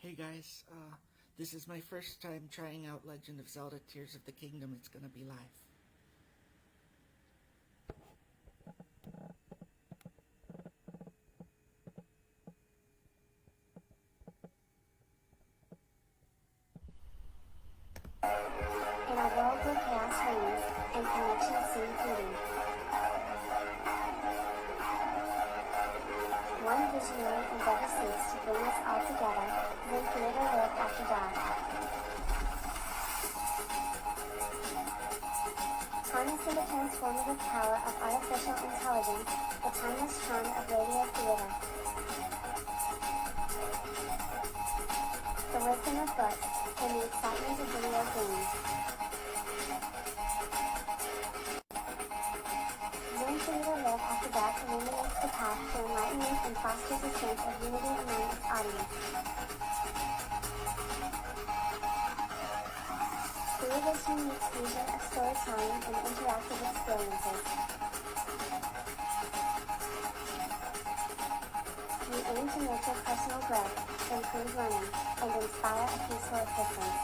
Hey guys, this is my first time trying out Legend of Zelda Tears of the Kingdom. It's gonna be live. In a world where chaos reigns and connections seem fleeting, one visionary endeavor seeks to bring us all together, then create a live after dark. Harnessing the transformative power of artificial intelligence, the timeless charm of radio theater, the wisdom of books, and the excitement of video games. Zoom Theater Live After Dark illuminates the path to enlightenment and fosters a sense of unity among its audience. Through this unique fusion of storytelling and interactive experiences, we aim to nurture personal growth, improve learning, and inspire a peaceful existence.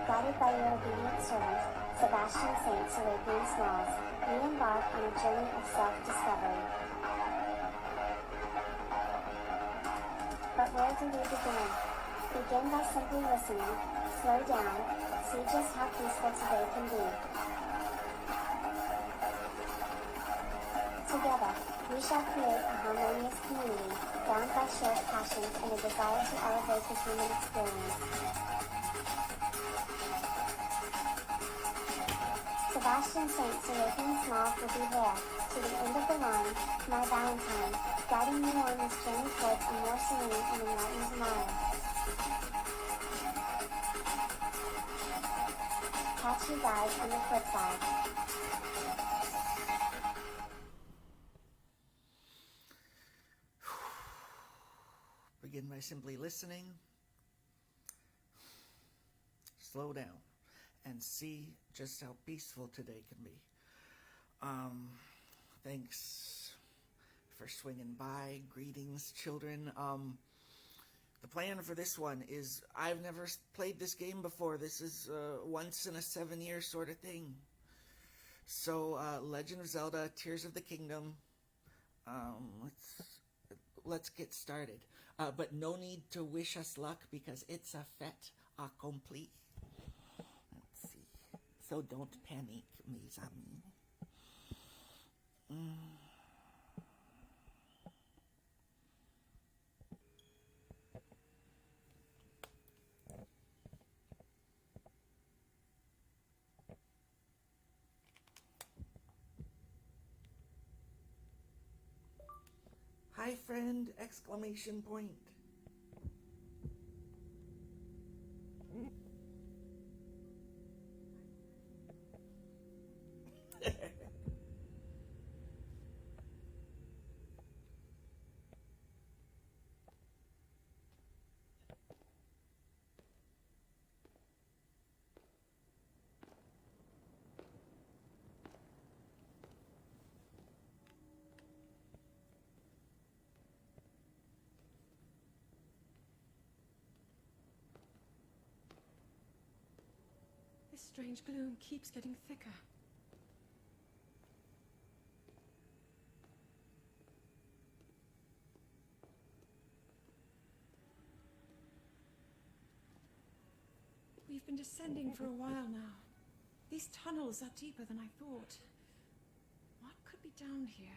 Guided by your obedient servant, Sebastian Saint Serapian Smalls, we embark on a journey of self-discovery. But where do we begin? Begin by simply listening, slow down, see just how peaceful today can be. Together, we shall create a harmonious community, bound by shared passions and a desire to elevate the human experience. Sebastian Saint Serapian Smalls will be there, to the end of the line, my Valentine, guiding you on this journey towards a more serene and enlightened tomorrow. Catch you guys on the flip side. Begin by simply listening, slow down, and see just how peaceful today can be. Thanks for swinging by. Greetings, children. The plan for this one is I've never played this game before. This is once in a 7-year sort of thing. So, Legend of Zelda Tears of the Kingdom. Let's get started. But no need to wish us luck because it's a fait accompli. Let's see. So don't panic, mes amis. Hi, friend! Exclamation point. This strange gloom keeps getting thicker. We've been descending for a while now. These tunnels are deeper than I thought. What could be down here?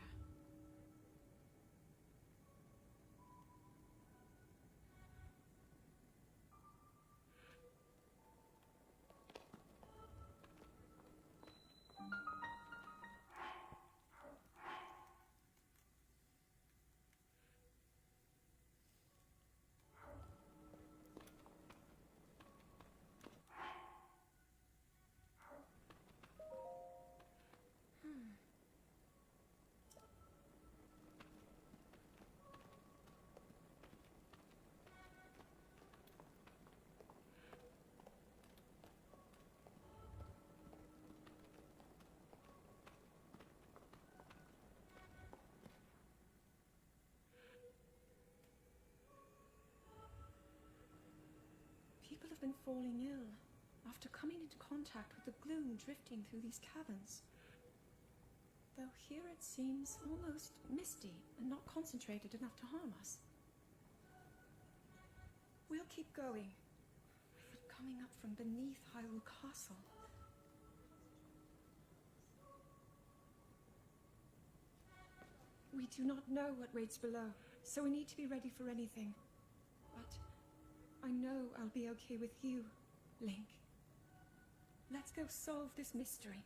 have been falling ill after coming into contact with the gloom drifting through these caverns. Though here it seems almost misty and not concentrated enough to harm us. We'll keep going, with it coming up from beneath Hyrule Castle. We do not know what waits below, so we need to be ready for anything. But I know I'll be okay with you, Link. Let's go solve this mystery.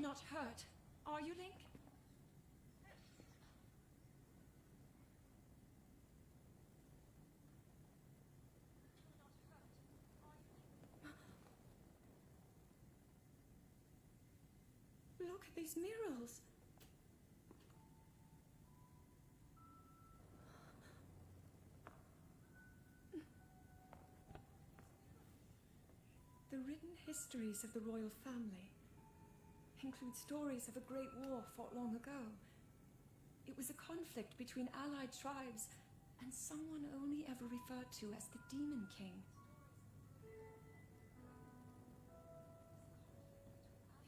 not hurt, are you, Link? Look at these murals. The written histories of the royal family include stories of a great war fought long ago. It was a conflict between allied tribes and someone only ever referred to as the Demon King.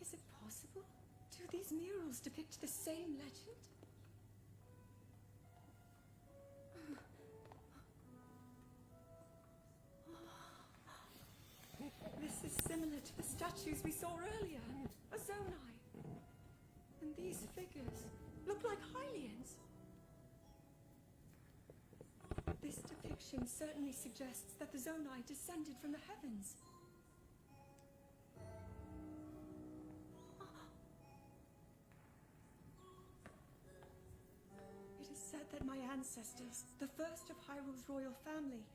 Is it possible? Do these murals depict the same legend? This is similar to the statues we saw earlier, a Zonai. And these figures look like Hylians. This depiction certainly suggests that the Zonai descended from the heavens. It is said that my ancestors, the first of Hyrule's royal family,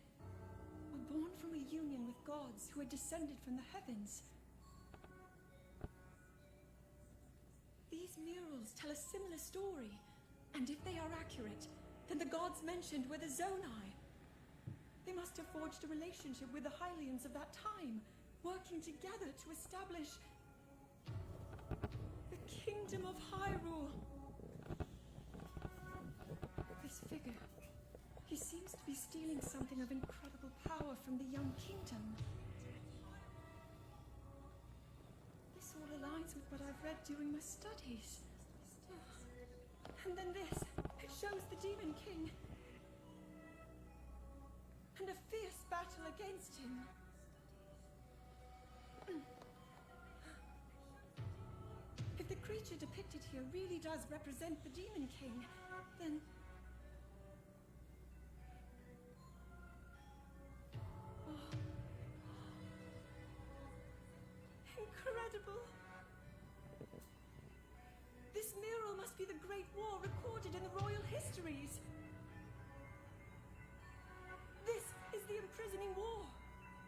were born from a union with gods who had descended from the heavens. These murals tell a similar story, and if they are accurate, then the gods mentioned were the Zonai. They must have forged a relationship with the Hylians of that time, working together to establish the Kingdom of Hyrule. This figure, he seems to be stealing something of incredible power from the young kingdom. This all aligns with what I've read during my studies. And then this, it shows the Demon King. And a fierce battle against him. If the creature depicted here really does represent the Demon King, then... Incredible! This mural must be the Great War recorded in the royal histories. This is the imprisoning war,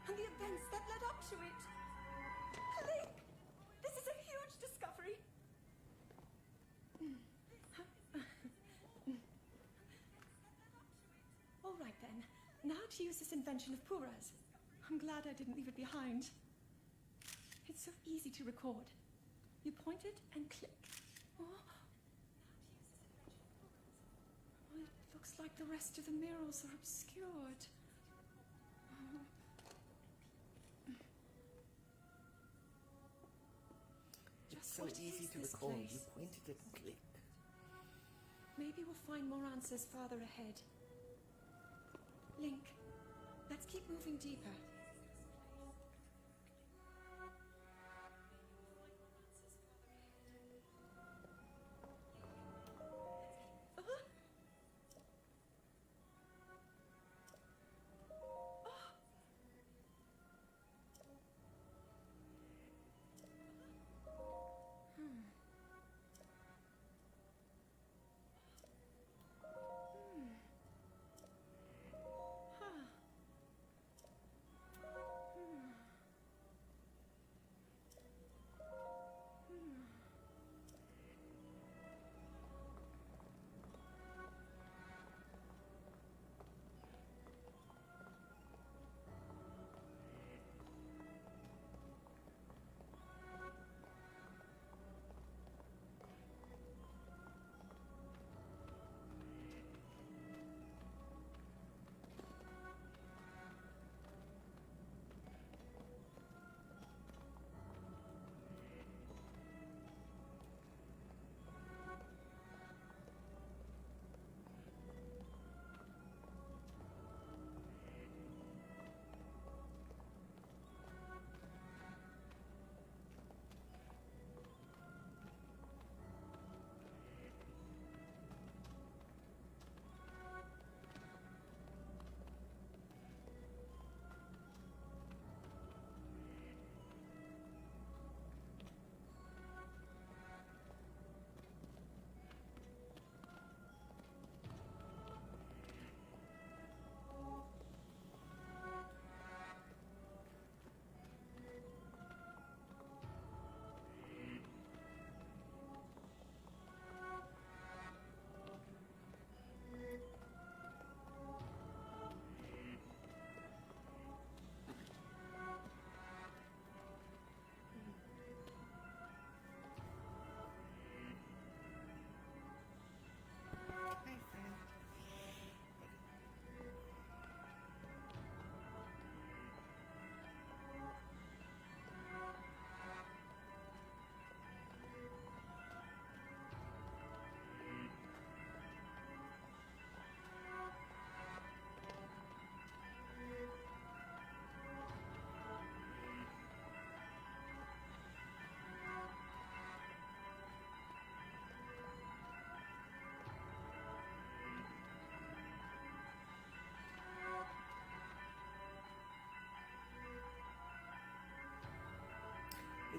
and the events that led up to it. Link! This is a huge discovery. All right then, now to use this invention of Pura's. I'm glad I didn't leave it behind. It's so easy to record. You point it and click. Oh. It looks like the rest of the murals are obscured. It's so What easy is to this record. place? You pointed it and click. Maybe we'll find more answers further ahead. Link, let's keep moving deeper.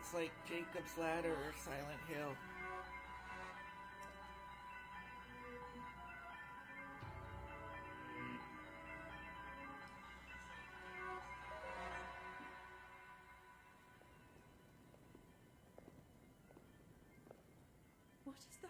It's like Jacob's Ladder or Silent Hill. What is that?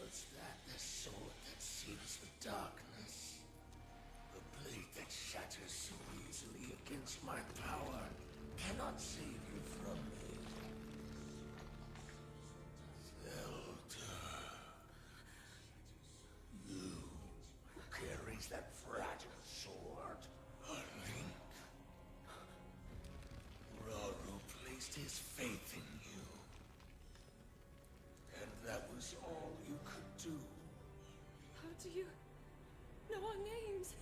Was that the sword that seals the darkness? The blade that shatters so easily against my power cannot save you from me. Zelda. You who carries that fragile sword. A link. Raru placed his faith in you. And that was all you could do. How do you know our names?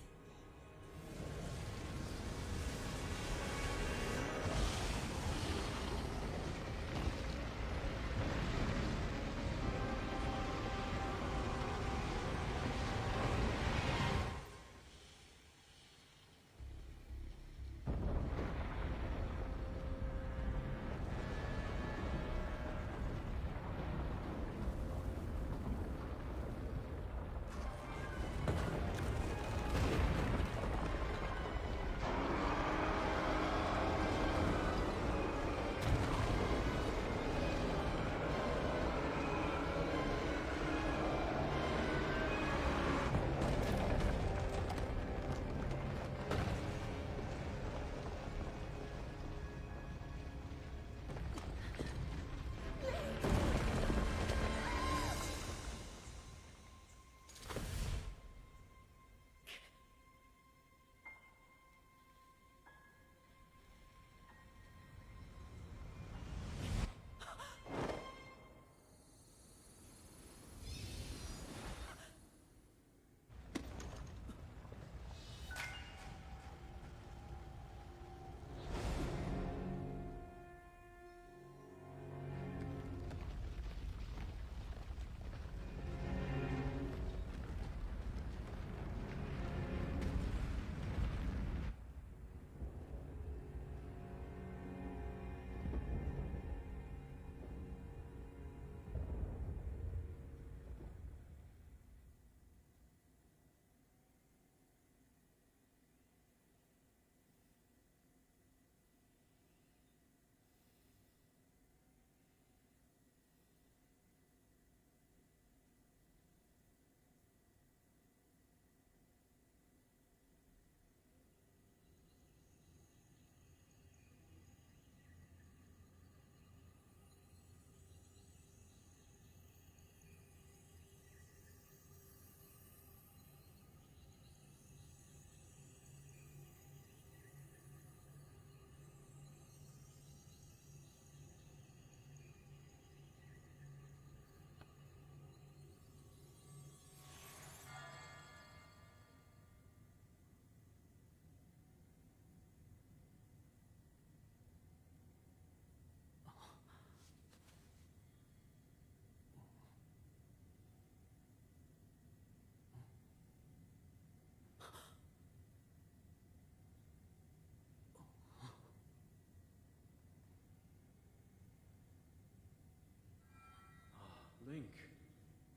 Link,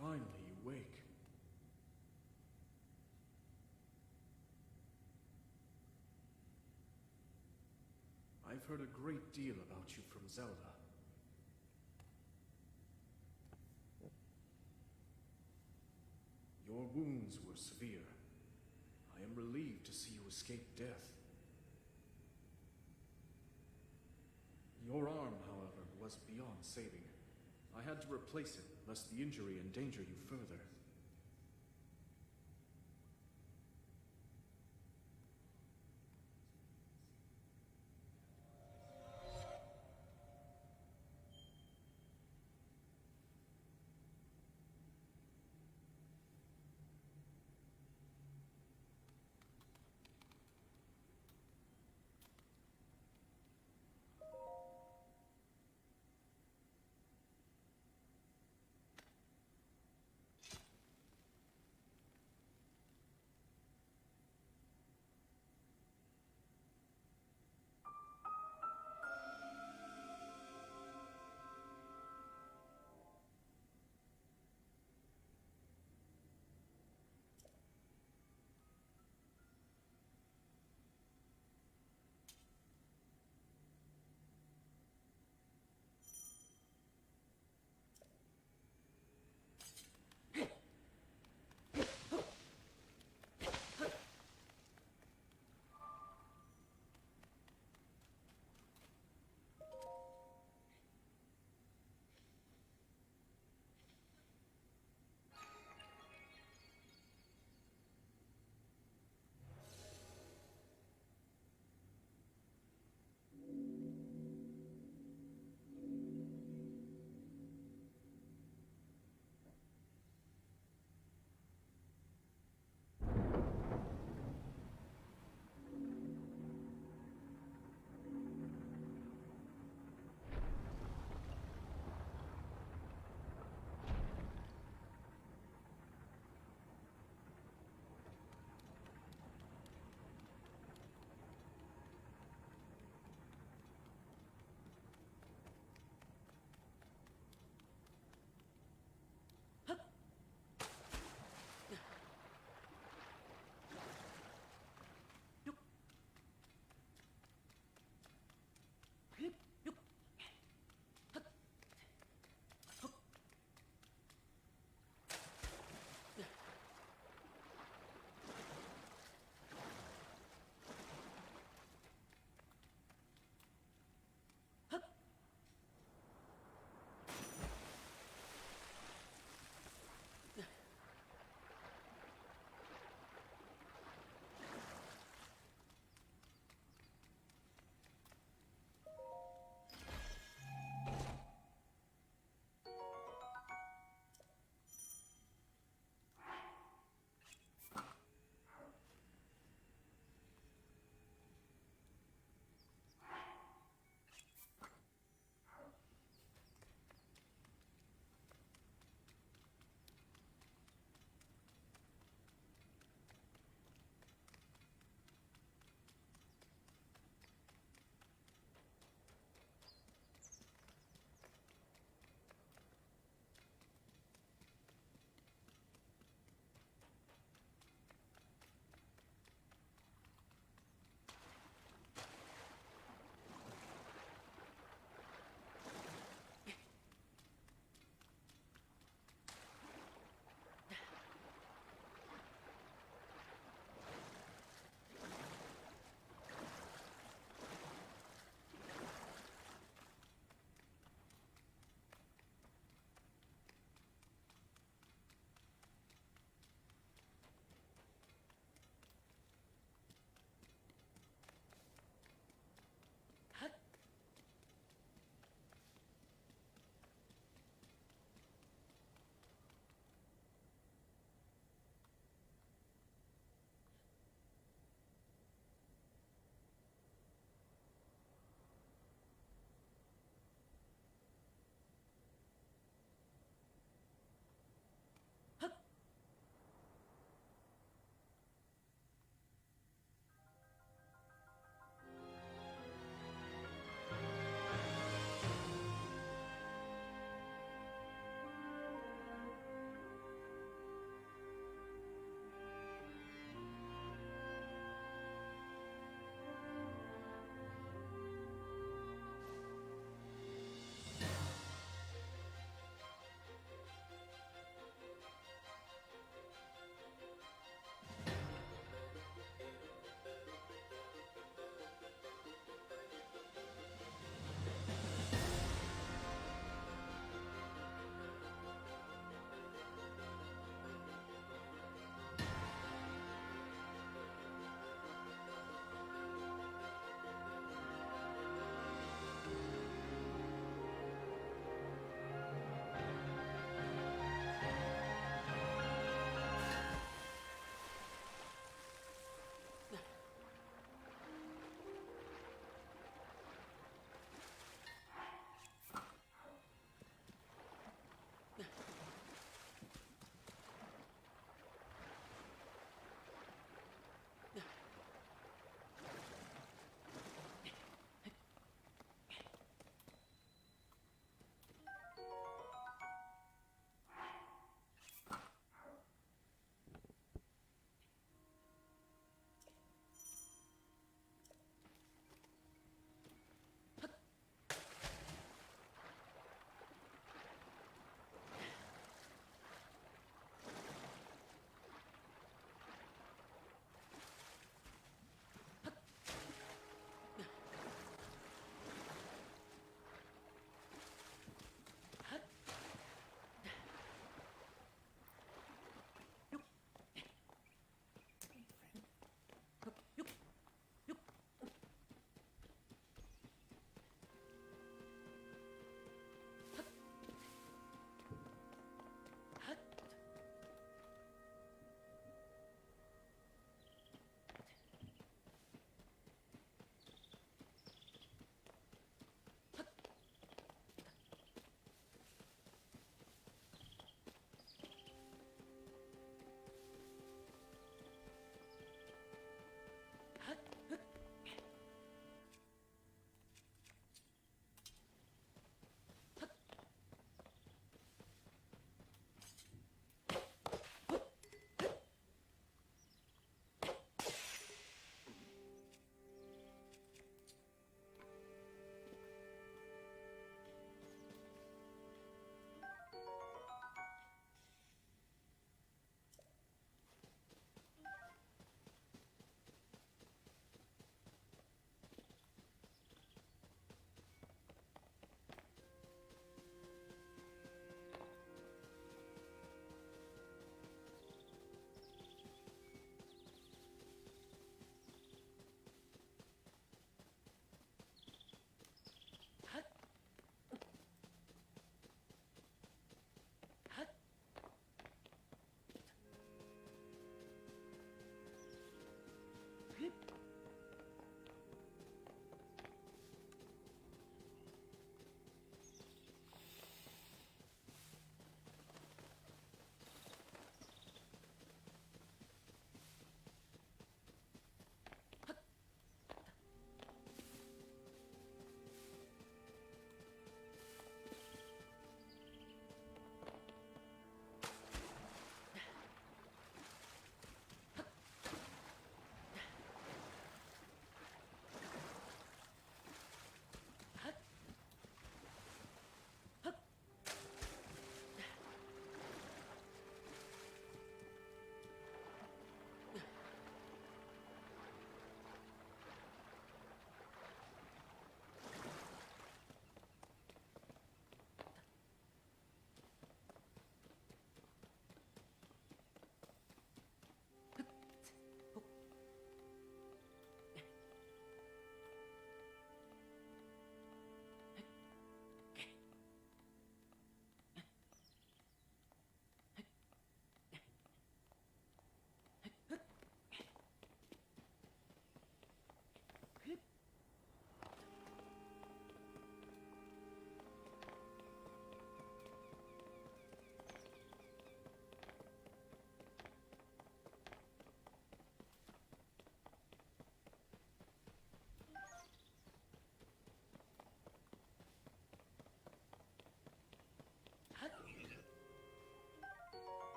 finally you wake. heard a great deal about you from Zelda. Your wounds were severe. I am relieved to see you escape death. Your arm, however, was beyond saving. I had to replace it, lest the injury endanger you further.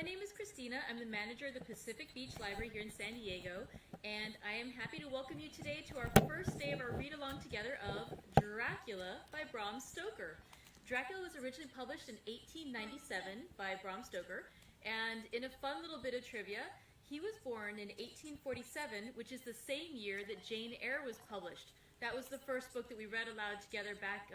my name is Christina. I'm the manager of the Pacific Beach Library here in San Diego, and I am happy to welcome you today to our first day of our read-along together of Dracula by Bram Stoker. Dracula was originally published in 1897 by Bram Stoker, and in a fun little bit of trivia, he was born in 1847, which is the same year that Jane Eyre was published. That was the first book that we read aloud together back,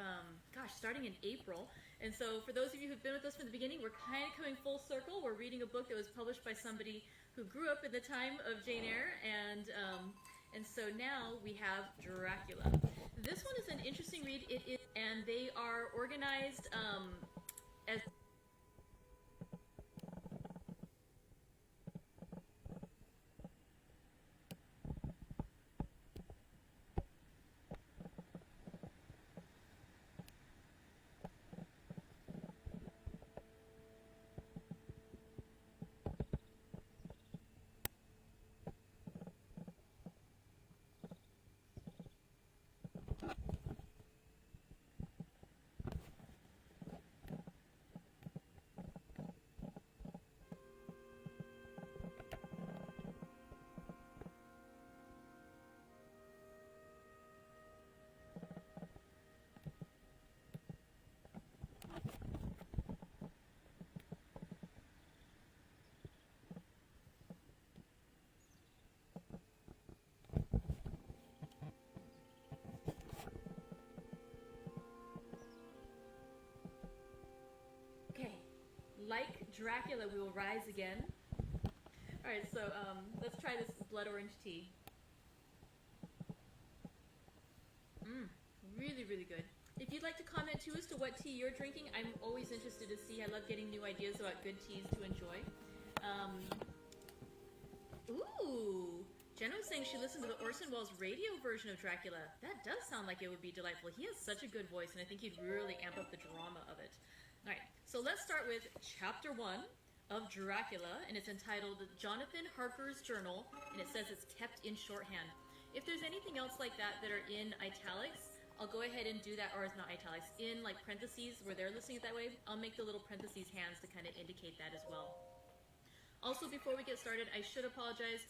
starting in April. And so for those of you who've been with us from the beginning, we're kind of coming full circle. We're reading a book that was published by somebody who grew up in the time of Jane Eyre, and so now we have Dracula. This one is an interesting read. It is, and they are organized as... Like Dracula, we will rise again. Alright, so let's try this blood orange tea. Really, really good. If you'd like to comment too as to what tea you're drinking, I'm always interested to see. I love getting new ideas about good teas to enjoy. Ooh! Jenna was saying she listened to the Orson Welles radio version of Dracula. That does sound like it would be delightful. He has such a good voice, and I think he'd really amp up the drama of it. Alright, so let's start with Chapter 1 of Dracula, and it's entitled Jonathan Harker's Journal, and it says it's kept in shorthand. If there's anything else like that that are in italics, I'll go ahead and do that, or it's not italics, in like parentheses where they're listing it that way, I'll make the little parentheses hands to kind of indicate that as well. Also, before we get started, I should apologize.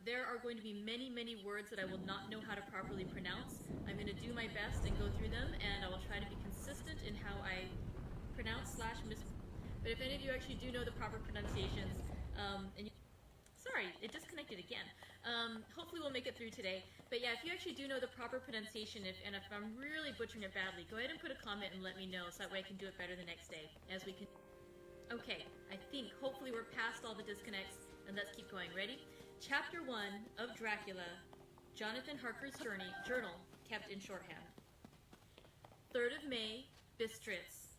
There are going to be many, many words that I will not know how to properly pronounce. I'm going to do my best and go through them, and I will try to be consistent in how I pronounce / mis. But if any of you actually do know the proper pronunciations, sorry, it disconnected again. Hopefully we'll make it through today. But yeah, if you actually do know the proper pronunciation, if I'm really butchering it badly, go ahead and put a comment and let me know, so that way I can do it better the next day as we can. Okay, I think hopefully we're past all the disconnects, and let's keep going. Ready? Chapter 1 of Dracula, Jonathan Harker's Journal, kept in shorthand. 3rd of May, Bistritz.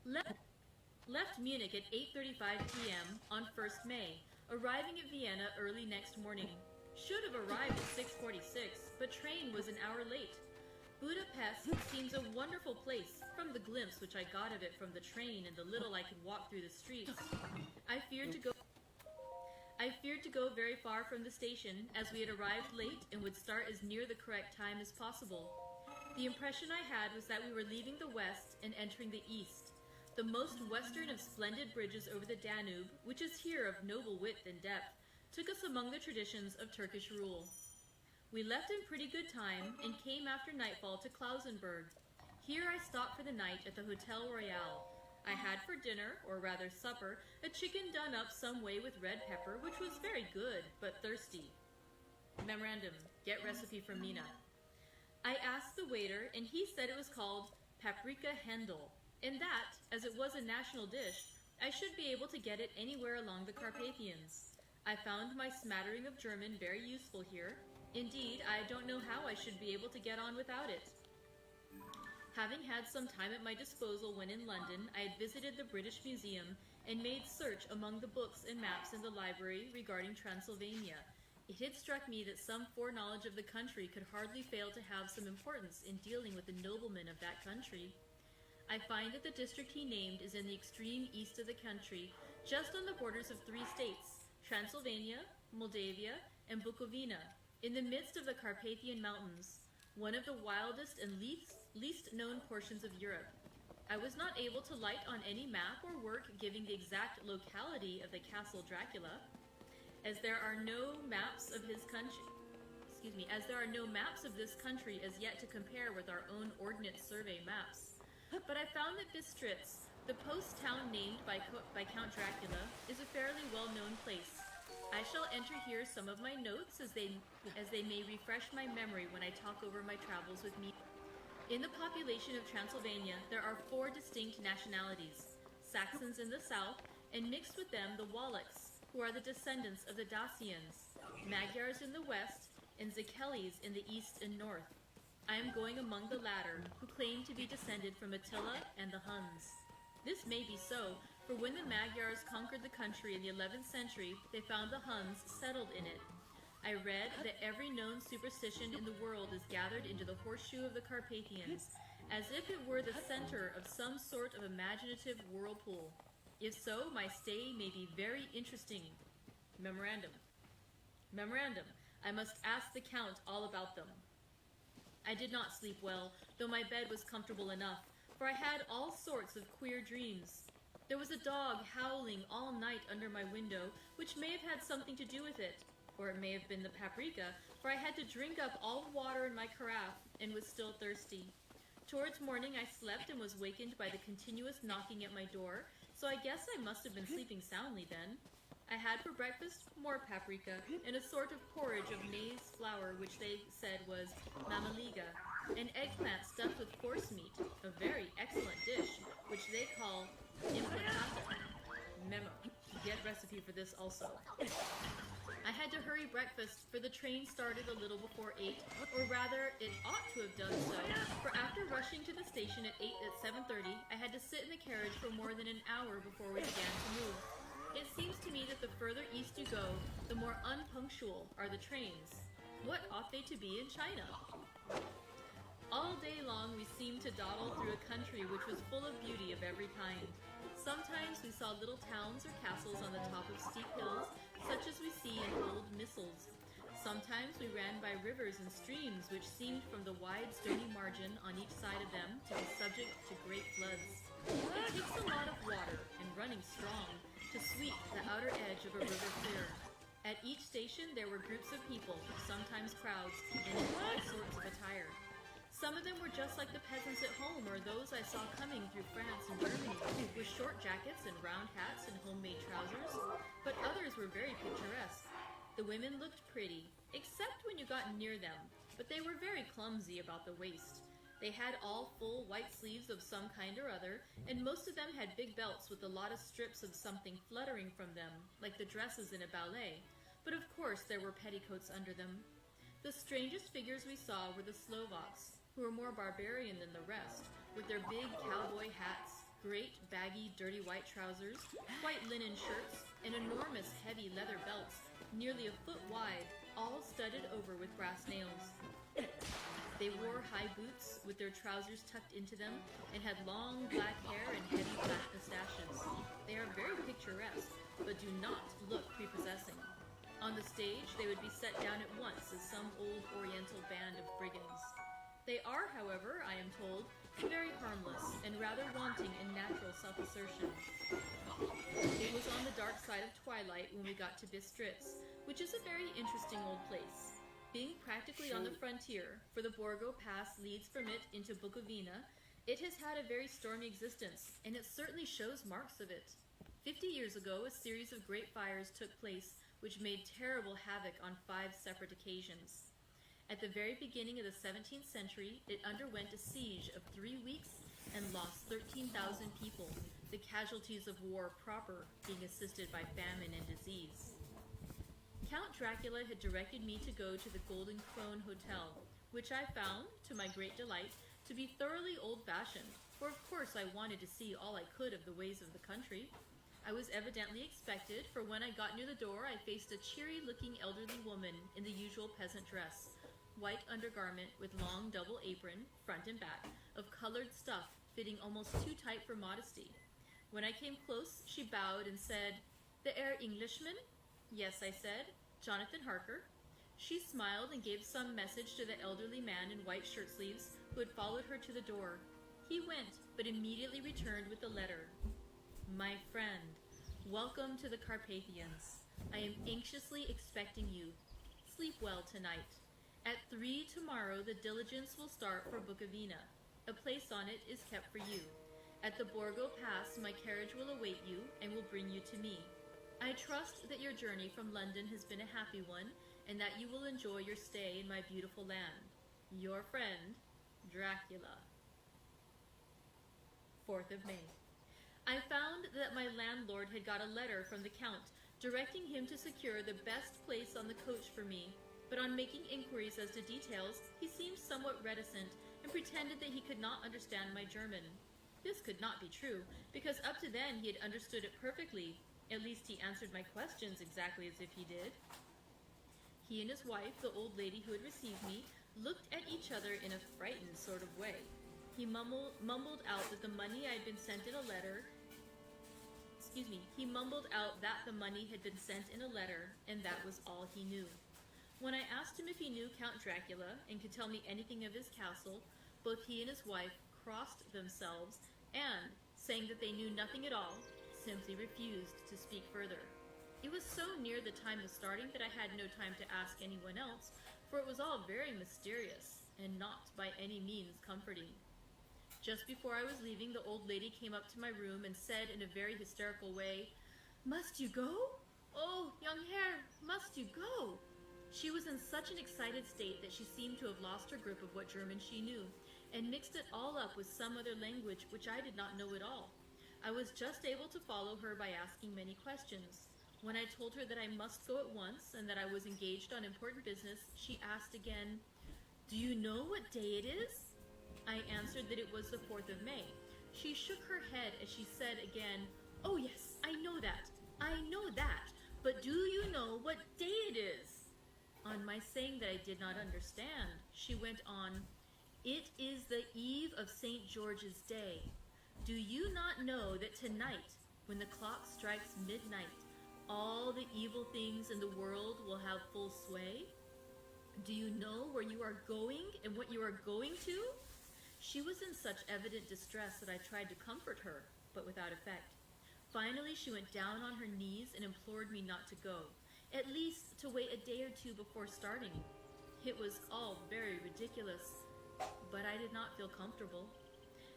Left Munich at 8:35 p.m. on 1st May, arriving at Vienna early next morning. Should have arrived at 6:46, but train was an hour late. Budapest seems a wonderful place, from the glimpse which I got of it from the train and the little I could walk through the streets. I feared to go very far from the station, as we had arrived late and would start as near the correct time as possible. The impression I had was that we were leaving the west and entering the east. The most western of splendid bridges over the Danube, which is here of noble width and depth, took us among the traditions of Turkish rule. We left in pretty good time and came after nightfall to Klausenburg. Here I stopped for the night at the Hotel Royal. I had for dinner, or rather supper, a chicken done up some way with red pepper, which was very good, but thirsty. Memorandum, get recipe from Mina. I asked the waiter, and he said it was called paprika Händel, and that, as it was a national dish, I should be able to get it anywhere along the Carpathians. I found my smattering of German very useful here. Indeed, I don't know how I should be able to get on without it. Having had some time at my disposal when in London, I had visited the British Museum and made search among the books and maps in the library regarding Transylvania. It had struck me that some foreknowledge of the country could hardly fail to have some importance in dealing with the noblemen of that country. I find that the district he named is in the extreme east of the country, just on the borders of 3 states, Transylvania, Moldavia, and Bukovina, in the midst of the Carpathian Mountains, one of the wildest and least known portions of Europe. I was not able to light on any map or work giving the exact locality of the Castle Dracula, as there are no maps of his country. As there are no maps of this country as yet to compare with our own Ordnance Survey maps. But I found that Bistritz, the post town named by Count Dracula, is a fairly well-known place. I shall enter here some of my notes as they may refresh my memory when I talk over my travels with me. In the population of Transylvania, there are 4 distinct nationalities: Saxons in the south, and mixed with them the Wallachs, who are the descendants of the Dacians, Magyars in the west, and Zikelis in the east and north. I am going among the latter, who claim to be descended from Attila and the Huns. This may be so, for when the Magyars conquered the country in the 11th century, they found the Huns settled in it. I read that every known superstition in the world is gathered into the horseshoe of the Carpathians, as if it were the center of some sort of imaginative whirlpool. If so, my stay may be very interesting. Memorandum. I must ask the Count all about them. I did not sleep well, though my bed was comfortable enough, for I had all sorts of queer dreams. There was a dog howling all night under my window, which may have had something to do with it, or it may have been the paprika, for I had to drink up all the water in my carafe and was still thirsty. Towards morning I slept and was wakened by the continuous knocking at my door, so I guess I must have been sleeping soundly then. I had for breakfast more paprika and a sort of porridge of maize flour, which they said was mamaliga, an eggplant stuffed with force meat, a very excellent dish, which they call implicata. Memo. Get recipe for this also. I had to hurry breakfast, for the train started a little before 8, or rather, it ought to have done so, for after rushing to the station at 7:30, I had to sit in the carriage for more than an hour before we began to move. It seems to me that the further east you go, the more unpunctual are the trains. What ought they to be in China? All day long we seemed to dawdle through a country which was full of beauty of every kind. Sometimes we saw little towns or castles on the top of steep hills, such as we see in old missals. Sometimes we ran by rivers and streams which seemed from the wide stony margin on each side of them to be subject to great floods. It takes a lot of water, and running strong, to sweep the outer edge of a river clear. At each station there were groups of people, sometimes crowds, and in all sorts of attire. Some of them were just like the peasants at home, or those I saw coming through France and Germany, with short jackets and round hats and homemade trousers, but others were very picturesque. The women looked pretty, except when you got near them, but they were very clumsy about the waist. They had all full white sleeves of some kind or other, and most of them had big belts with a lot of strips of something fluttering from them, like the dresses in a ballet, but of course there were petticoats under them. The strangest figures we saw were the Slovaks, who were more barbarian than the rest, with their big cowboy hats, great baggy dirty white trousers, white linen shirts, and enormous heavy leather belts, nearly a foot wide, all studded over with brass nails. They wore high boots with their trousers tucked into them and had long black hair and heavy black mustaches. They are very picturesque, but do not look prepossessing. On the stage, they would be set down at once as some old oriental band of brigands. They are, however, I am told, very harmless and rather wanting in natural self-assertion. It was on the dark side of twilight when we got to Bistritz, which is a very interesting old place. Being practically on the frontier, for the Borgo Pass leads from it into Bukovina, it has had a very stormy existence, and it certainly shows marks of it. 50 years ago, a series of great fires took place, which made terrible havoc on 5 separate occasions. At the very beginning of the 17th century, it underwent a siege of 3 weeks and lost 13,000 people, the casualties of war proper being assisted by famine and disease. Count Dracula had directed me to go to the Golden Krone Hotel, which I found, to my great delight, to be thoroughly old-fashioned, for of course I wanted to see all I could of the ways of the country. I was evidently expected, for when I got near the door I faced a cheery-looking elderly woman in the usual peasant dress, white undergarment with long double apron, front and back, of colored stuff fitting almost too tight for modesty. When I came close, she bowed and said, "The Herr Englishman?" "Yes," I said, "Jonathan Harker." She smiled and gave some message to the elderly man in white shirt sleeves who had followed her to the door. He went, but immediately returned with a letter. My friend, welcome to the Carpathians. I am anxiously expecting you. Sleep well tonight. At 3 tomorrow, the diligence will start for Bukovina. A place on it is kept for you. At the Borgo Pass, my carriage will await you and will bring you to me. I trust that your journey from London has been a happy one and that you will enjoy your stay in my beautiful land. Your friend, Dracula. 4th of May. I found that my landlord had got a letter from the Count directing him to secure the best place on the coach for me, but on making inquiries as to details, he seemed somewhat reticent and pretended that he could not understand my German. This could not be true, because up to then he had understood it perfectly. At least he answered my questions exactly as if he did. He and his wife, the old lady who had received me, looked at each other in a frightened sort of way. He mumbled out that the money I had been sent in a letter. He mumbled out that the money had been sent in a letter, and that was all he knew. When I asked him if he knew Count Dracula and could tell me anything of his castle, both he and his wife crossed themselves and, saying that they knew nothing at all, simply refused to speak further. It was so near the time of starting that I had no time to ask anyone else, for it was all very mysterious and not by any means comforting. Just before I was leaving, the old lady came up to my room and said in a very hysterical way, "Must you go? Oh, young Herr, must you go?" She was in such an excited state that she seemed to have lost her grip of what German she knew, and mixed it all up with some other language which I did not know at all. I was just able to follow her by asking many questions. When I told her that I must go at once and that I was engaged on important business, she asked again, "Do you know what day it is?" I answered that it was the 4th of May. She shook her head as she said again, "Oh yes, I know that, but do you know what day it is?" On my saying that I did not understand, she went on, "It is the eve of St. George's Day. Do you not know that tonight, when the clock strikes midnight, all the evil things in the world will have full sway? Do you know where you are going and what you are going to?" She was in such evident distress that I tried to comfort her, but without effect. Finally, she went down on her knees and implored me not to go, at least to wait a day or two before starting. It was all very ridiculous, but I did not feel comfortable.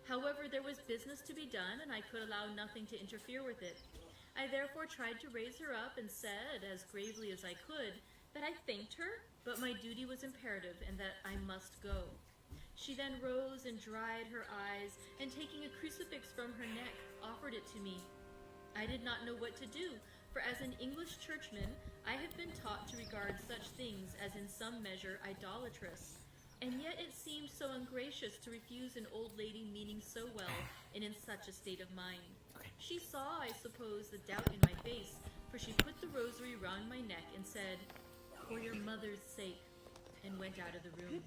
However, there was business to be done, and I could allow nothing to interfere with it. I therefore tried to raise her up and said, as gravely as I could, that I thanked her, but my duty was imperative and that I must go. She then rose and dried her eyes, and taking a crucifix from her neck, offered it to me. I did not know what to do, for as an English churchman, I had been taught to regard such things as in some measure idolatrous, and yet it seemed so ungracious to refuse an old lady meaning so well and in such a state of mind. She saw, I suppose, the doubt in my face, for she put the rosary round my neck and said, "For your mother's sake," and went out of the room.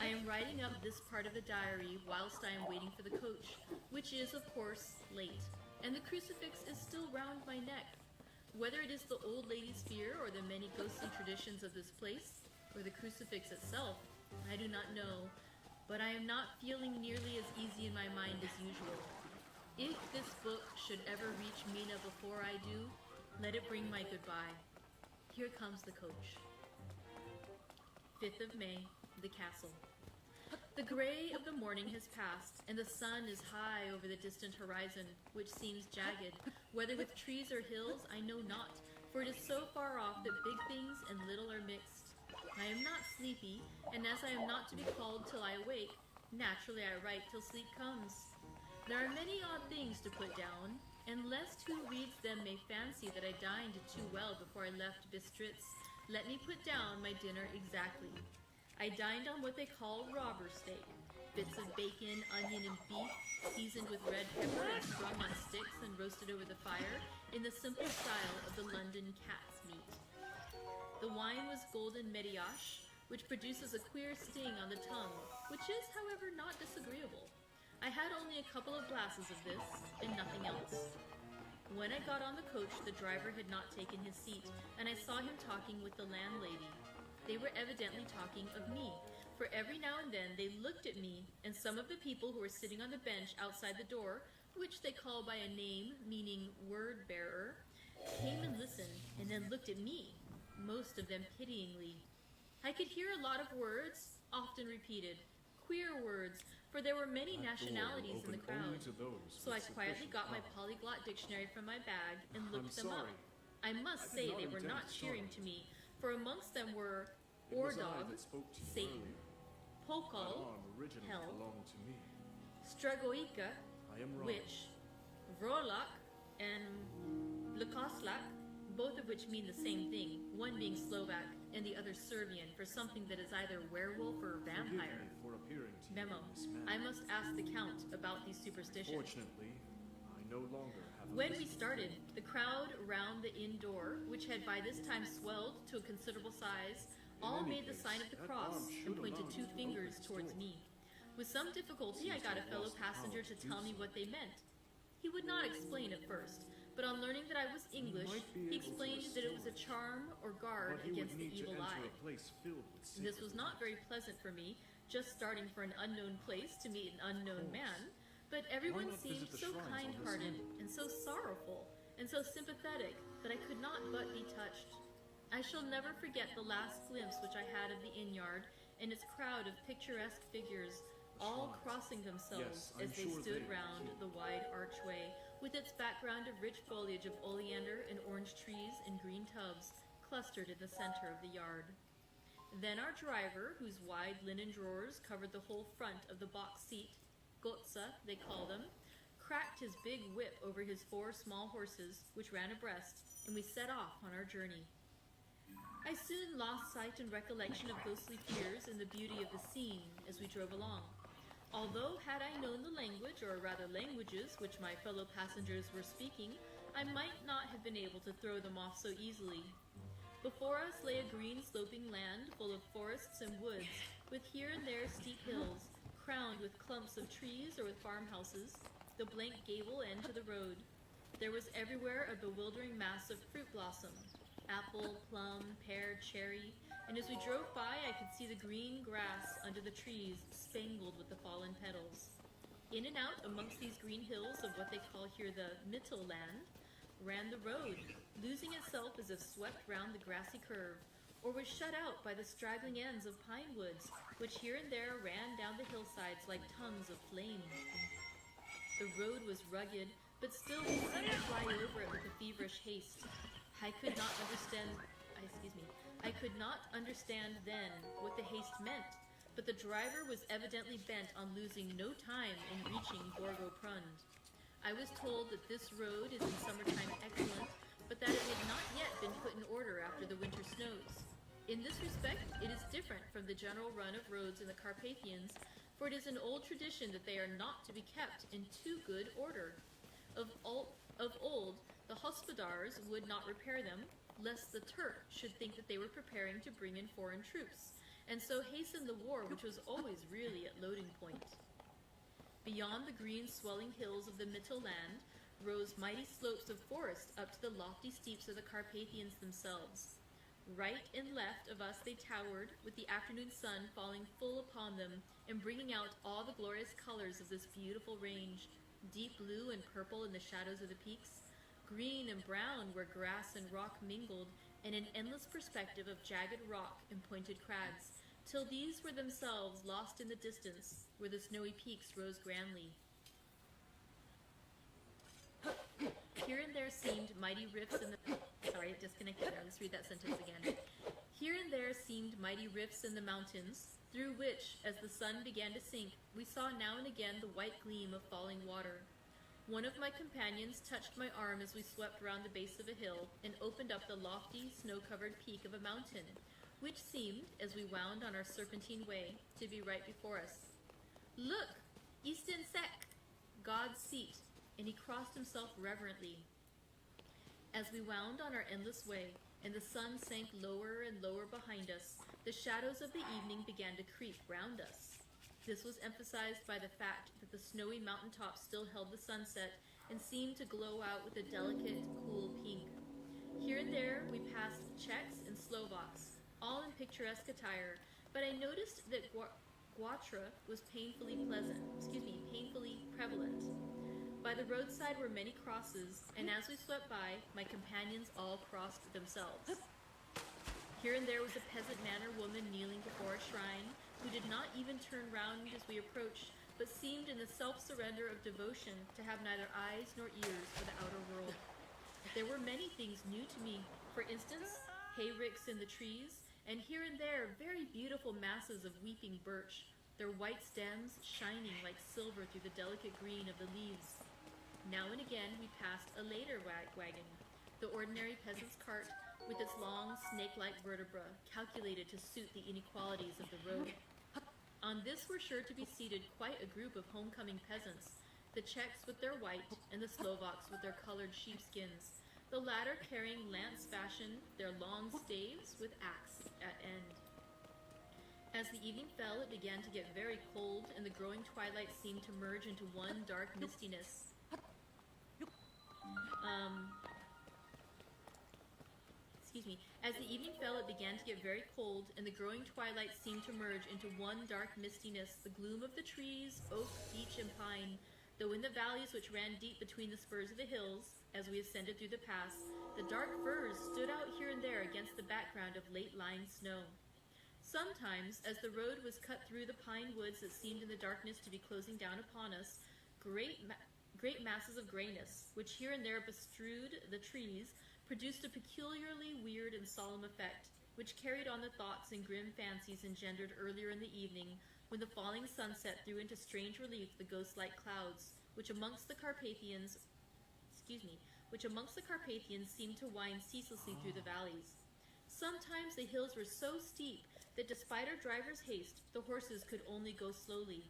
I am writing up this part of the diary whilst I am waiting for the coach, which is, of course, late, and the crucifix is still round my neck. Whether it is the old lady's fear or the many ghostly traditions of this place, or the crucifix itself, I do not know, but I am not feeling nearly as easy in my mind as usual. If this book should ever reach Mina before I do, let it bring my goodbye. Here comes the coach. 5th of May, the castle. The gray of the morning has passed, and the sun is high over the distant horizon, which seems jagged. Whether with trees or hills, I know not, for it is so far off that big things and little are mixed. I am not sleepy, and as I am not to be called till I awake, naturally I write till sleep comes. There are many odd things to put down, and lest who reads them may fancy that I dined too well before I left Bistritz, let me put down my dinner exactly. I dined on what they call robber steak, bits of bacon, onion, and beef, seasoned with red pepper and strung on sticks and roasted over the fire in the simple style of the London cat's meat. The wine was golden Mediache, which produces a queer sting on the tongue, which is, however, not disagreeable. I had only a couple of glasses of this, and nothing else. When I got on the coach, the driver had not taken his seat, and I saw him talking with the landlady. They were evidently talking of me, for every now and then they looked at me, and some of the people who were sitting on the bench outside the door, which they call by a name meaning word bearer, came and listened, and then looked at me, most of them pityingly. I could hear a lot of words, often repeated, queer words, for there were many nationalities in the crowd. So I quietly got my polyglot dictionary from my bag and looked them up. I must say they were not cheering to me, for amongst them were Ordog, Satan, Pokal, Hell, Stragoika, Witch, Vrolak, and Lukoslak, both of which mean the same thing, one being Slovak and the other Serbian for something that is either werewolf or vampire. Memo, I must ask the Count about these superstitions. Fortunately, I no longer have When we started, the crowd around the inn door, which had by this time swelled to a considerable size, all made the sign of the cross and pointed two fingers towards me. With some difficulty, I got a fellow passenger to tell me what they meant. He would not explain at first, but on learning that I was English, he explained that it was a charm or guard against the evil eye. This was not very pleasant for me, just starting for an unknown place to meet an unknown man, but everyone seemed so kind-hearted and so sorrowful and so sympathetic that I could not but be touched. I shall never forget the last glimpse which I had of the inn yard and its crowd of picturesque figures, all crossing themselves as they stood round the wide archway, with its background of rich foliage of oleander and orange trees in green tubs clustered in the center of the yard. Then our driver, whose wide linen drawers covered the whole front of the box seat, Gotza they call them, cracked his big whip over his 4 small horses, which ran abreast, and we set off on our journey. I soon lost sight and recollection of ghostly fears in the beauty of the scene as we drove along. Although, had I known the language, or rather languages, which my fellow passengers were speaking, I might not have been able to throw them off so easily. Before us lay a green sloping land full of forests and woods, with here and there steep hills, crowned with clumps of trees or with farmhouses, the blank gable end to the road. There was everywhere a bewildering mass of fruit blossom, apple, plum, pear, cherry, and as we drove by I could see the green grass under the trees spangled with the fallen petals. In and out amongst these green hills of what they call here the Mittelland ran the road, losing itself as if swept round the grassy curve, or was shut out by the straggling ends of pine woods, which here and there ran down the hillsides like tongues of flame. The road was rugged, but still we seemed to fly over it with a feverish haste. I could not understand then what the haste meant, but the driver was evidently bent on losing no time in reaching Borgo Prund. I was told that this road is in summertime excellent, but that it had not yet been put in order after the winter snows. In this respect, it is different from the general run of roads in the Carpathians, for it is an old tradition that they are not to be kept in too good order. Of old, the hospodars would not repair them, lest the Turk should think that they were preparing to bring in foreign troops, and so hasten the war which was always really at loading point. Beyond the green swelling hills of the Mittelland rose mighty slopes of forest up to the lofty steeps of the Carpathians themselves. Right and left of us they towered, with the afternoon sun falling full upon them and bringing out all the glorious colors of this beautiful range, deep blue and purple in the shadows of the peaks, green and brown where grass and rock mingled, and an endless perspective of jagged rock and pointed crags, till these were themselves lost in the distance, where the snowy peaks rose grandly. Here and there seemed mighty rifts in the... Sorry, it disconnected there. Let's read that sentence again. Here and there seemed mighty rifts in the mountains, through which, as the sun began to sink, we saw now and again the white gleam of falling water. One of my companions touched my arm as we swept round the base of a hill and opened up the lofty, snow-covered peak of a mountain, which seemed, as we wound on our serpentine way, to be right before us. Look! Easton Sek! God's seat! And he crossed himself reverently. As we wound on our endless way, and the sun sank lower and lower behind us, the shadows of the evening began to creep round us. This was emphasized by the fact that the snowy mountaintops still held the sunset and seemed to glow out with a delicate, cool pink. Here and there we passed Czechs and Slovaks, all in picturesque attire, but I noticed that Guatra was painfully prevalent. By the roadside were many crosses, and as we swept by, my companions all crossed themselves. Here and there was a peasant man or woman kneeling before a shrine, who did not even turn round as we approached, but seemed in the self-surrender of devotion to have neither eyes nor ears for the outer world. There were many things new to me. For instance, hayricks in the trees, and here and there very beautiful masses of weeping birch, their white stems shining like silver through the delicate green of the leaves. Now and again we passed a later wagon, the ordinary peasant's cart, with its long snake-like vertebra calculated to suit the inequalities of the road. On this were sure to be seated quite a group of homecoming peasants, the Czechs with their white and the Slovaks with their colored sheepskins, the latter carrying lance fashion their long staves with axe at end. As the evening fell, it began to get very cold, and the growing twilight seemed to merge into one dark mistiness. As the evening fell, it began to get very cold, and the growing twilight seemed to merge into one dark mistiness, the gloom of the trees, oak, beech, and pine, though in the valleys which ran deep between the spurs of the hills, as we ascended through the pass, the dark firs stood out here and there against the background of late-lying snow. Sometimes, as the road was cut through the pine woods that seemed in the darkness to be closing down upon us, great masses of grayness, which here and there bestrewed the trees, produced a peculiarly weird and solemn effect, which carried on the thoughts and grim fancies engendered earlier in the evening, when the falling sunset threw into strange relief the ghost-like clouds, which amongst the Carpathians seemed to wind ceaselessly through the valleys. Sometimes the hills were so steep that despite our driver's haste, the horses could only go slowly.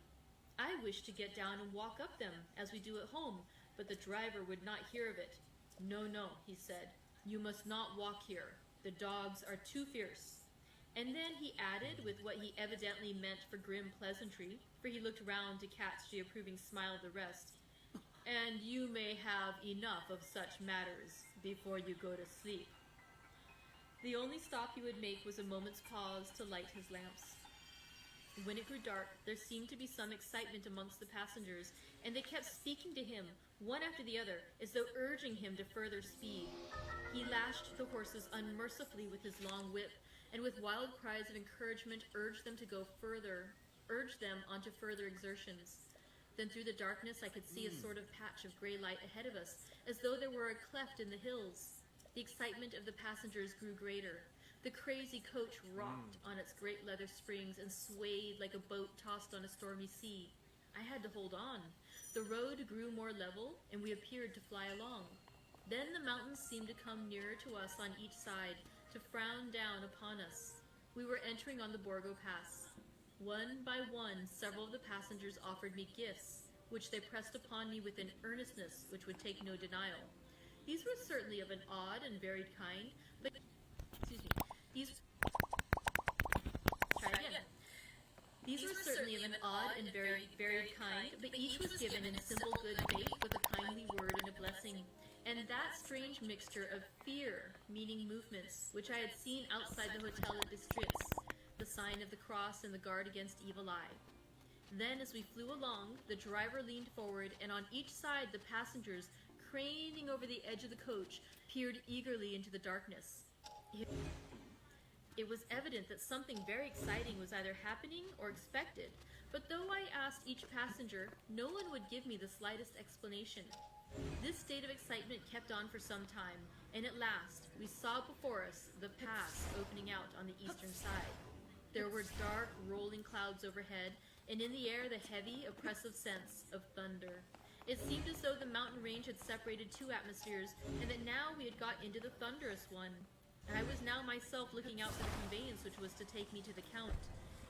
I wished to get down and walk up them, as we do at home, but the driver would not hear of it. "No, no," he said, "you must not walk here. The dogs are too fierce." And then he added, with what he evidently meant for grim pleasantry, for he looked round to catch the approving smile of the rest, "And you may have enough of such matters before you go to sleep." The only stop he would make was a moment's pause to light his lamps. When it grew dark, there seemed to be some excitement amongst the passengers, and they kept speaking to him, one after the other, as though urging him to further speed. He lashed the horses unmercifully with his long whip, and with wild cries of encouragement urged them onto further exertions. Then through the darkness I could see a sort of patch of gray light ahead of us, as though there were a cleft in the hills. The excitement of the passengers grew greater. The crazy coach rocked on its great leather springs and swayed like a boat tossed on a stormy sea. I had to hold on. The road grew more level, and we appeared to fly along. Then the mountains seemed to come nearer to us on each side, to frown down upon us. We were entering on the Borgo Pass. One by one, several of the passengers offered me gifts, which they pressed upon me with an earnestness which would take no denial. These were certainly of an odd and varied kind, but These were certainly of an odd and very varied kind, but each was given in simple good faith with a kindly word and a blessing. And that strange mixture of fear, meaning movements, which I had seen outside the hotel at Bistritz, the sign of the cross and the guard against evil eye. Then, as we flew along, the driver leaned forward, and on each side the passengers, craning over the edge of the coach, peered eagerly into the darkness. It was evident that something very exciting was either happening or expected, but though I asked each passenger, no one would give me the slightest explanation. This state of excitement kept on for some time, and at last we saw before us the pass opening out on the eastern side. There were dark, rolling clouds overhead, and in the air the heavy, oppressive sense of thunder. It seemed as though the mountain range had separated two atmospheres, and that now we had got into the thunderous one. I was now myself looking out for the conveyance which was to take me to the Count.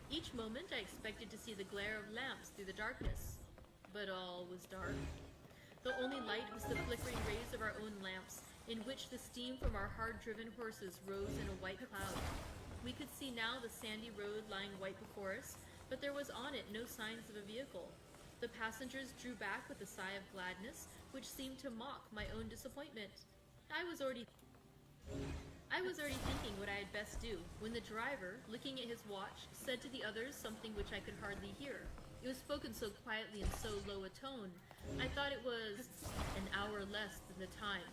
Each moment I expected to see the glare of lamps through the darkness, but all was dark. The only light was the flickering rays of our own lamps, in which the steam from our hard-driven horses rose in a white cloud. We could see now the sandy road lying white before us, but there was on it no signs of a vehicle. The passengers drew back with a sigh of gladness, which seemed to mock my own disappointment. I was already I was already thinking what I had best do when the driver, looking at his watch, said to the others something which I could hardly hear. It was spoken so quietly and so low a tone, I thought it was an hour less than the time.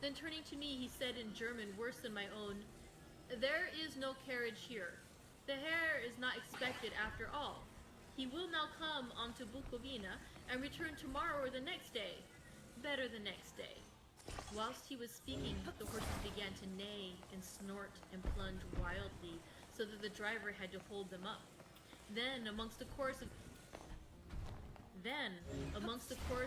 Then turning to me, he said in German worse than my own, "There is no carriage here. The Herr is not expected after all. He will now come on to Bukovina and return tomorrow or the next day. Better the next day." Whilst he was speaking, the horses began to neigh and snort and plunge wildly, so that the driver had to hold them up. Then, amongst a chorus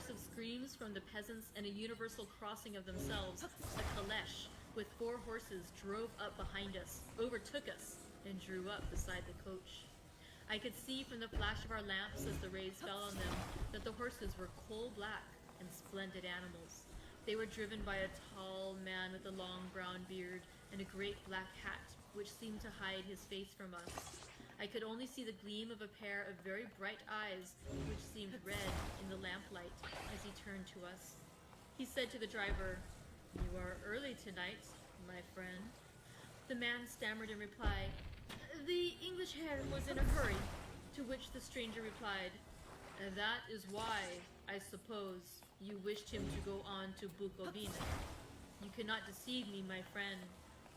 of screams from the peasants and a universal crossing of themselves, a caleche with 4 horses drove up behind us, overtook us, and drew up beside the coach. I could see from the flash of our lamps as the rays fell on them that the horses were coal-black and splendid animals. They were driven by a tall man with a long brown beard and a great black hat, which seemed to hide his face from us. I could only see the gleam of a pair of very bright eyes, which seemed red in the lamplight as he turned to us. He said to the driver, "You are early tonight, my friend." The man stammered in reply, "The English Herr was in a hurry," to which the stranger replied, "That is why, I suppose, you wished him to go on to Bukovina. You cannot deceive me, my friend.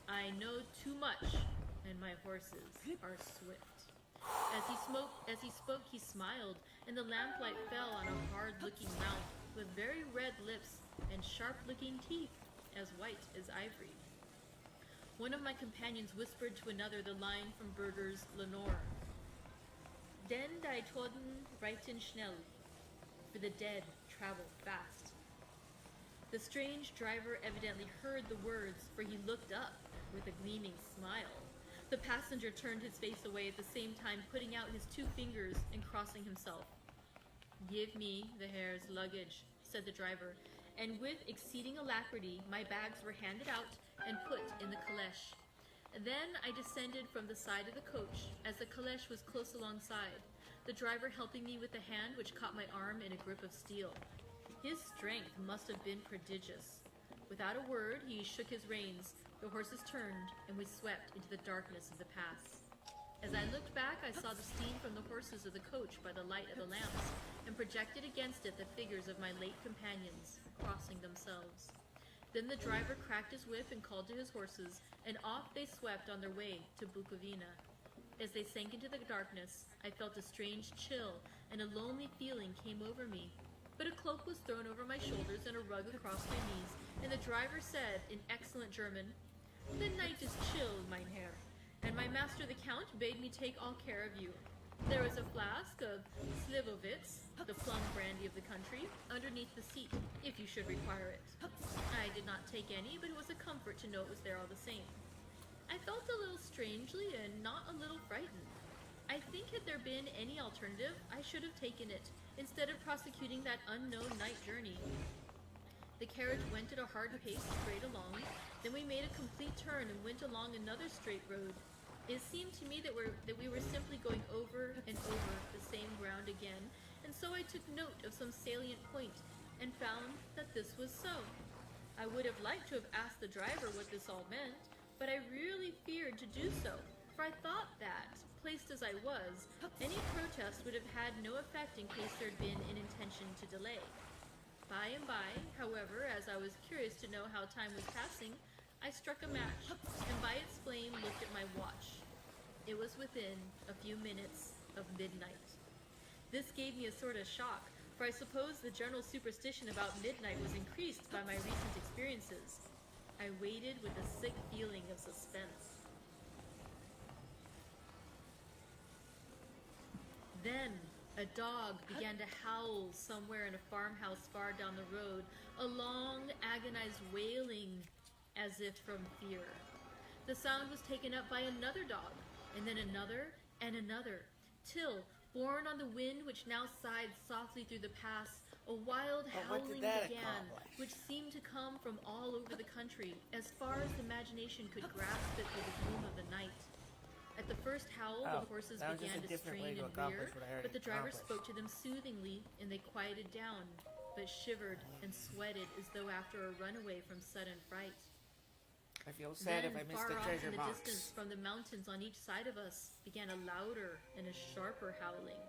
I know too much, and my horses are swift." As he spoke, he smiled, and the lamplight fell on a hard-looking mouth with very red lips and sharp-looking teeth, as white as ivory. One of my companions whispered to another the line from Berger's Lenore, "Den die Toten reiten schnell," for the dead travel fast. The strange driver evidently heard the words, for he looked up with a gleaming smile. The passenger turned his face away at the same time putting out his 2 fingers and crossing himself. "Give me the Herr's luggage," said the driver, and with exceeding alacrity my bags were handed out and put in the caleche. Then I descended from the side of the coach as the caleche was close alongside, the driver helping me with the hand which caught my arm in a grip of steel. His strength must have been prodigious. Without a word, he shook his reins, the horses turned, and we swept into the darkness of the pass. As I looked back, I saw the steam from the horses of the coach by the light of the lamps, and projected against it the figures of my late companions, crossing themselves. Then the driver cracked his whip and called to his horses, and off they swept on their way to Bukovina. As they sank into the darkness, I felt a strange chill, and a lonely feeling came over me. But a cloak was thrown over my shoulders and a rug across my knees, and the driver said in excellent German, "The night is chill, mein Herr, and my master the Count bade me take all care of you. There is a flask of Slivovitz, the plum brandy of the country, underneath the seat, if you should require it." I did not take any, but it was a comfort to know it was there all the same. I felt a little strangely and not a little frightened. I think had there been any alternative, I should have taken it, instead of prosecuting that unknown night journey. The carriage went at a hard pace straight along, then we made a complete turn and went along another straight road. It seemed to me that we were simply going over and over the same ground again, and so I took note of some salient point and found that this was so. I would have liked to have asked the driver what this all meant, but I really feared to do so, for I thought that, placed as I was, any protest would have had no effect in case there had been an intention to delay. By and by, however, as I was curious to know how time was passing, I struck a match, and by its flame looked at my watch. It was within a few minutes of midnight. This gave me a sort of shock, for I suppose the general superstition about midnight was increased by my recent experiences. I waited with a sick feeling of suspense. Then a dog began to howl somewhere in a farmhouse far down the road, a long, agonized wailing as if from fear. The sound was taken up by another dog, and then another and another, till, borne on the wind which now sighed softly through the pass, a wild howling began, which seemed to come from all over the country, as far as the imagination could grasp it through the gloom of the night. At the first howl, the horses began to strain and rear, but the driver spoke to them soothingly, and they quieted down, but shivered and sweated as though after a runaway from sudden fright. I feel sad if I missed the far off treasure in the box. distance from the mountains on each side of us began a louder and a sharper howling,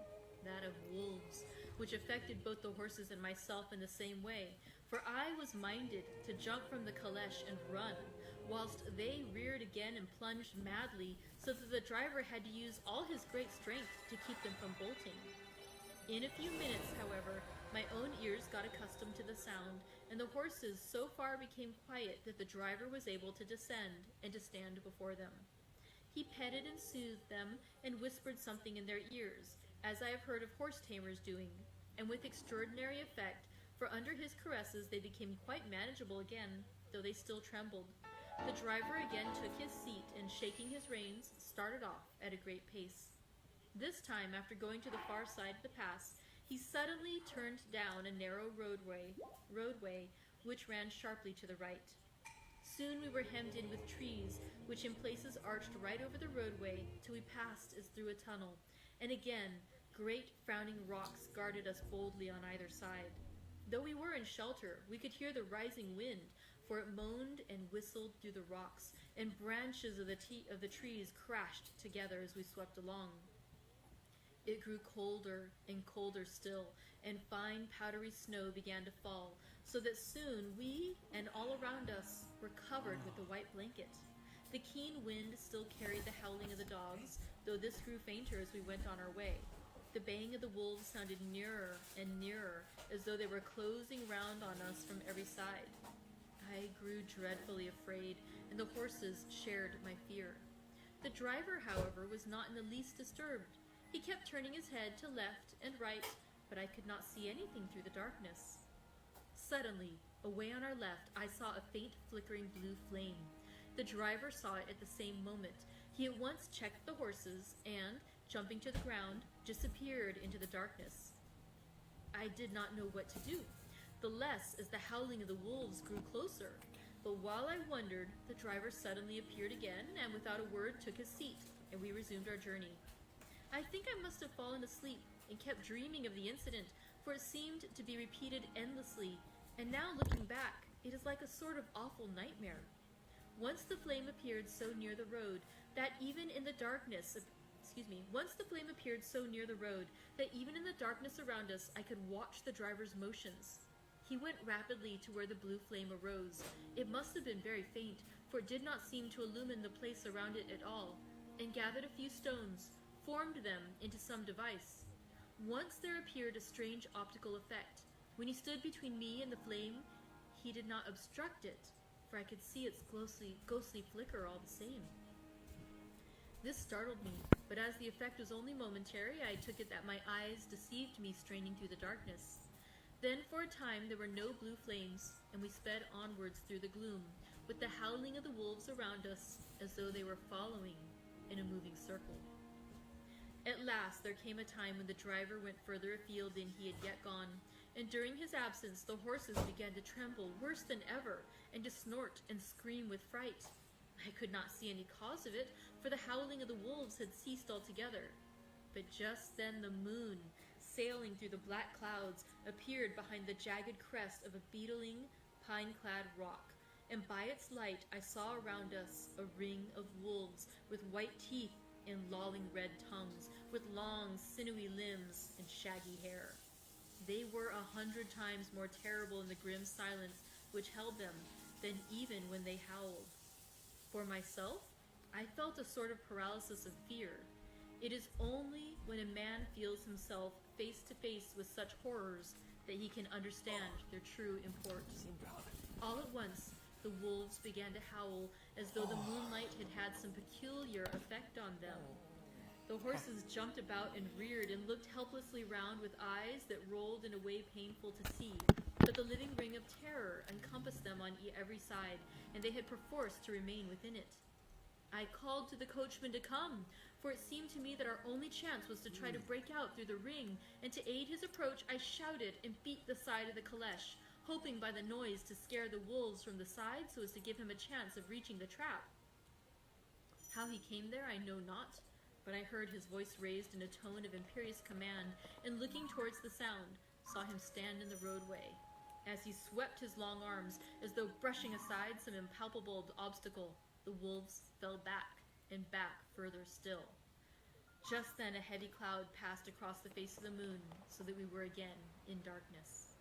that of wolves, which affected both the horses and myself in the same way, for I was minded to jump from the caleche and run, whilst they reared again and plunged madly, so that the driver had to use all his great strength to keep them from bolting. In a few minutes, however, my own ears got accustomed to the sound, and the horses so far became quiet that the driver was able to descend and to stand before them. He petted and soothed them and whispered something in their ears, as I have heard of horse tamers doing, and with extraordinary effect, for under his caresses they became quite manageable again, though they still trembled. The driver again took his seat and, shaking his reins, started off at a great pace. This time, after going to the far side of the pass, he suddenly turned down a narrow roadway which ran sharply to the right. Soon we were hemmed in with trees, which in places arched right over the roadway till we passed as through a tunnel, and again great frowning rocks guarded us boldly on either side. Though we were in shelter, we could hear the rising wind, for it moaned and whistled through the rocks, and branches of the trees crashed together as we swept along. It grew colder and colder still, and fine powdery snow began to fall, so that soon we and all around us were covered with a white blanket. The keen wind still carried the howling of the dogs, though this grew fainter as we went on our way. The baying of the wolves sounded nearer and nearer, as though they were closing round on us from every side. I grew dreadfully afraid, and the horses shared my fear. The driver, however, was not in the least disturbed. He kept turning his head to left and right, but I could not see anything through the darkness. Suddenly, away on our left, I saw a faint flickering blue flame. The driver saw it at the same moment. He at once checked the horses and, jumping to the ground, disappeared into the darkness. I did not know what to do, the less as the howling of the wolves grew closer. But while I wondered, the driver suddenly appeared again, and without a word took his seat, and we resumed our journey. I think I must have fallen asleep and kept dreaming of the incident, for it seemed to be repeated endlessly, and now looking back, it is like a sort of awful nightmare. Once the flame appeared so near the road that even in the darkness around us I could watch the driver's motions. He went rapidly to where the blue flame arose. It must have been very faint, for it did not seem to illumine the place around it at all, and gathered a few stones, formed them into some device. Once there appeared a strange optical effect. When he stood between me and the flame, he did not obstruct it, for I could see its ghostly flicker all the same. This startled me, but as the effect was only momentary, I took it that my eyes deceived me straining through the darkness. Then for a time there were no blue flames, and we sped onwards through the gloom, with the howling of the wolves around us as though they were following in a moving circle. At last there came a time when the driver went further afield than he had yet gone, and during his absence the horses began to tremble worse than ever, and to snort and scream with fright. I could not see any cause of it, for the howling of the wolves had ceased altogether. But just then the moon, sailing through the black clouds, appeared behind the jagged crest of a beetling, pine-clad rock, and by its light I saw around us a ring of wolves with white teeth and lolling red tongues, with long, sinewy limbs and shaggy hair. They were 100 times more terrible in the grim silence which held them than even when they howled. For myself, I felt a sort of paralysis of fear. It is only when a man feels himself face to face with such horrors that he can understand their true import. All at once, the wolves began to howl as though the moonlight had had some peculiar effect on them. The horses jumped about and reared and looked helplessly round with eyes that rolled in a way painful to see, but the living ring of terror encompassed them on every side, and they had perforce to remain within it. I called to the coachman to come, for it seemed to me that our only chance was to try to break out through the ring, and to aid his approach I shouted and beat the side of the caleche, hoping by the noise to scare the wolves from the side so as to give him a chance of reaching the trap. How he came there I know not, but I heard his voice raised in a tone of imperious command, and looking towards the sound, saw him stand in the roadway. As he swept his long arms as though brushing aside some impalpable obstacle, the wolves fell back and back further still. Just then a heavy cloud passed across the face of the moon so that we were again in darkness.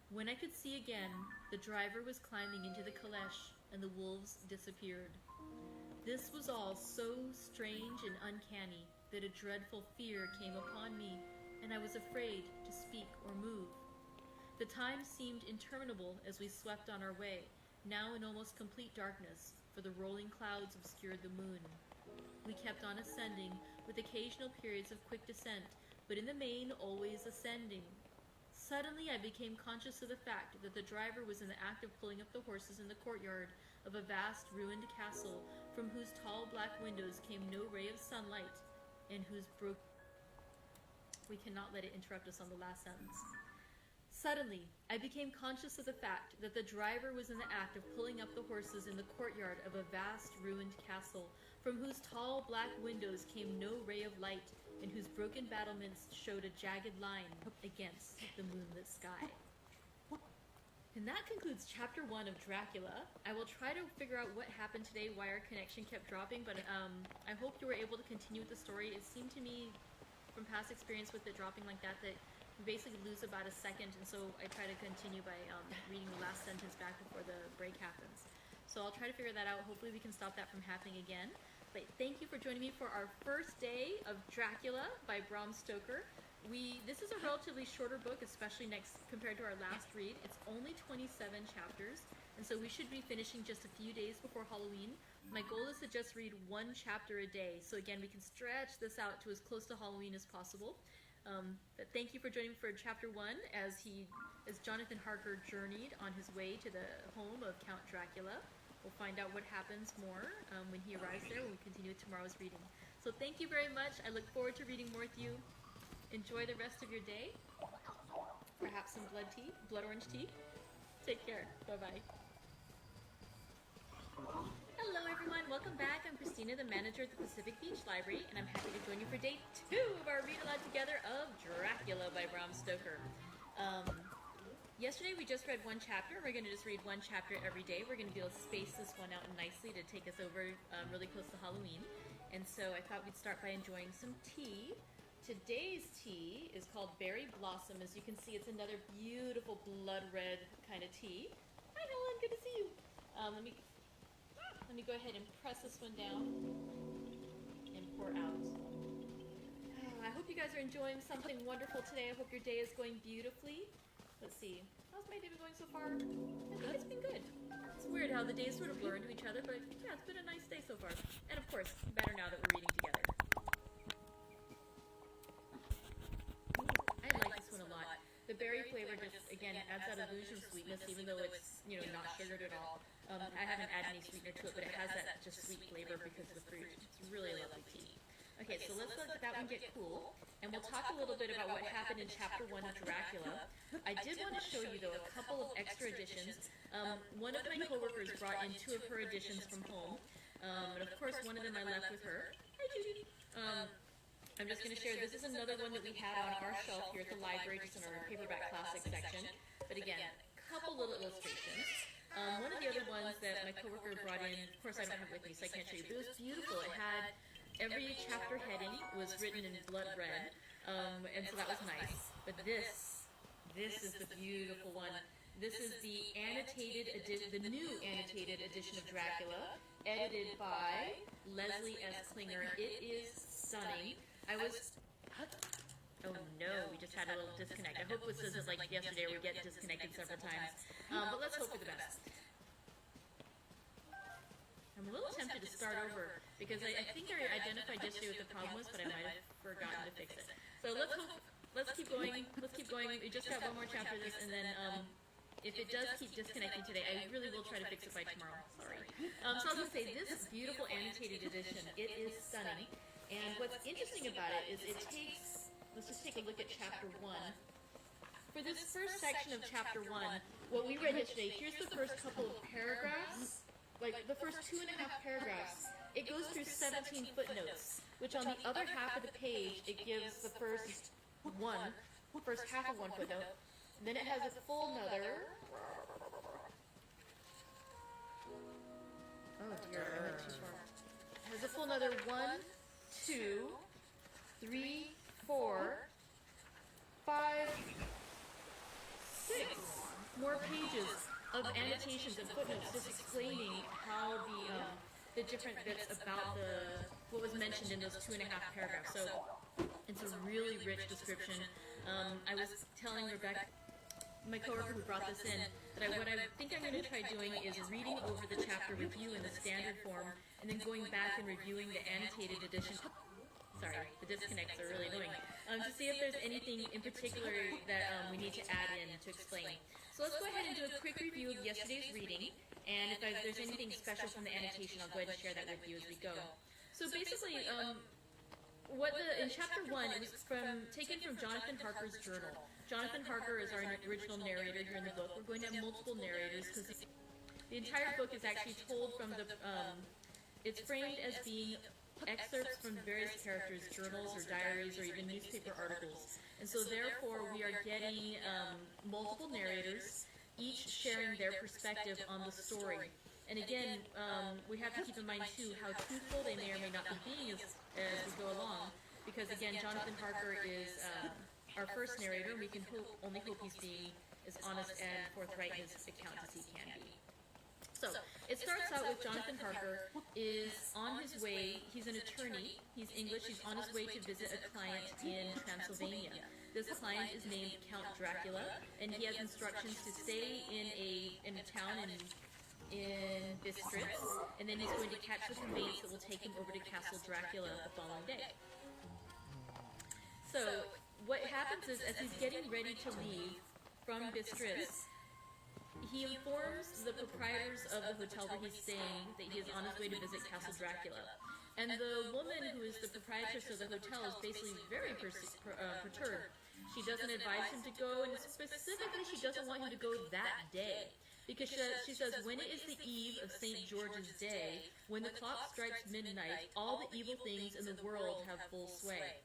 When I could see again, the driver was climbing into the caleche and the wolves disappeared. This was all so strange and uncanny that a dreadful fear came upon me, and I was afraid to speak or move. The time seemed interminable as we swept on our way, now in almost complete darkness, for the rolling clouds obscured the moon. We kept on ascending, with occasional periods of quick descent, but in the main always ascending. Suddenly I became conscious of the fact that the driver was in the act of pulling up the horses in the courtyard of a vast ruined castle, from whose tall black windows came no ray of sunlight, and whose We cannot let it interrupt us on the last sentence. Suddenly, I became conscious of the fact that the driver was in the act of pulling up the horses in the courtyard of a vast ruined castle, from whose tall black windows came no ray of light, and whose broken battlements showed a jagged line against the moonlit sky. And that concludes Chapter 1 of Dracula. I will try to figure out what happened today, why our connection kept dropping, but I hope you were able to continue with the story. It seemed to me, from past experience with it dropping like that we basically lose about a second, and so I try to continue by reading the last sentence back before the break happens. So I'll try to figure that out. Hopefully we can stop that from happening again. But thank you for joining me for our first day of Dracula by Bram Stoker. This is a relatively shorter book, especially compared to our last read. It's only 27 chapters, and so we should be finishing just a few days before Halloween. My goal is to just read one chapter a day, so again, we can stretch this out to as close to Halloween as possible. But thank you for joining me for Chapter 1 as Jonathan Harker journeyed on his way to the home of Count Dracula. We'll find out what happens more when he arrives there when we continue with tomorrow's reading. So thank you very much. I look forward to reading more with you. Enjoy the rest of your day. Perhaps some blood orange tea. Take care. Bye-bye. Hello everyone, welcome back. I'm Christina, the manager at the Pacific Beach Library, and I'm happy to join you for day 2 of our read aloud together of Dracula by Bram Stoker. Yesterday we just read one chapter. We're going to just read one chapter every day. We're going to be able to space this one out nicely to take us over really close to Halloween. And so I thought we'd start by enjoying some tea. Today's tea is called Berry Blossom. As you can see, it's another beautiful blood red kind of tea. Hi Helen, good to see you. Let me go ahead and press this one down and pour out. I hope you guys are enjoying something wonderful today. I hope your day is going beautifully. Let's see. How's my day been going so far? It's been good. It's weird how the days sort of blur into each other, but yeah, it's been a nice day so far. And of course, better now that we're reading together. I like this one a lot. The berry flavor just, again, adds that illusion of sweetness, even though it's, not sugared at all. I haven't added any sweetener to it, but it has that just sweet flavor because of the fruit. It's really a lovely tea. Okay, so let's let that one get cool, and we'll talk a little bit about what happened in Chapter 1 of Dracula. I did want to show you, though, a couple of extra editions. One of my coworkers brought in 2 of her editions from home, and of course, one of them I left with her. Hi, Judy. I'm just going to share, this is another one that we have on our shelf here at the library, just in our paperback classic section. But again, a couple little illustrations. One of the other ones that my coworker brought in, of course I don't have it with me, so I can't show you, but it was beautiful. It had every chapter heading was written in blood red, and so that was nice. But this is the beautiful one. This is the new annotated edition of Dracula, edited by Leslie S. Klinger. It is stunning. Oh no, we just had a little disconnect. I hope this isn't like yesterday where we get disconnected several times. But let's hope for the best. I'm a little tempted to start over because I think I identified yesterday what the problem was, but I might have forgotten to fix it. So let's keep going. We just got one more chapter of this, and then if it does keep disconnecting today, I really will try to fix it by tomorrow. Sorry. So I was going to say, this beautiful annotated edition, it is stunning. And what's interesting about it is it takes, let's just take a look at Chapter 1. For this first section of Chapter 1, what we read yesterday, here's the first couple of paragraphs, like the first 2.5 paragraphs. It goes through 17 footnotes, which on the other half of the page, it gives the first half of one footnote, Then it has a full another. Oh dear, I went too far. It has a full another 1, 2, 3, 4, 5, 6 more pages of annotations and footnotes just explaining how the different bits about what was mentioned in those 2.5 paragraphs. So it's a really rich description. I was telling Rebecca, my coworker who brought this in, that what I think I'm going to try doing is reading over the chapter with you in the standard form, and then going back and reviewing the annotated edition. Sorry, the disconnects are really annoying. To see if there's anything in particular that we need to add in to explain. So let's go ahead and do a quick review of yesterday's reading, and if there's anything special from the annotation, I'll go ahead and share that with you as we go. So basically, in chapter 1, it was taken from Jonathan Harker's journal. Jonathan Harker is our original narrator here in the book. We're going to have multiple narrators because the entire book is actually told from it's framed as being excerpts from various characters' journals or diaries or even newspaper articles. And so therefore we are getting multiple narrators, each sharing their perspective on the story. And again, we have to keep in mind too how truthful they may or may not be being as we go along. Because again, Jonathan Harker is our first narrator, and we can only hope he's being as honest and forthright in his account as he can be. So, it starts out with Jonathan Harker is on his way, he's an attorney, he's English, he's on his way to visit a client in Transylvania. This client is named Count Dracula, and he has instructions to stay in a town in Bistritz, and then he's going to catch the conveyance that will take him over to Castle Dracula the following day. So, what happens is, as he's getting ready to leave from Bistritz, he informs the proprietors of the hotel where he's staying that he is on his way to visit Castle Dracula. And the woman who is the proprietress of the hotel is basically very perturbed. She doesn't advise him to go, and specifically she doesn't want him to go that day. Because she says, when it is the eve of St. George's Day, when the clock strikes midnight, all the evil things in the world have full sway.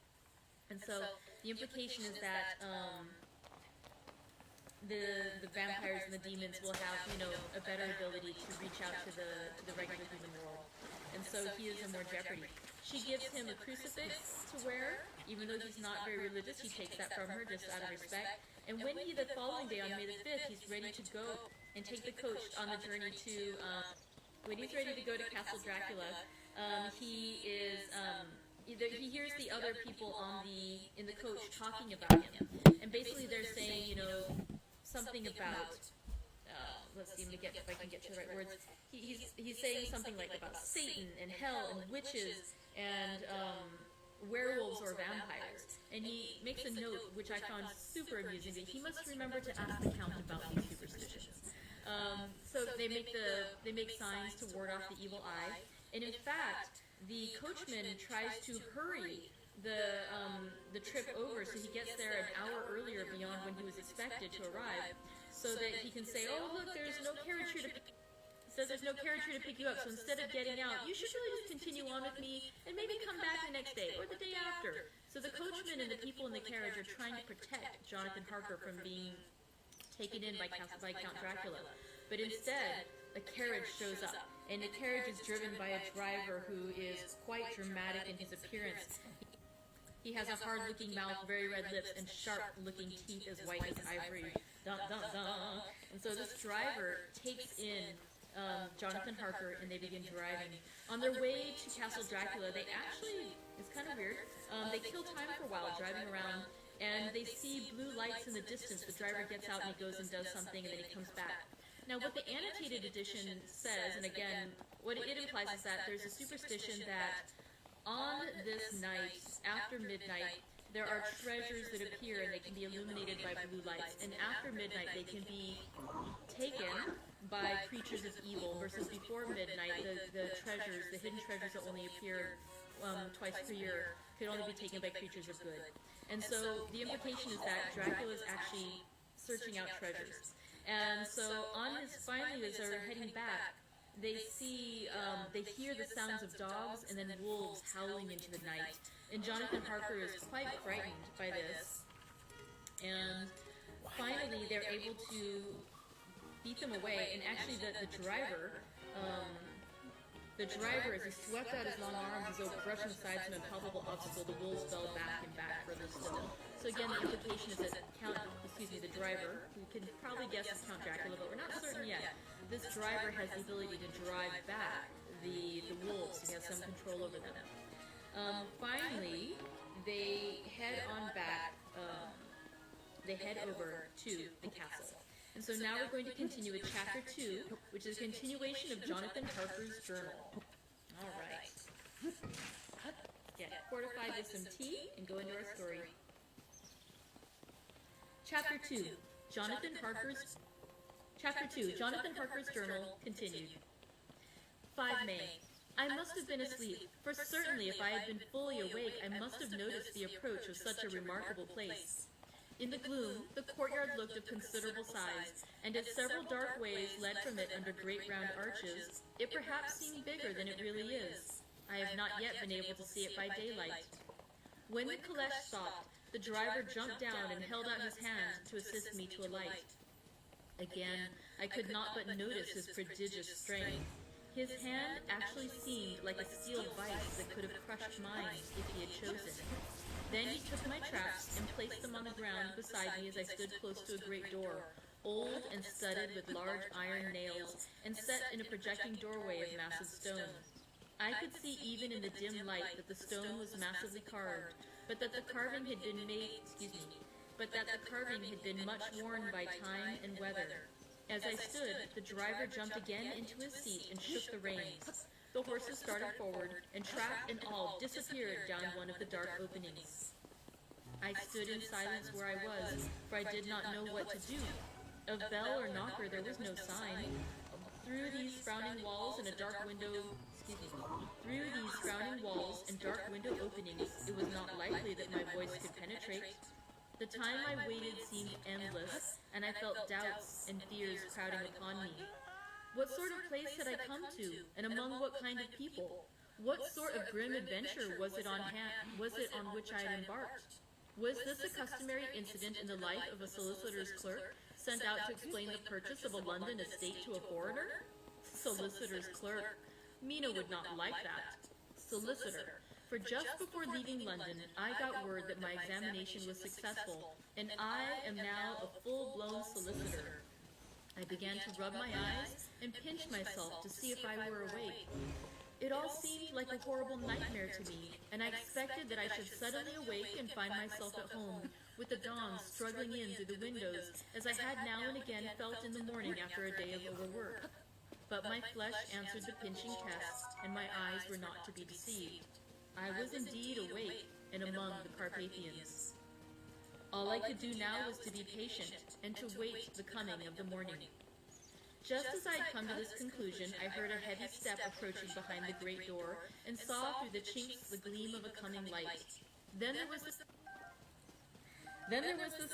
And so the implication is that the vampires and the demons will have, a better ability to reach out to the regular human world. And so he is in more jeopardy. She gives him a crucifix to wear, even though he's not very religious. He takes that from her just out of respect. And when the following day, on May the 5th, he's ready to go and take the coach on the journey to, when he's ready to go to Castle Dracula, he hears the other people in the coach talking about him. And basically they're saying, something about, let's see if I can get to the right words. He's saying something like about Satan and hell and witches and werewolves or vampires. And he makes a note, which I found super amusing, that he must remember to ask the Count about these superstitions. So they make signs to ward off the evil eye. And in fact, the coachman tries to hurry the trip over, so he gets there an hour earlier beyond when he was expected to arrive, so that he can say, oh look, there's no carriage here to pick you up, so instead of getting out, you should really just continue on with me and maybe come back the next day or the day after. So the coachman and the people in the carriage are trying to protect Jonathan Harker from being taken in by Count Dracula. But instead, a carriage shows up, and the carriage is driven by a driver who is quite dramatic in his appearance. He has a hard-looking mouth, very red lips, and sharp-looking teeth as white as ivory. Dun, dun, dun. And so this driver takes in Jonathan Harker, and they begin driving. On their way to Castle Dracula, they actually, it's kind of weird, they kill time for a while driving around, and they see blue lights in the distance. The driver gets out, and he goes and does something, and then he comes back. Now, what the annotated edition says, and again, what it implies is that there's a superstition that on this night, after midnight, there are treasures that appear and they can be illuminated by blue lights. And after midnight, they can be taken by creatures of evil, versus before midnight, the hidden treasures that only appear twice per year, could only be taken by creatures of good. And so the implication is that Dracula is actually searching out treasures. And so finally, as they're heading back, they hear the sounds of dogs and then wolves howling into the night. And Jonathan Harker is quite frightened by this. And finally they're able to beat them away, and actually the driver, as he swept out his long arms as though brushing aside some impalpable obstacle, the wolves fell back and back further still. So again, the implication is that the driver, who can probably guess is Count Dracula, but we're not certain yet, this driver has the ability to drive back the wolves. He has some control over them. Finally, they head on back, they head over to the castle. And so now we're going to continue with Chapter 2, which is a continuation of Jonathan Harker's journal. All right. Get fortified with some tea and go into our story. Chapter 2, Jonathan Harker's journal continued. 5 May. I must have been asleep, for certainly if I had been fully awake, I must have noticed the approach of such a remarkable place. In the gloom, the courtyard looked of considerable size, and as several dark ways led from it under great round arches, it perhaps seemed bigger than it really is. I have not yet been able to see it by daylight. When the caleche stopped, the driver jumped down and held out his hand to assist me to alight. Again, I could not but notice his prodigious strength. His hand actually seemed like a steel vice that could have crushed mine if he had chosen. Then he took my traps and placed them on the ground beside me as I stood close to a great door, old and studded with large iron nails, and set in a projecting doorway of massive stone. I could see even in the dim light that the stone was massively carved, but that the carving had been much worn by time and weather. As I stood, the driver jumped again into his seat and shook the reins. The horses started forward, and trap and all disappeared down one of the dark openings. I stood in silence where I was, for I did not know what to do. Of bell or knocker there was no sign. Through these frowning walls and dark window openings, it was not likely that my voice could penetrate. The time I waited seemed endless, and I felt doubts and fears crowding upon me. What sort of place had I come to, and among what kind of people? What sort of grim adventure was it on which I had embarked? Was this a customary incident in the life of a solicitor's clerk, sent out to explain the purchase of a London estate to a foreigner? Solicitor's clerk. Mina would not like that. Solicitor. For just before leaving London, I got word that my examination was successful, and I am now a full-blown solicitor. I began to rub my eyes and pinch myself to see if I were awake. It all seemed like a horrible nightmare to me, and I expected that I should suddenly awake and find myself at home, with the dawn struggling in through the windows, as I had now and again felt in the morning after a day of overwork. But my flesh answered the pinching test, and my eyes were not to be deceived. I was indeed awake and among the Carpathians. All I could do now was to be patient and to wait the coming of the morning. Just as I had come to this conclusion, I heard a heavy step approaching behind the great door and saw through the chinks the gleam of a coming light. Then there was the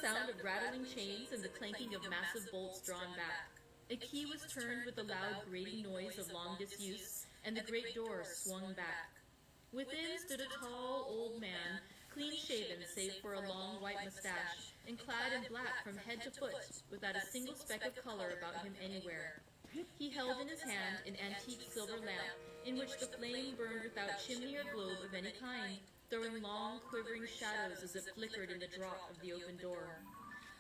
sound of rattling chains and the clanking of massive bolts drawn back. A key was turned with the loud grating noise of long disuse, and the great door swung back. Within stood a tall old man, clean-shaven save for a long white mustache, and clad in black from head to foot, without a single speck of color about him anywhere. He held in his hand an antique silver lamp, in which the flame burned without chimney or globe of any kind, throwing long, quivering shadows as it flickered in the draught of the open door.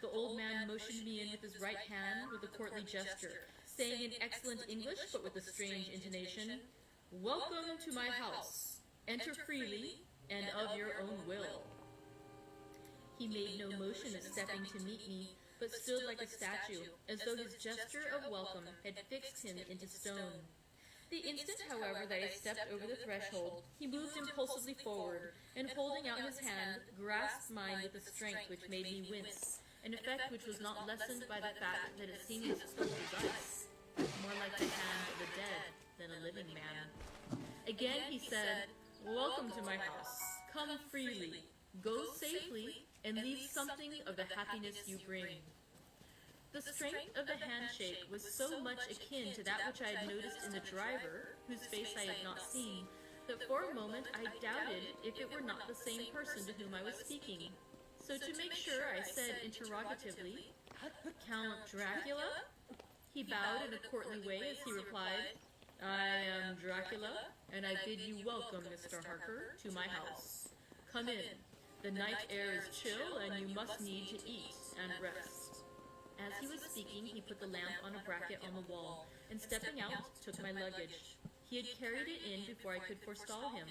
The old man motioned me in with his right hand with a courtly gesture, saying in excellent English but with a strange intonation, "Welcome to my house. Enter freely and of your own will." He made no motion of stepping to meet me, but stood like a statue, as though his gesture of welcome had fixed him into stone. The instant, however, that I stepped over the threshold, he moved impulsively forward, and holding out his hand, grasped mine with a strength which made me wince, an effect which was not lessened by the fact that it seemed as cold as ice, more like the hand of the dead than a living man. Again he said, "Welcome to my house. Come freely, go safely, and leave something of the happiness you bring." The strength of the handshake was so much akin to that which I had noticed in the driver, whose face I had not seen, that for a moment I doubted if it were not the same person to whom I was speaking. So to make sure, I said interrogatively, Count Dracula? He bowed in a courtly way as he replied, I am Dracula, and I bid you welcome, Mr. Harker, to my house. Come in. The night air is chill, and you must need to eat and rest. As he was speaking, he put the lamp on a bracket on the wall, and stepping out, took my luggage. He had carried it in before I could forestall him.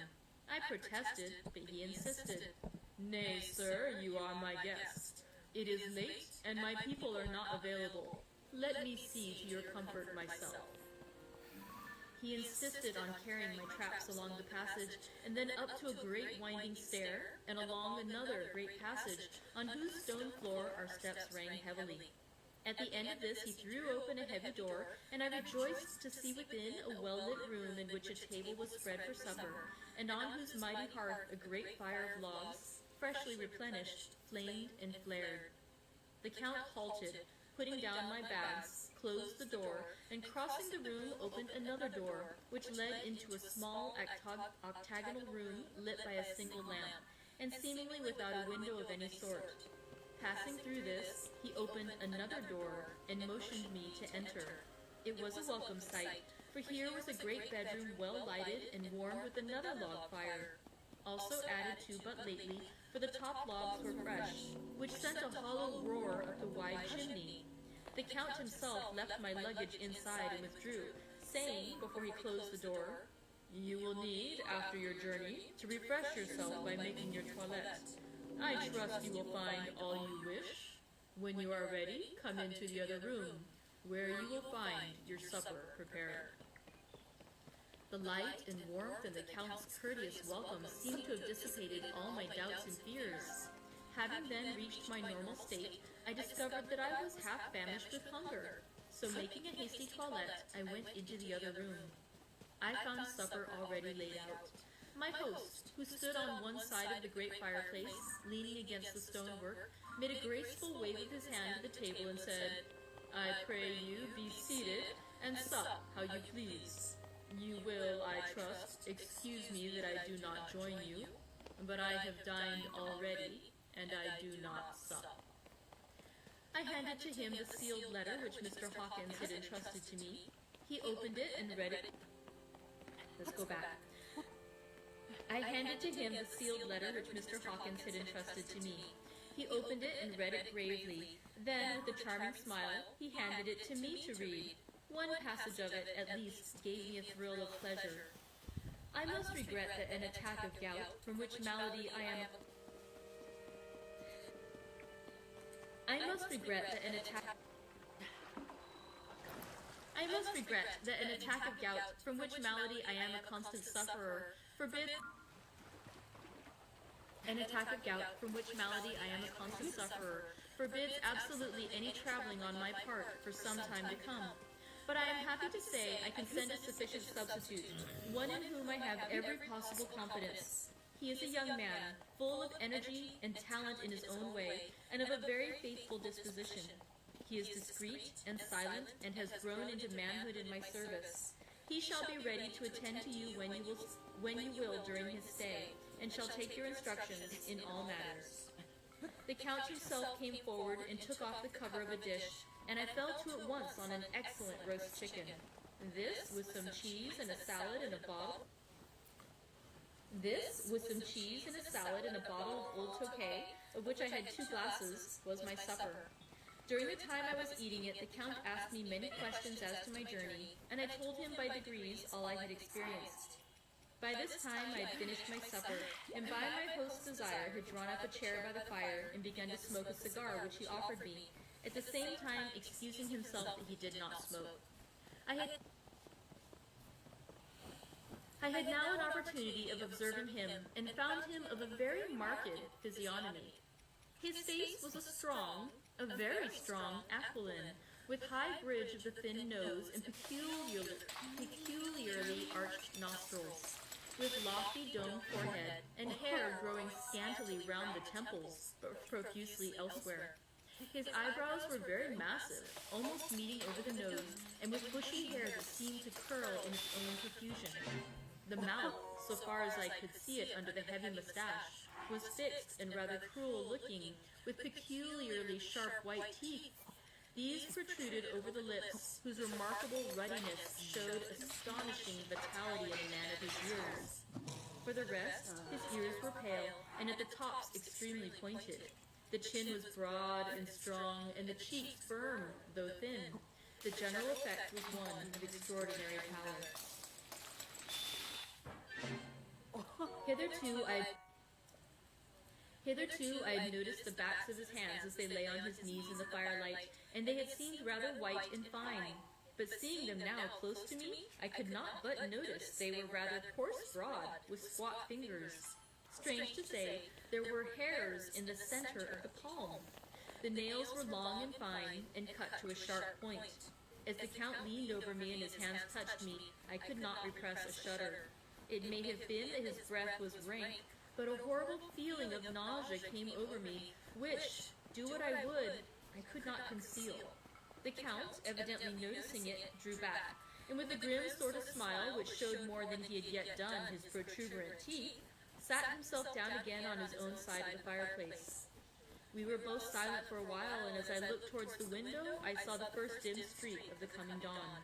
I protested, but he insisted. Nay, sir, you are my guest. It is late, and my people are not available. Let me see to your comfort myself. He insisted on carrying my traps along the passage, and then up to a great winding stair, and along another great passage, on whose stone floor our steps rang heavily. At the end of this, he threw open a heavy door, and I rejoiced to see within a well-lit room in which a table was spread for supper, and on whose mighty hearth a great fire of logs, freshly replenished, flamed and flared. The Count halted, putting down my bags, closed the door, and crossing the room opened another door, which led into a small octagonal room lit by a single lamp, and seemingly without a window of any sort. Passing through this, he opened another door and motioned me to enter. It was a welcome sight, for here was a great bedroom well lighted and warmed with another log fire, also added to but lately, for the top logs were fresh, which sent a hollow roar up the wide chimney. The Count himself left my luggage inside and withdrew, saying, before he closed the door, You will need, after your journey, to refresh yourself by making your toilette. I trust you will find all you wish. When you are ready, come into the other room, where you will find your supper prepared. The light and warmth and the Count's courteous welcome seemed to have dissipated all my doubts and fears. Having then reached my normal state, I discovered that I was half famished with hunger. So making a hasty toilette, I went into the other room. I found supper already laid out. My host, who stood on one side of the great fireplace, leaning against the stonework, made a graceful wave of his hand to the table and said, I pray you be seated and sup how you please. You will, I trust, excuse me that I do not join you, but I have dined already, and I do not sup. I handed to him the sealed letter which Mr. Hawkins had entrusted to me. He opened it and read it. Let's go back. I handed to him the sealed letter which Mr. Hawkins had entrusted to me. He opened it and read it gravely. Then, with a charming smile, he handed it to me to read. One passage of it, at least, gave me a thrill of pleasure. I must regret that an attack of gout, from which malady I am... I must regret that an attack of gout, from which malady I am a constant sufferer, forbids absolutely any traveling on my part for some time to come. But I am happy to say I can send a sufficient substitute, one in whom I have every possible confidence. He is a young man, full of energy and talent in his own way, and of a very faithful disposition. He is discreet and silent, and has grown into manhood in my service. He shall be ready to attend to you when you will during his stay, and shall take your instructions in all matters. The Count himself came forward and took off the cover of a dish, and I fell to at once on an excellent roast chicken. This, with some cheese and a salad and a bottle of old Tokay, of which I had 2 glasses, was my supper. During the time I was eating it, the Count asked me many questions as to my journey, and I told him by degrees all I had experienced. By this time I had finished my supper, and by my host's desire had drawn up a chair by the fire and begun to smoke a cigar which he offered me, at the same time excusing himself that he did not smoke. I had now an opportunity of observing him, and found him of a very marked physiognomy. His face was a very strong aquiline, with high bridge of the thin nose and peculiarly arched nostrils, with lofty domed forehead, and hair growing scantily round the temples, but profusely elsewhere. His eyebrows were very massive, almost meeting over the nose, and with bushy hair that seemed to curl in its own profusion. The mouth, so far as I could see it under the heavy mustache, was fixed and rather cruel-looking, with peculiarly sharp white teeth. These protruded over the lips, whose remarkable ruddiness showed astonishing vitality in a man of his years. For the rest, his ears were pale, and at the tops extremely pointed. The chin was broad and strong, and the cheeks firm, though thin. The general effect was one of extraordinary power. Hitherto I had noticed the backs of his hands as they lay on his knees in the firelight, and they had seemed rather white and fine. But seeing them now close to me, I could not but notice they were rather coarse broad, with squat fingers. Strange to say, there were hairs in the center of the palm. The nails were long and fine, and cut to a sharp point. As the Count leaned over me and his hands touched me, I could not repress a shudder. It may have been that his breath was rank, but a horrible feeling of nausea came over me, which, do what I would, I could not conceal. The Count, evidently noticing it, drew back, and with a grim sort of smile, which showed more than he had yet done his protuberant teeth, sat himself down again on his own side of the fireplace. We were both silent for a while, and as I looked towards the window, I saw the first dim streak of the coming dawn.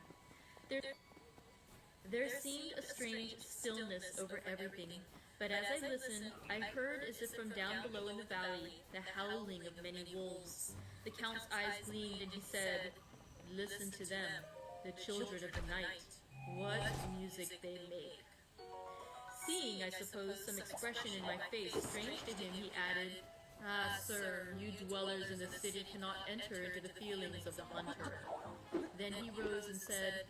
There seemed a strange stillness over everything, but as I listened, I heard, as if from down below in the valley, the howling of many wolves. The Count's eyes gleamed, and he said, "Listen to them, the children of the night. What music they make." Seeing, I suppose, some expression in my face strange to him, he added, "Ah, sir, you dwellers in the city cannot enter into the feelings of the hunter." Then he rose and said,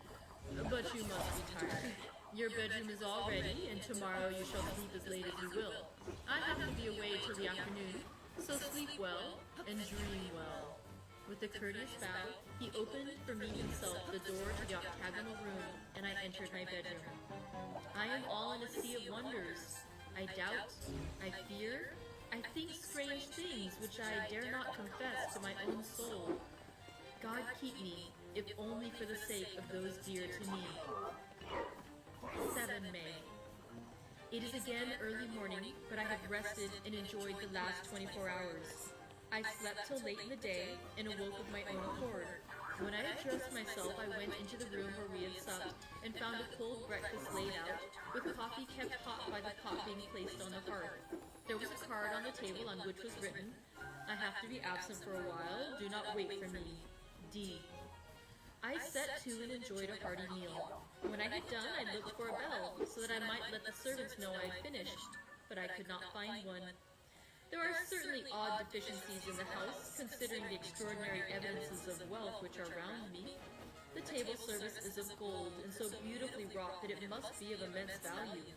"But you must be tired. Your bedroom is all ready, and tomorrow you shall sleep as late as you will. I have to be away till the afternoon, so sleep well and dream well." With a courteous bow, he opened for me himself the door to the octagonal room, and I entered my bedroom. I am all in a sea of wonders. I doubt, I fear, I think strange things which I dare not confess to my own soul. God keep me, if only for the sake of those dear to me. 7 May. It is again early morning, but I have rested and enjoyed the last 24 hours. I slept till late in the day and awoke of my own accord. When I had dressed myself, I went into the room where we had supped and found a cold breakfast laid out, with coffee kept hot by the pot being placed on the hearth. There was a card on the table on which was written, "I have to be absent for a while. Do not wait for me. D." I set to and enjoyed a hearty meal. When I had done, I looked for a bell, so that I might let the servants know I had finished, but I could not find one. There are certainly odd deficiencies in the house, considering the extraordinary evidences of wealth which are round me. The table service is of gold, and so beautifully wrought that it must be of immense value.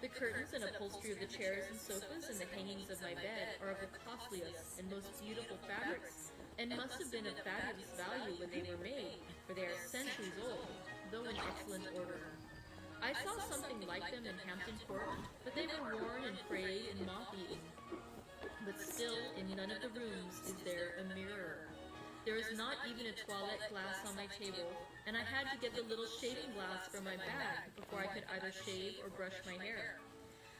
The curtains and upholstery of the chairs and sofas and the hangings of my bed are of the costliest and most beautiful fabrics, and must have been of fabulous value when they were made, for they are centuries old, though in excellent order. I saw something like them in Hampton Court, but they were worn and frayed and moth-eaten. But still, in none of the rooms is there a mirror. There is not even a toilette glass on my table, and I had to get the little shaving glass from my bag before I could either shave or brush my hair.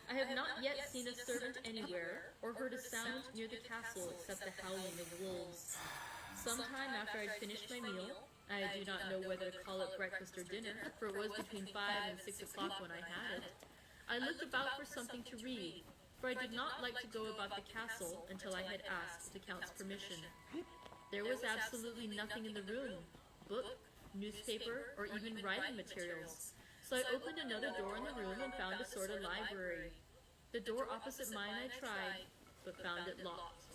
I have not yet seen a servant anywhere, or heard a sound near the castle except the howling of wolves. Some time after I had finished my meal, I do not know whether to call it breakfast or dinner, for it was between 5 and 6 o'clock when I had it, I looked about for something to read, for I did not like to go about the castle until I had asked the Count's permission. There was absolutely nothing in the room, book, newspaper, or even writing materials, so I opened another door in the room and found a sort of library. The door opposite mine I tried, but found it locked.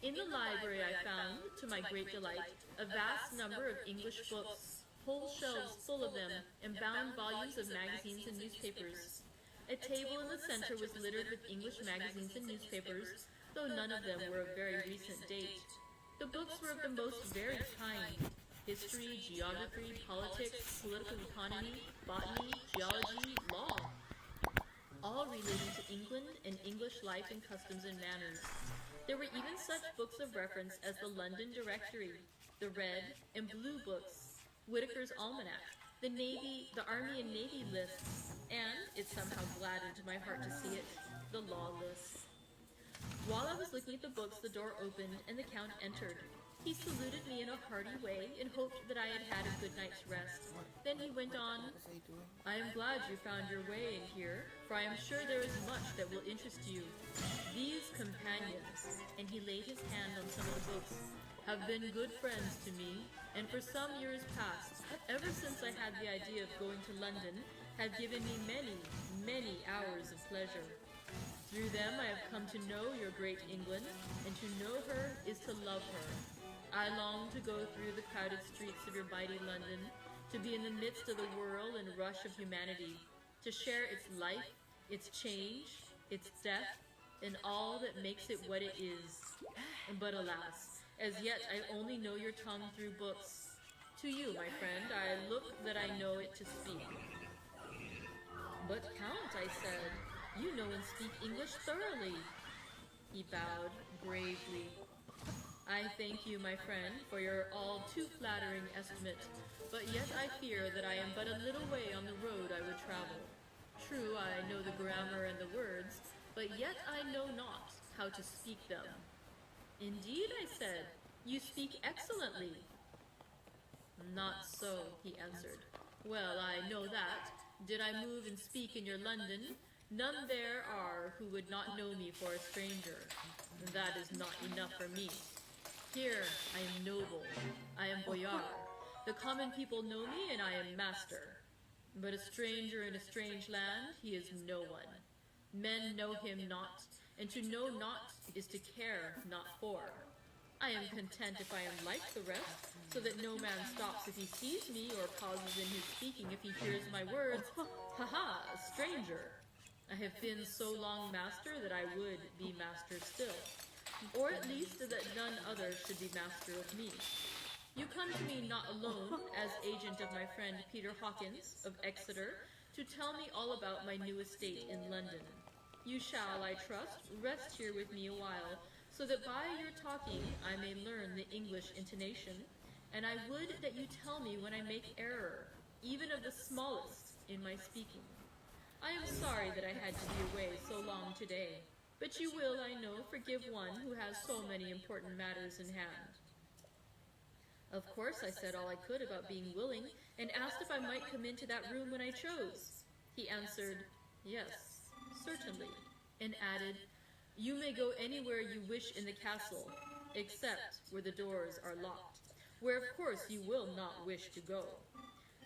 In the library I found, to my great delight, a vast number of English books, whole shelves full of them, and bound volumes of magazines and newspapers. A table in the center was littered with English magazines and newspapers, though none of them were of very recent date. The books were of the most varied kind: history, geography, politics, political economy, botany, geology, law, all relating to England and English life and customs and manners. There were even such books of reference as the London Directory, the Red and Blue books, Whitaker's Almanac, the Army and Navy lists, and it somehow gladdened my heart to see it, the lawless. While I was looking at the books, the door opened and the Count entered. He saluted me in a hearty way and hoped that I had had a good night's rest. Then he went on, "I am glad you found your way in here, for I am sure there is much that will interest you. These companions," and he laid his hand on some of the books, "have been good friends to me, and for some years past, ever since I had the idea of going to London, have given me many, many hours of pleasure. Through them I have come to know your great England, and to know her is to love her. I long to go through the crowded streets of your mighty London, to be in the midst of the whirl and rush of humanity, to share its life, its change, its death, and all that makes it what it is. But alas, as yet I only know your tongue through books. To you, my friend, I look that I know it to speak." "But Count," I said, "you know and speak English thoroughly." He bowed gravely. "I thank you, my friend, for your all too flattering estimate, but yet I fear that I am but a little way on the road I would travel. True, I know the grammar and the words, but yet I know not how to speak them." "Indeed," I said, "you speak excellently." "Not so," he answered. "Well, I know that, did I move and speak in your London, none there are who would not know me for a stranger. That is not enough for me. Here I am noble, I am boyar. The common people know me, and I am master. But a stranger in a strange land, he is no one. Men know him not, and to know not is to care not for. I am content if I am like the rest, so that no man stops if he sees me, or pauses in his speaking if he hears my words. Ha ha, stranger! I have been so long master that I would be master still, or at least that none other should be master of me. You come to me not alone, as agent of my friend Peter Hawkins of Exeter, to tell me all about my new estate in London. You shall, I trust, rest here with me a while, so that by your talking I may learn the English intonation, and I would that you tell me when I make error, even of the smallest, in my speaking. I am sorry that I had to be away so long today, but you will, I know, forgive one who has so many important matters in hand." Of course I said all I could about being willing, and asked if I might come into that room when I chose. He answered, "Yes, certainly," and added, "You may go anywhere you wish in the castle, except where the doors are locked, where of course you will not wish to go.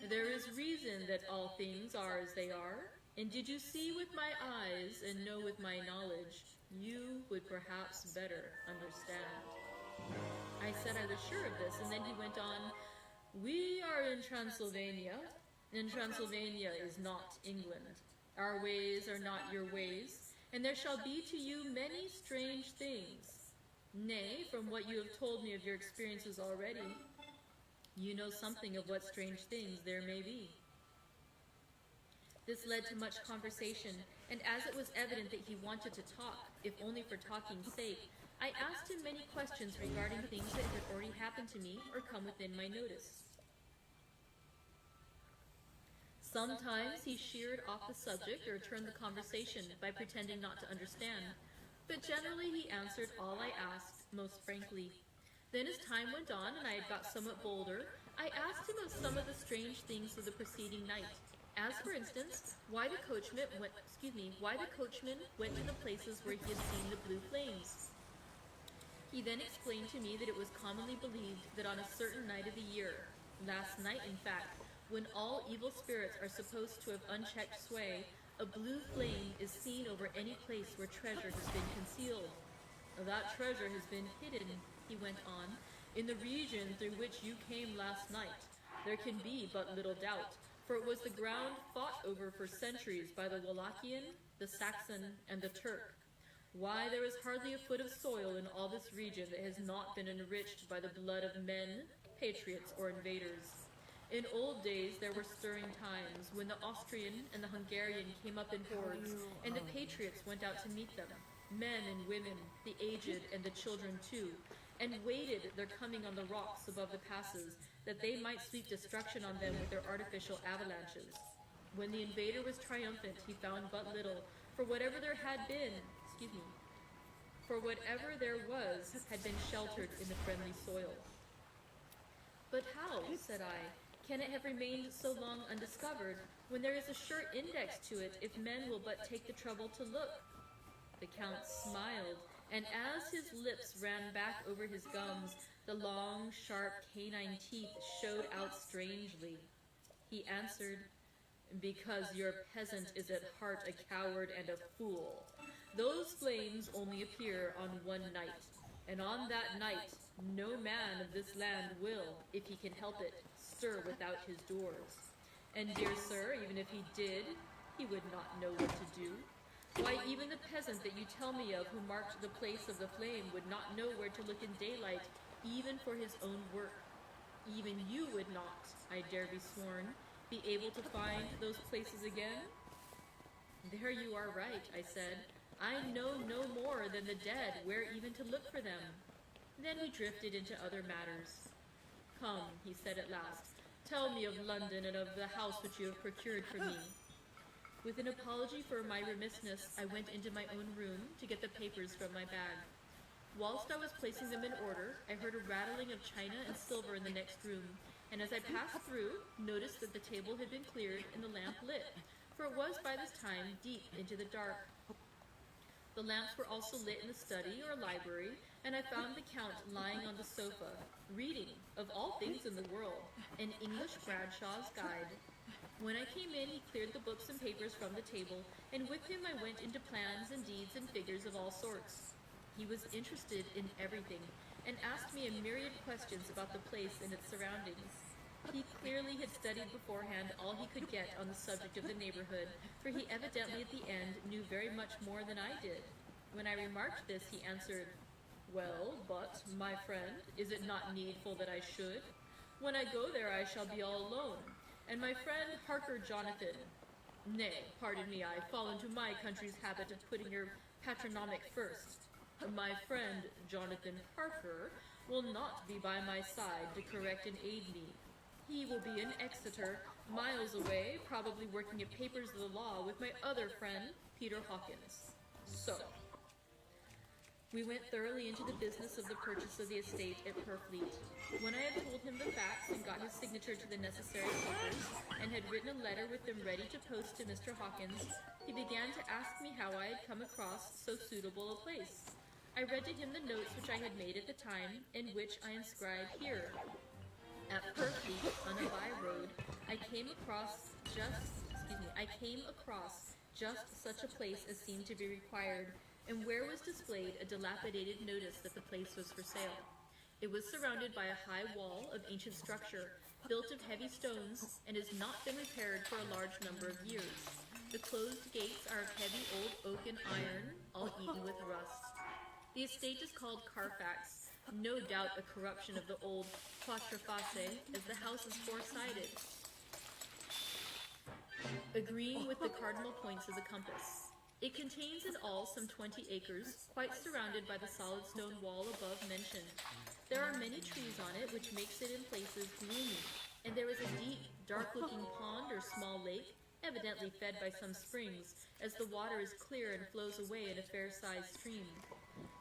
There is reason that all things are as they are, and did you see with my eyes and know with my knowledge, you would perhaps better understand." I said I was sure of this, and then he went on, "We are in Transylvania, and Transylvania is not England. Our ways are not your ways, and there shall be to you many strange things. Nay, from what you have told me of your experiences already, you know something of what strange things there may be." This led to much conversation, and as it was evident that he wanted to talk, if only for talking's sake, I asked him many questions regarding things that had already happened to me or come within my notice. Sometimes he sheered off the subject or turned the conversation by pretending not to understand, but generally he answered all I asked most frankly. Then as time went on and I had got somewhat bolder, I asked him of some of the strange things of the preceding night, as for instance, why the coachman went to the places where he had seen the blue flames. He then explained to me that it was commonly believed that on a certain night of the year, last night in fact, when all evil spirits are supposed to have unchecked sway, a blue flame is seen over any place where treasure has been concealed. That treasure has been hidden, he went on, in the region through which you came last night. There can be but little doubt, for it was the ground fought over for centuries by the Wallachian, the Saxon, and the Turk. Why, there is hardly a foot of soil in all this region that has not been enriched by the blood of men, patriots, or invaders. In old days there were stirring times when the Austrian and the Hungarian came up in hordes, and the patriots went out to meet them, men and women, the aged and the children too, and waited their coming on the rocks above the passes, that they might sweep destruction on them with their artificial avalanches. When the invader was triumphant, he found but little, for whatever there was had been sheltered in the friendly soil. But how, said I, can it have remained so long undiscovered, when there is a sure index to it if men will but take the trouble to look? The Count smiled, and as his lips ran back over his gums, the long, sharp canine teeth showed out strangely. He answered, "Because your peasant is at heart a coward and a fool. Those flames only appear on one night, and on that night no man of this land will, if he can help it, stir without his doors. And, dear sir, even if he did, he would not know what to do. Why, even the peasant that you tell me of who marked the place of the flame would not know where to look in daylight, even for his own work. Even you would not, I dare be sworn, be able to find those places again?" "There you are right," I said. "I know no more than the dead where even to look for them." Then we drifted into other matters. "Come," he said at last, "tell me of London and of the house which you have procured for me." With an apology for my remissness, I went into my own room to get the papers from my bag. Whilst I was placing them in order, I heard a rattling of china and silver in the next room, and as I passed through, noticed that the table had been cleared and the lamp lit, for it was by this time deep into the dark. The lamps were also lit in the study or library, and I found the Count lying on the sofa, reading, of all things in the world, an English Bradshaw's Guide. When I came in, he cleared the books and papers from the table, and with him I went into plans and deeds and figures of all sorts. He was interested in everything, and asked me a myriad questions about the place and its surroundings. He clearly had studied beforehand all he could get on the subject of the neighborhood, for he evidently at the end knew very much more than I did. When I remarked this, he answered, "Well, but, my friend, is it not needful that I should? When I go there I shall be all alone, and my friend Harker Jonathan, nay, pardon me, I fall into my country's habit of putting your patronymic first. My friend Jonathan Harker will not be by my side to correct and aid me. He will be in Exeter, miles away, probably working at papers of the law with my other friend, Peter Hawkins. So, we went thoroughly into the business of the purchase of the estate at Purfleet. When I had told him the facts and got his signature to the necessary papers, and had written a letter with them ready to post to Mr. Hawkins, he began to ask me how I had come across so suitable a place. I read to him the notes which I had made at the time, and which I inscribe here. At Purfleet, on a by-road, I came across just such a place as seemed to be required, and where was displayed a dilapidated notice that the place was for sale. It was surrounded by a high wall of ancient structure, built of heavy stones, and has not been repaired for a large number of years. The closed gates are of heavy old oak and iron, all eaten with rust. The estate is called Carfax, no doubt a corruption of the old Quatreface, as the house is four-sided, agreeing with the cardinal points of the compass. It contains in all some 20 acres, quite surrounded by the solid stone wall above mentioned. There are many trees on it, which makes it in places gloomy, and there is a deep, dark-looking pond or small lake, evidently fed by some springs, as the water is clear and flows away in a fair-sized stream.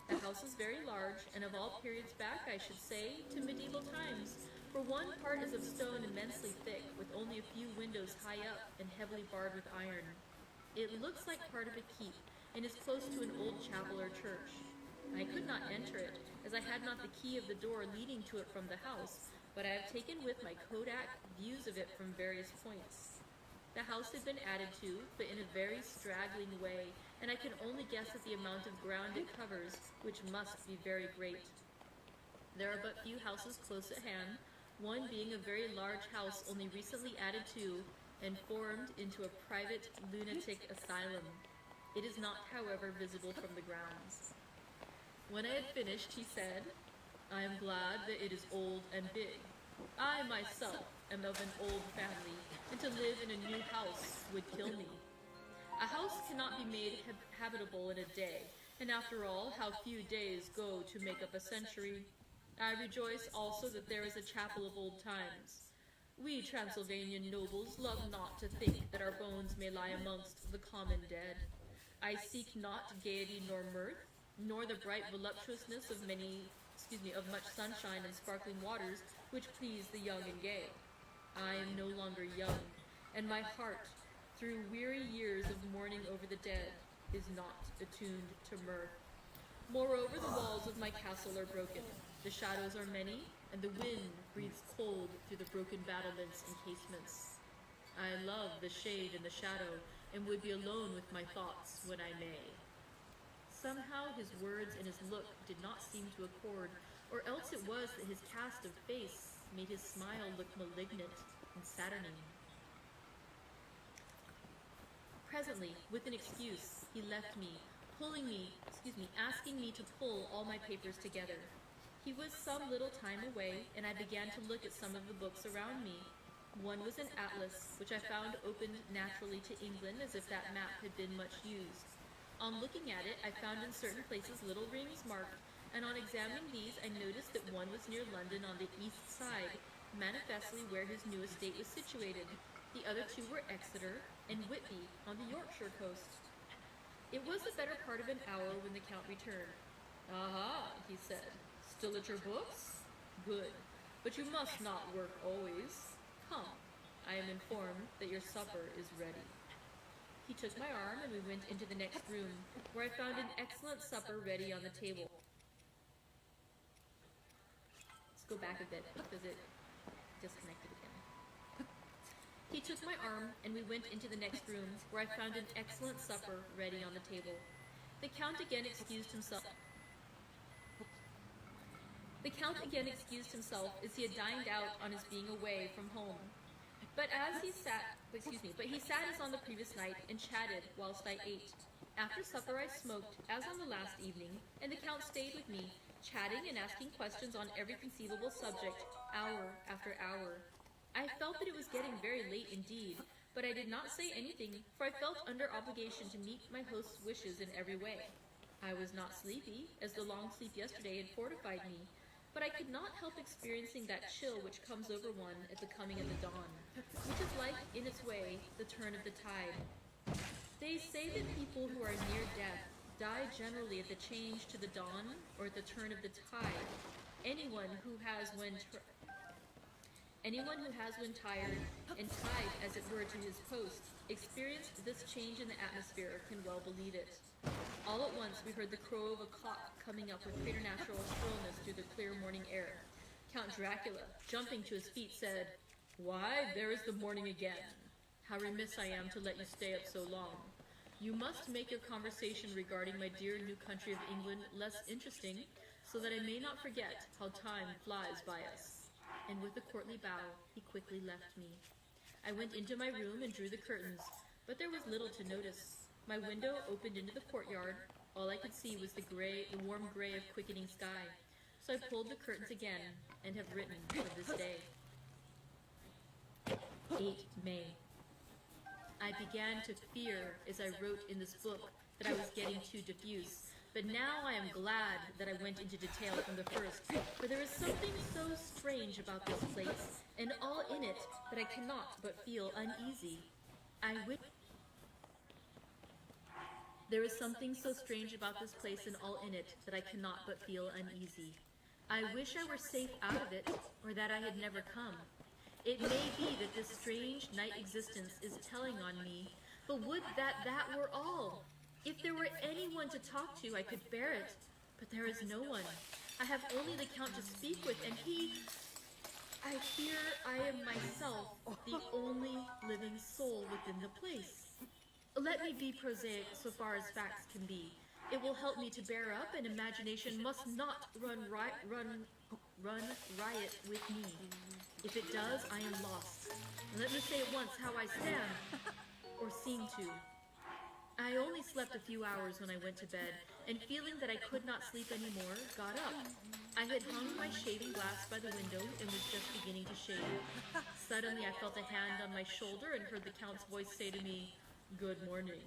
The house is very large, and of all periods back, I should say, to medieval times, for one part is of stone immensely thick, with only a few windows high up and heavily barred with iron. It looks like part of a keep, and is close to an old chapel or church. I could not enter it, as I had not the key of the door leading to it from the house, but I have taken with my kodak views of it from various points. The house had been added to, but in a very straggling way, and I can only guess at the amount of ground it covers, which must be very great. There are but few houses close at hand, one being a very large house only recently added to, and formed into a private lunatic asylum. It is not, however, visible from the grounds. When I had finished, he said, "I am glad that it is old and big. I myself am of an old family, and to live in a new house would kill me. A house cannot be made habitable in a day, and after all, how few days go to make up a century. I rejoice also that there is a chapel of old times. We Transylvanian nobles love not to think that our bones may lie amongst the common dead. I seek not gaiety nor mirth, nor the bright voluptuousness of much sunshine and sparkling waters which please the young and gay. I am no longer young, and my heart, through weary years of mourning over the dead, is not attuned to mirth. Moreover, the walls of my castle are broken, the shadows are many, and the wind breathes cold through the broken battlements and casements. I love the shade and the shadow, and would be alone with my thoughts when I may. Somehow his words and his look did not seem to accord, or else it was that his cast of face made his smile look malignant and saturnine. Presently, with an excuse, he left me, asking me to pull all my papers together. He was some little time away, and I began to look at some of the books around me. One was an atlas, which I found opened naturally to England as if that map had been much used. On looking at it, I found in certain places little rings marked, and on examining these, I noticed that one was near London on the east side, manifestly where his new estate was situated. The other two were Exeter and Whitby on the Yorkshire coast. It was the better part of an hour when the Count returned. "Aha," he said. "Still at your books? Good. But you must not work always. Come, I am informed that your supper is ready." He took my arm and we went into the next room, where I found an excellent supper ready on the table. Let's go back a bit, because it disconnected again. He took my arm and we went into the next room, where I found an excellent supper ready on the table. The Count again excused himself as he had dined out on his being away from home. But he sat as on the previous night and chatted whilst I ate. After supper I smoked, as on the last evening, and the Count stayed with me, chatting and asking questions on every conceivable subject, hour after hour. I felt that it was getting very late indeed, but I did not say anything, for I felt under obligation to meet my host's wishes in every way. I was not sleepy, as the long sleep yesterday had fortified me, but I could not help experiencing that chill which comes over one at the coming of the dawn, which is like, in its way, the turn of the tide. They say that people who are near death die generally at the change to the dawn or at the turn of the tide. Anyone who has when tired and tied, as it were, to his post, experienced this change in the atmosphere can well believe it. All at once we heard the crow of a cock coming up with preternatural shrillness through the clear morning air. Count Dracula, jumping to his feet, said, "Why, there is the morning again. How remiss I am to let you stay up so long. You must make your conversation regarding my dear new country of England less interesting, so that I may not forget how time flies by us." And with a courtly bow, he quickly left me. I went into my room and drew the curtains, but there was little to notice. My window opened into the courtyard. All I could see was the warm gray of quickening sky. So I pulled the curtains again and have written for this day. 8 May. I began to fear, as I wrote in this book, that I was getting too diffuse. But now I am glad that I went into detail from the first, for there is something so strange about this place, and all in it, that I cannot but feel uneasy. There is something so strange about this place and all in it that I cannot but feel uneasy. I wish I were safe out of it, or that I had never come. It may be that this strange night existence is telling on me, but would that were all! If there were anyone to talk to, I could bear it, but there is no one. I have only the Count to speak with, and I fear I am myself the only living soul within the place. Let me be prosaic so far as facts can be. It will help me to bear up, and imagination must not run riot with me. If it does, I am lost. Let me say at once how I stand, or seem to. I only slept a few hours when I went to bed, and feeling that I could not sleep any more, got up. I had hung my shaving glass by the window and was just beginning to shave. Suddenly I felt a hand on my shoulder and heard the Count's voice say to me, "Good morning."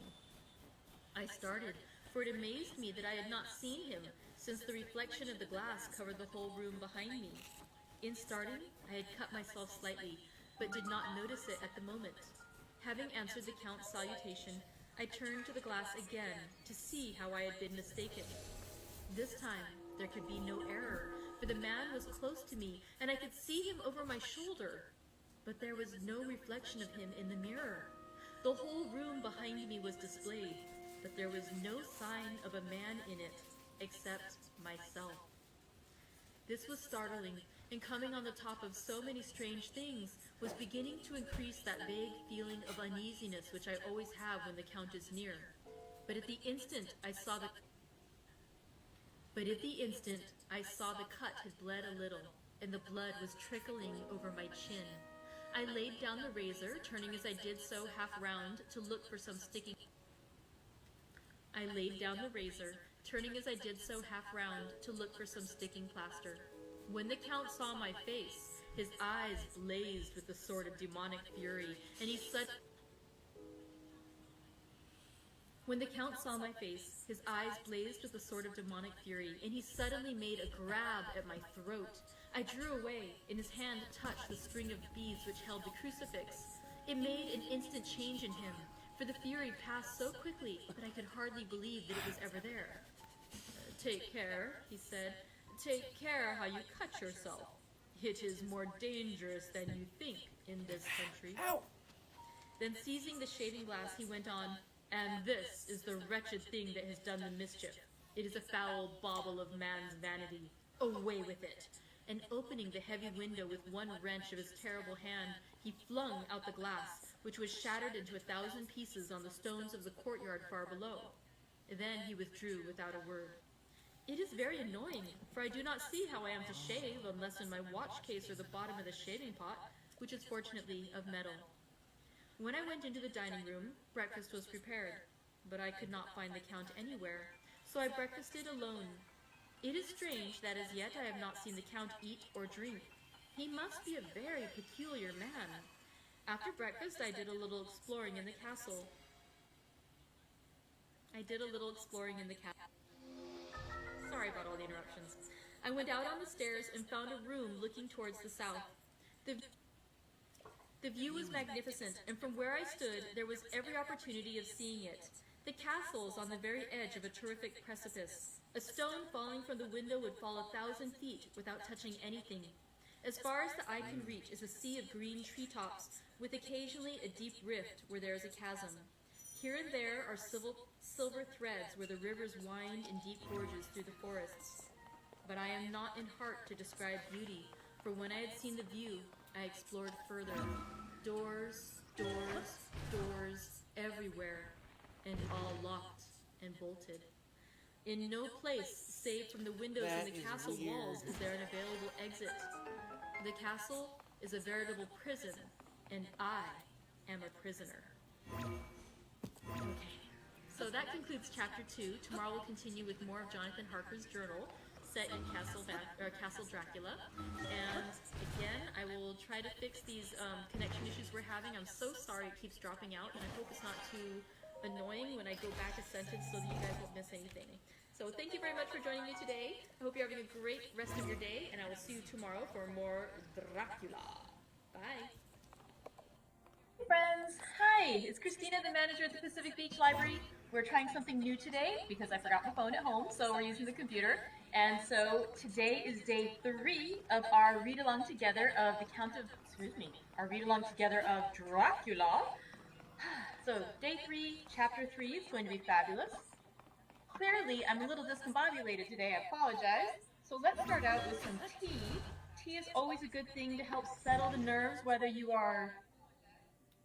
I started, for it amazed me that I had not seen him, since the reflection of the glass covered the whole room behind me. In starting, I had cut myself slightly, but did not notice it at the moment. Having answered the Count's salutation, I turned to the glass again to see how I had been mistaken. This time, there could be no error, for the man was close to me, and I could see him over my shoulder. But there was no reflection of him in the mirror. The whole room behind me was displayed, but there was no sign of a man in it, except myself. This was startling, and coming on the top of so many strange things, was beginning to increase that vague feeling of uneasiness which I always have when the Count is near. But at the instant I saw the cut had bled a little, and the blood was trickling over my chin. I laid down the razor, turning as I did so half round to look for some sticking plaster. When the Count saw my face, his eyes blazed with a sort of demonic fury, and he suddenly made a grab at my throat. I drew away, and his hand touched the string of beads which held the crucifix. It made an instant change in him, for the fury passed so quickly that I could hardly believe that it was ever there. "Take care," he said. "Take care how you cut yourself. It is more dangerous than you think in this country." Ow! Then seizing the shaving glass, he went on, "And this is the wretched thing that has done the mischief. It is a foul bauble of man's vanity. Away with it." And opening the heavy window with one wrench of his terrible hand, he flung out the glass, which was shattered into 1,000 pieces on the stones of the courtyard far below. Then he withdrew without a word. It is very annoying, for I do not see how I am to shave unless in my watch case or the bottom of the shaving pot, which is fortunately of metal. When I went into the dining room, breakfast was prepared, but I could not find the Count anywhere, so I breakfasted alone. It is strange that as yet I have not seen the Count eat or drink. He must be a very peculiar man. After breakfast, I did a little exploring in the castle. Sorry about all the interruptions. I went out on the stairs and found a room looking towards the south. The view was magnificent, and from where I stood, there was every opportunity of seeing it. The castle is on the very edge of a terrific precipice. A stone falling from the window would fall 1,000 feet without touching anything. As far as the eye can reach is a sea of green treetops, with occasionally a deep rift where there is a chasm. Here and there are silver threads where the rivers wind in deep gorges through the forests. But I am not in heart to describe beauty, for when I had seen the view, I explored further. Doors, doors, doors, everywhere, and all locked and bolted. In no place, save from the windows in the castle walls, is there an available exit. The castle is a veritable prison, and I am a prisoner. Okay, so that concludes Chapter 2. Tomorrow we'll continue with more of Jonathan Harker's journal, set in Castle Dracula. And again, I will try to fix these connection issues we're having. I'm so sorry it keeps dropping out, and I hope it's not too annoying when I go back a sentence so that you guys won't miss anything. So thank you very much for joining me today. I hope you're having a great rest of your day, and I will see you tomorrow for more Dracula. Bye. Hey friends, hi, it's Christina, the manager at the Pacific Beach Library. We're trying something new today because I forgot my phone at home, so we're using the computer. And so today is day 3 of our read-along together of our read-along together of Dracula. So day 3, chapter 3 is going to be fabulous. Clearly, I'm a little discombobulated today, I apologize. So let's start out with some tea. Tea is always a good thing to help settle the nerves, whether you are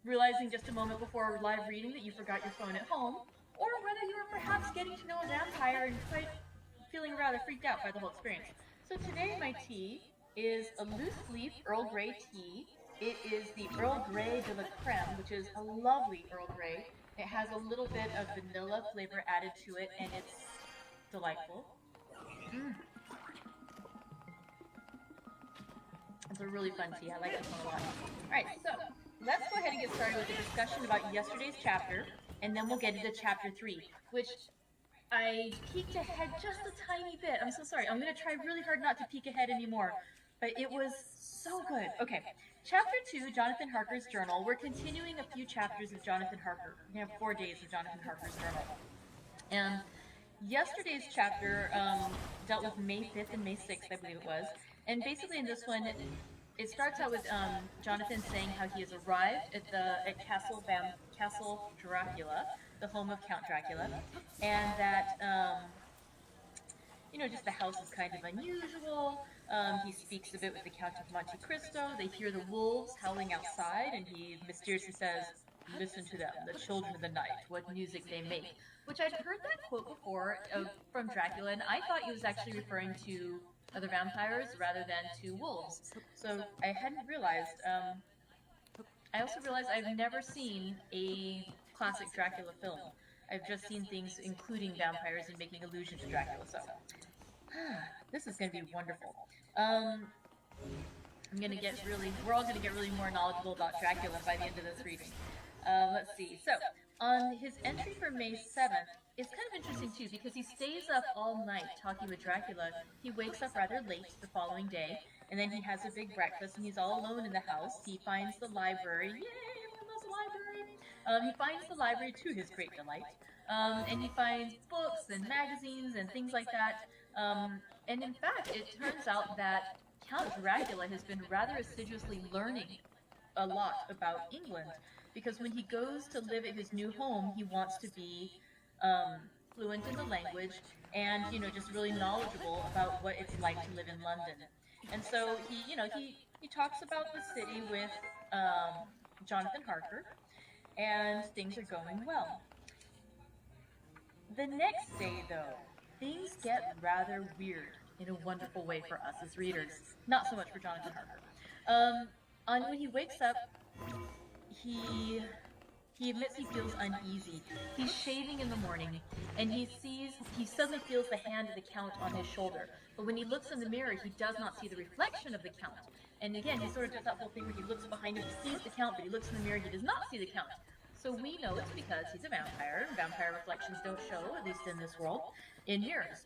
realizing just a moment before live reading that you forgot your phone at home, or whether you are perhaps getting to know a vampire and quite feeling rather freaked out by the whole experience. So today my tea is a loose leaf Earl Grey tea. It is the Earl Grey de la Creme, which is a lovely Earl Grey. It has a little bit of vanilla flavor added to it, and it's delightful. It's a really fun tea. I like this one a lot. Alright, so let's go ahead and get started with a discussion about yesterday's chapter, and then we'll get into chapter 3, which I peeked ahead just a tiny bit. I'm so sorry. I'm going to try really hard not to peek ahead anymore. but it was so good. Okay, chapter 2, Jonathan Harker's journal. We're continuing a few chapters of Jonathan Harker. We have 4 days of Jonathan Harker's journal. And yesterday's chapter dealt with May 5th and May 6th, I believe it was. And basically in this one, it starts out with Jonathan saying how he has arrived at Castle Dracula, the home of Count Dracula, and that just the house is kind of unusual. He speaks a bit with the Count of Monte Cristo. They hear the wolves howling outside, and he mysteriously says, "Listen to them, the children of the night, what music they make." Which I'd heard that quote before from Dracula, and I thought he was actually referring to other vampires rather than to wolves. So I hadn't realized. I also realized I've never seen a classic Dracula film. I've just seen things including vampires and making allusion to Dracula. So this is going to be wonderful. We're all going to get really more knowledgeable about Dracula by the end of this reading. Let's see. So on his entry for May 7th, it's kind of interesting too because he stays up all night talking with Dracula. He wakes up rather late the following day, and then he has a big breakfast, and he's all alone in the house. He finds the library. Yay, everyone loves the library. He finds the library to his great delight, and he finds books and magazines and things like that. And in fact, it turns out that Count Dracula has been rather assiduously learning a lot about England, because when he goes to live at his new home, he wants to be fluent in the language and, just really knowledgeable about what it's like to live in London. And so he talks about the city with Jonathan Harker, and things are going well. The next day, though, things get rather weird in a wonderful way for us as readers. Not so much for Jonathan Harker. When he wakes up, he admits he feels uneasy. He's shaving in the morning, and he suddenly feels the hand of the Count on his shoulder. But when he looks in the mirror, he does not see the reflection of the Count. And again, he sort of does that whole thing where he looks behind him, he sees the Count, but he looks in the mirror, he does not see the Count. So we know it's because he's a vampire. Vampire reflections don't show, at least in this world, in mirrors.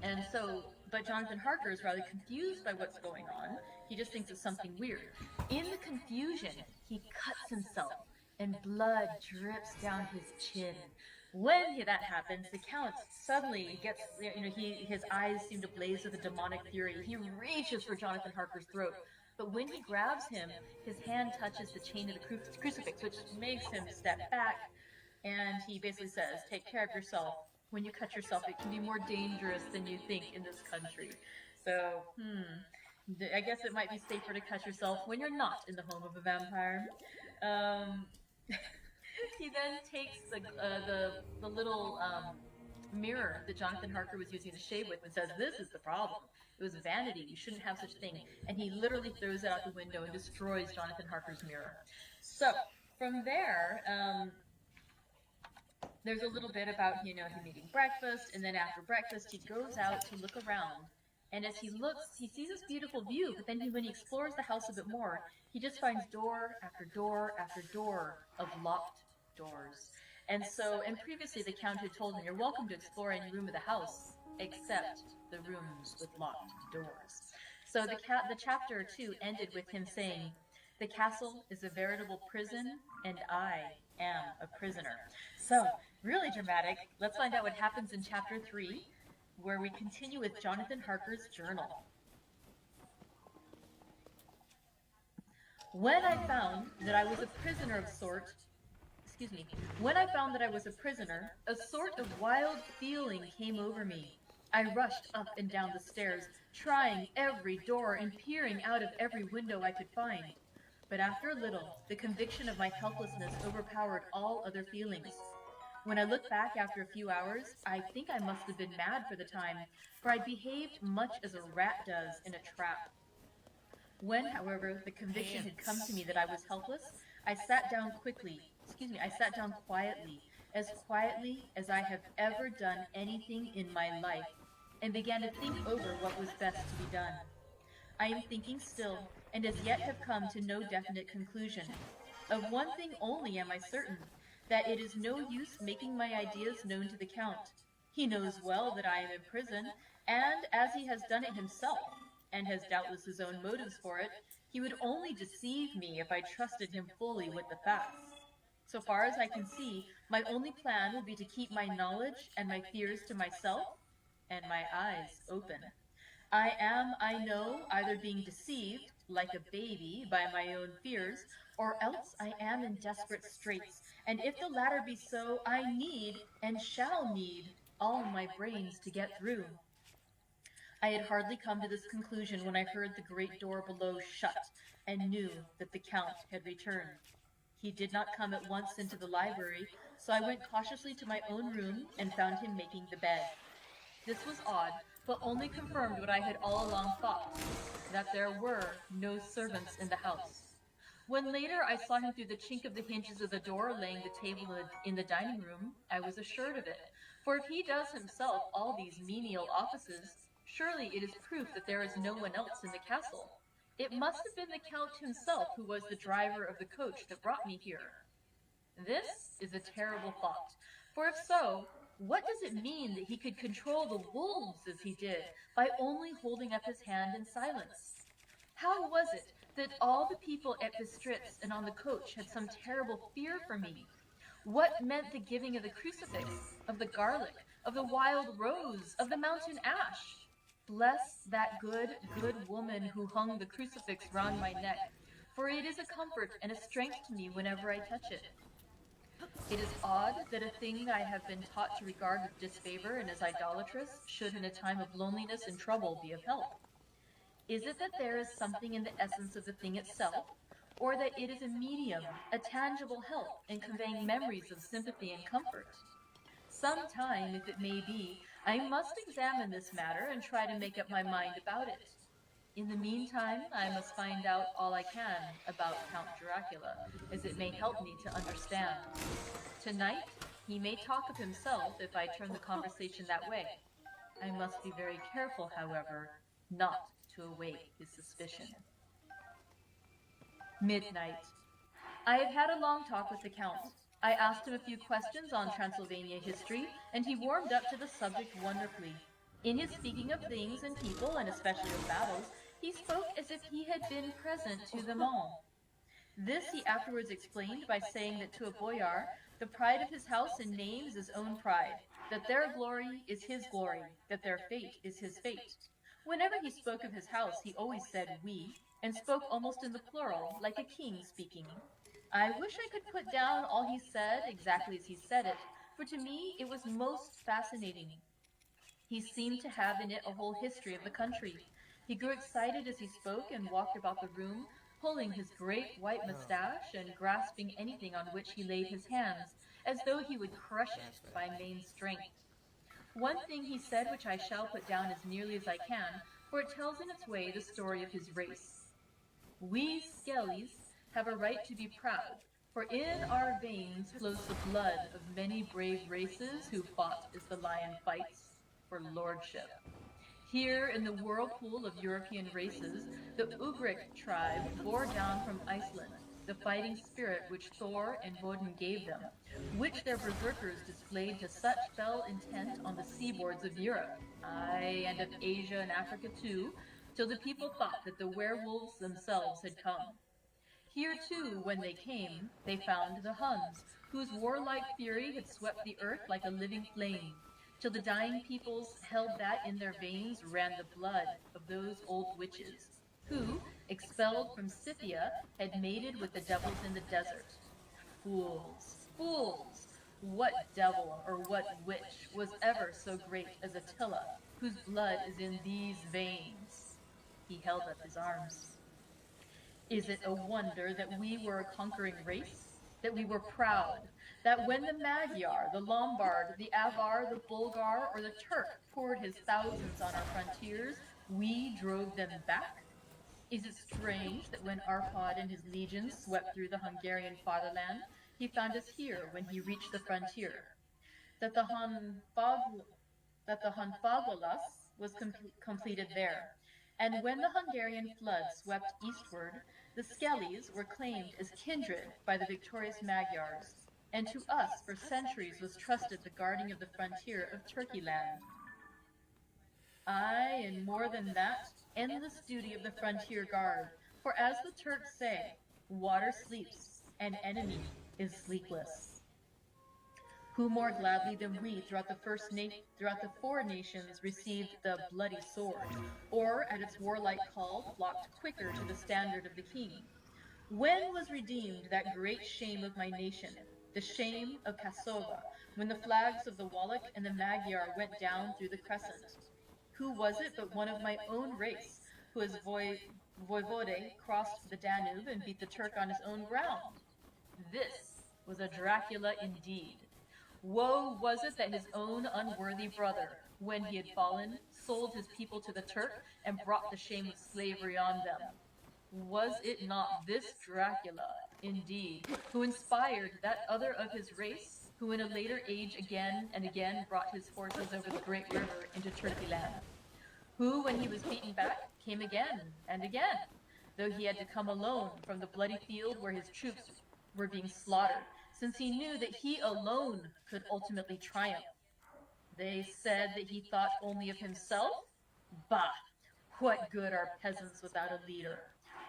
And so, but Jonathan Harker is rather confused by what's going on. He just thinks it's something weird. In the confusion, he cuts himself, and blood drips down his chin. When that happens, the Count suddenly gets, his eyes seem to blaze with a demonic fury. He reaches for Jonathan Harker's throat, but when he grabs him, his hand touches the chain of the crucifix, which makes him step back, and he basically says, "Take care of yourself. When you cut yourself, it can be more dangerous than you think in this country." So, I guess it might be safer to cut yourself when you're not in the home of a vampire. He then takes the little mirror that Jonathan Harker was using to shave with and says, "This is the problem. It was vanity. You shouldn't have such a thing." And he literally throws it out the window and destroys Jonathan Harker's mirror. So from there, there's a little bit about, him eating breakfast, and then after breakfast, he goes out to look around. And as he looks, he sees this beautiful view, but then when he explores the house a bit more, he just finds door after door after door of locked doors. And previously the Count had told him, "You're welcome to explore any room of the house, except the rooms with locked doors." So the chapter 2 ended with him saying, "The castle is a veritable prison, and I am a prisoner." So, really dramatic. Let's find out what happens in chapter 3, where we continue with Jonathan Harker's journal. When I found that I was a prisoner, a sort of wild feeling came over me. I rushed up and down the stairs, trying every door and peering out of every window I could find. But after a little, the conviction of my helplessness overpowered all other feelings. When I look back after a few hours, I think I must have been mad for the time, for I behaved much as a rat does in a trap. When, however, the conviction had come to me that I was helpless, I sat down quietly as I have ever done anything in my life, and began to think over what was best to be done. I am thinking still, and as yet have come to no definite conclusion. Of one thing only am I certain, that it is no use making my ideas known to the Count. He knows well that I am in prison, and as he has done it himself. and has doubtless his own motives for it, he would only deceive me if I trusted him fully with the facts. So far as I can see, my only plan will be to keep my knowledge and my fears to myself, and my eyes open. I am, I know, either being deceived, like a baby, by my own fears, or else I am in desperate straits, and if the latter be so, I need, and shall need, all my brains to get through. I had hardly come to this conclusion when I heard the great door below shut, and knew that the Count had returned. He did not come at once into the library, so I went cautiously to my own room and found him making the bed. This was odd, but only confirmed what I had all along thought, that there were no servants in the house. When later I saw him through the chink of the hinges of the door laying the table in the dining room, I was assured of it. For if he does himself all these menial offices, surely it is proof that there is no one else in the castle. It must have been the Count himself who was the driver of the coach that brought me here. This is a terrible thought, for if so, what does it mean that he could control the wolves as he did by only holding up his hand in silence? How was it that all the people at Bistritz and on the coach had some terrible fear for me? What meant the giving of the crucifix, of the garlic, of the wild rose, of the mountain ash? Bless that good, good woman who hung the crucifix round my neck, for it is a comfort and a strength to me whenever I touch it. It is odd that a thing I have been taught to regard with disfavor and as idolatrous should in a time of loneliness and trouble be of help. Is it that there is something in the essence of the thing itself, or that it is a medium, a tangible help in conveying memories of sympathy and comfort? Sometime, if it may be, I must examine this matter and try to make up my mind about it. In the meantime, I must find out all I can about Count Dracula, as it may help me to understand. Tonight, he may talk of himself if I turn the conversation that way. I must be very careful, however, not to awake his suspicion. Midnight. I have had a long talk with the Count. I asked him a few questions on Transylvania history, and he warmed up to the subject wonderfully. In his speaking of things and people, and especially of battles, he spoke as if he had been present to them all. This he afterwards explained by saying that to a boyar, the pride of his house and name is his own pride, that their glory is his glory, that their fate is his fate. Whenever he spoke of his house, he always said we, and spoke almost in the plural, like a king speaking. I wish I could put down all he said exactly as he said it, for to me it was most fascinating. He seemed to have in it a whole history of the country. He grew excited as he spoke and walked about the room, pulling his great white mustache and grasping anything on which he laid his hands, as though he would crush it by main strength. One thing he said which I shall put down as nearly as I can, for it tells in its way the story of his race. We Skellies have a right to be proud, for in our veins flows the blood of many brave races who fought as the lion fights for lordship. Here in the whirlpool of European races, the Ugric tribe bore down from Iceland the fighting spirit which Thor and Woden gave them, which their berserkers displayed to such fell intent on the seaboards of Europe, aye, and of Asia and Africa too, till the people thought that the werewolves themselves had come. Here too, when they came, they found the Huns, whose warlike fury had swept the earth like a living flame, till the dying peoples held that in their veins ran the blood of those old witches, who, expelled from Scythia, had mated with the devils in the desert. Fools, fools! What devil or what witch was ever so great as Attila, whose blood is in these veins? He held up his arms. Is it a wonder that we were a conquering race? That we were proud? That when the Magyar, the Lombard, the Avar, the Bulgar, or the Turk poured his thousands on our frontiers, we drove them back? Is it strange that when Arpad and his legions swept through the Hungarian fatherland, he found us here when he reached the frontier? That the Honfoglalas was completed there, and when the Hungarian flood swept eastward, the Skellies were claimed as kindred by the victorious Magyars, and to us for centuries was trusted the guarding of the frontier of Turkeyland. Aye, and more than that, endless duty of the frontier guard. For as the Turks say, water sleeps, and enemy is sleepless. Who more gladly than we throughout the four nations received the bloody sword, or at its warlike call flocked quicker to the standard of the king? When was redeemed that great shame of my nation, the shame of Passover, when the flags of the Wallach and the Magyar went down through the crescent? Who was it but one of my own race, who as voivode crossed the Danube and beat the Turk on his own ground? This was a Dracula indeed. Woe was it that his own unworthy brother, when he had fallen, sold his people to the Turk and brought the shame of slavery on them. Was it not this Dracula, indeed, who inspired that other of his race, who in a later age again and again brought his forces over the great river into Turkey land? Who, when he was beaten back, came again and again, though he had to come alone from the bloody field where his troops were being slaughtered, since he knew that he alone could ultimately triumph. They said that he thought only of himself? Bah! What good are peasants without a leader?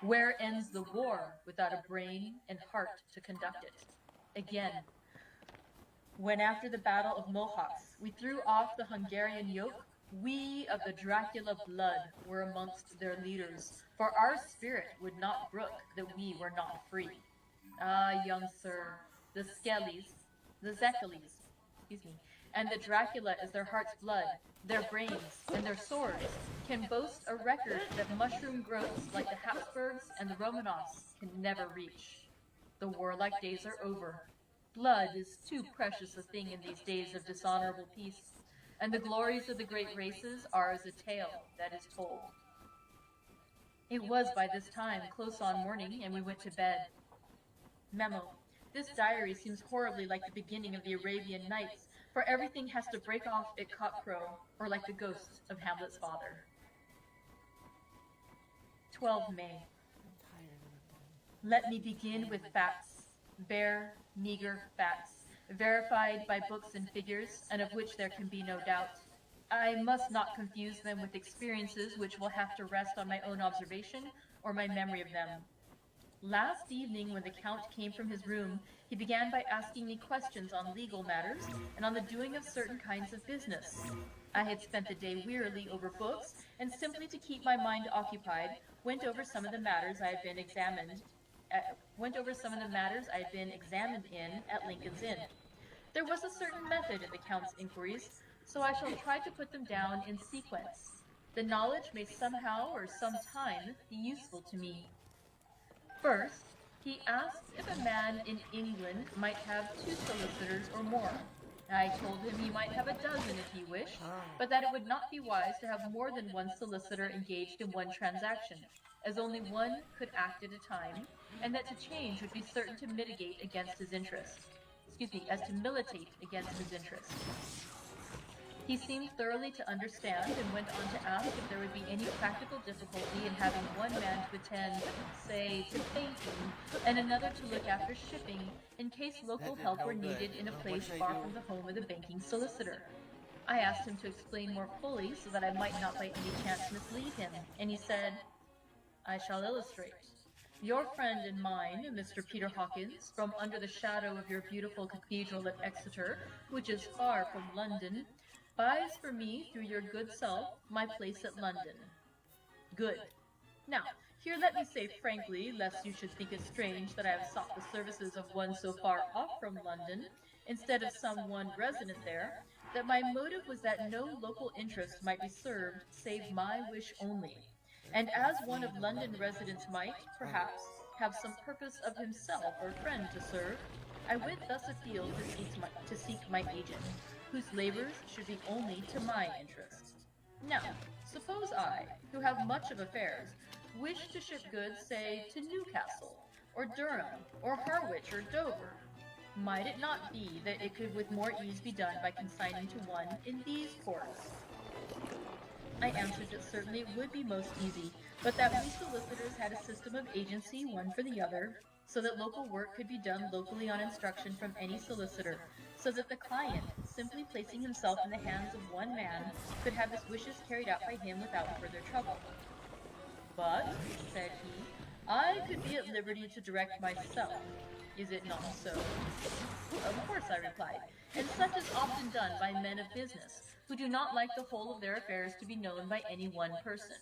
Where ends the war without a brain and heart to conduct it? Again, when after the Battle of Mohacs we threw off the Hungarian yoke, we of the Dracula blood were amongst their leaders, for our spirit would not brook that we were not free. Ah, young sir, the Zekeles, and the Dracula is their heart's blood, their brains, and their swords, can boast a record that mushroom growths like the Habsburgs and the Romanovs can never reach. The warlike days are over. Blood is too precious a thing in these days of dishonorable peace, and the glories of the great races are as a tale that is told. It was by this time close on morning, and we went to bed. Memo. This diary seems horribly like the beginning of the Arabian Nights, for everything has to break off at cockcrow, or like the ghost of Hamlet's father. 12 May. Let me begin with facts, bare, meager facts, verified by books and figures, and of which there can be no doubt. I must not confuse them with experiences which will have to rest on my own observation or my memory of them. Last evening, when the Count came from his room, he began by asking me questions on legal matters and on the doing of certain kinds of business. I had spent the day wearily over books, and simply to keep my mind occupied, went over some of the matters I had been examined in at Lincoln's Inn. There was a certain method in the Count's inquiries, so I shall try to put them down in sequence. The knowledge may somehow or sometime be useful to me. First, he asked if a man in England might have 2 solicitors or more. I told him he might have a dozen if he wished, but that it would not be wise to have more than one solicitor engaged in one transaction, as only one could act at a time, and that to change would be certain to militate against his interest. He seemed thoroughly to understand, and went on to ask if there would be any practical difficulty in having one man to attend, say, to banking, and another to look after shipping, in case local help were needed in a place far from the home of the banking solicitor. I asked him to explain more fully, so that I might not by any chance mislead him, and he said, I shall illustrate. Your friend and mine, Mr. Peter Hawkins, from under the shadow of your beautiful cathedral at Exeter, which is far from London, buys for me, through your good self, my place at London. Good. Now, here let me say frankly, lest you should think it strange that I have sought the services of one so far off from London, instead of some one resident there, that my motive was that no local interest might be served, save my wish only. And as one of London residents might, perhaps, have some purpose of himself or friend to serve, I went thus afield to seek my agent, whose labors should be only to my interest. Now, suppose I, who have much of affairs, wish to ship goods, say, to Newcastle, or Durham, or Harwich, or Dover. Might it not be that it could with more ease be done by consigning to one in these ports? I answered that certainly it would be most easy, but that we solicitors had a system of agency, one for the other, so that local work could be done locally on instruction from any solicitor, so that the client, simply placing himself in the hands of one man, could have his wishes carried out by him without further trouble. But, said he, I could be at liberty to direct myself. Is it not so? Of course, I replied, and such is often done by men of business, who do not like the whole of their affairs to be known by any one person.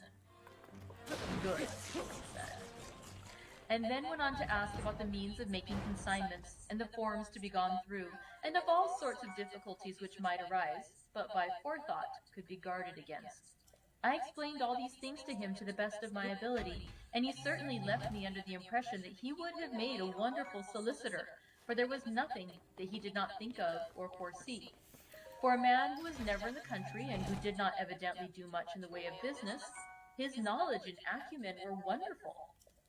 Good, he said, and then went on to ask about the means of making consignments, and the forms to be gone through, and of all sorts of difficulties which might arise, but by forethought could be guarded against. I explained all these things to him to the best of my ability, and he certainly left me under the impression that he would have made a wonderful solicitor, for there was nothing that he did not think of or foresee. For a man who was never in the country and who did not evidently do much in the way of business, his knowledge and acumen were wonderful.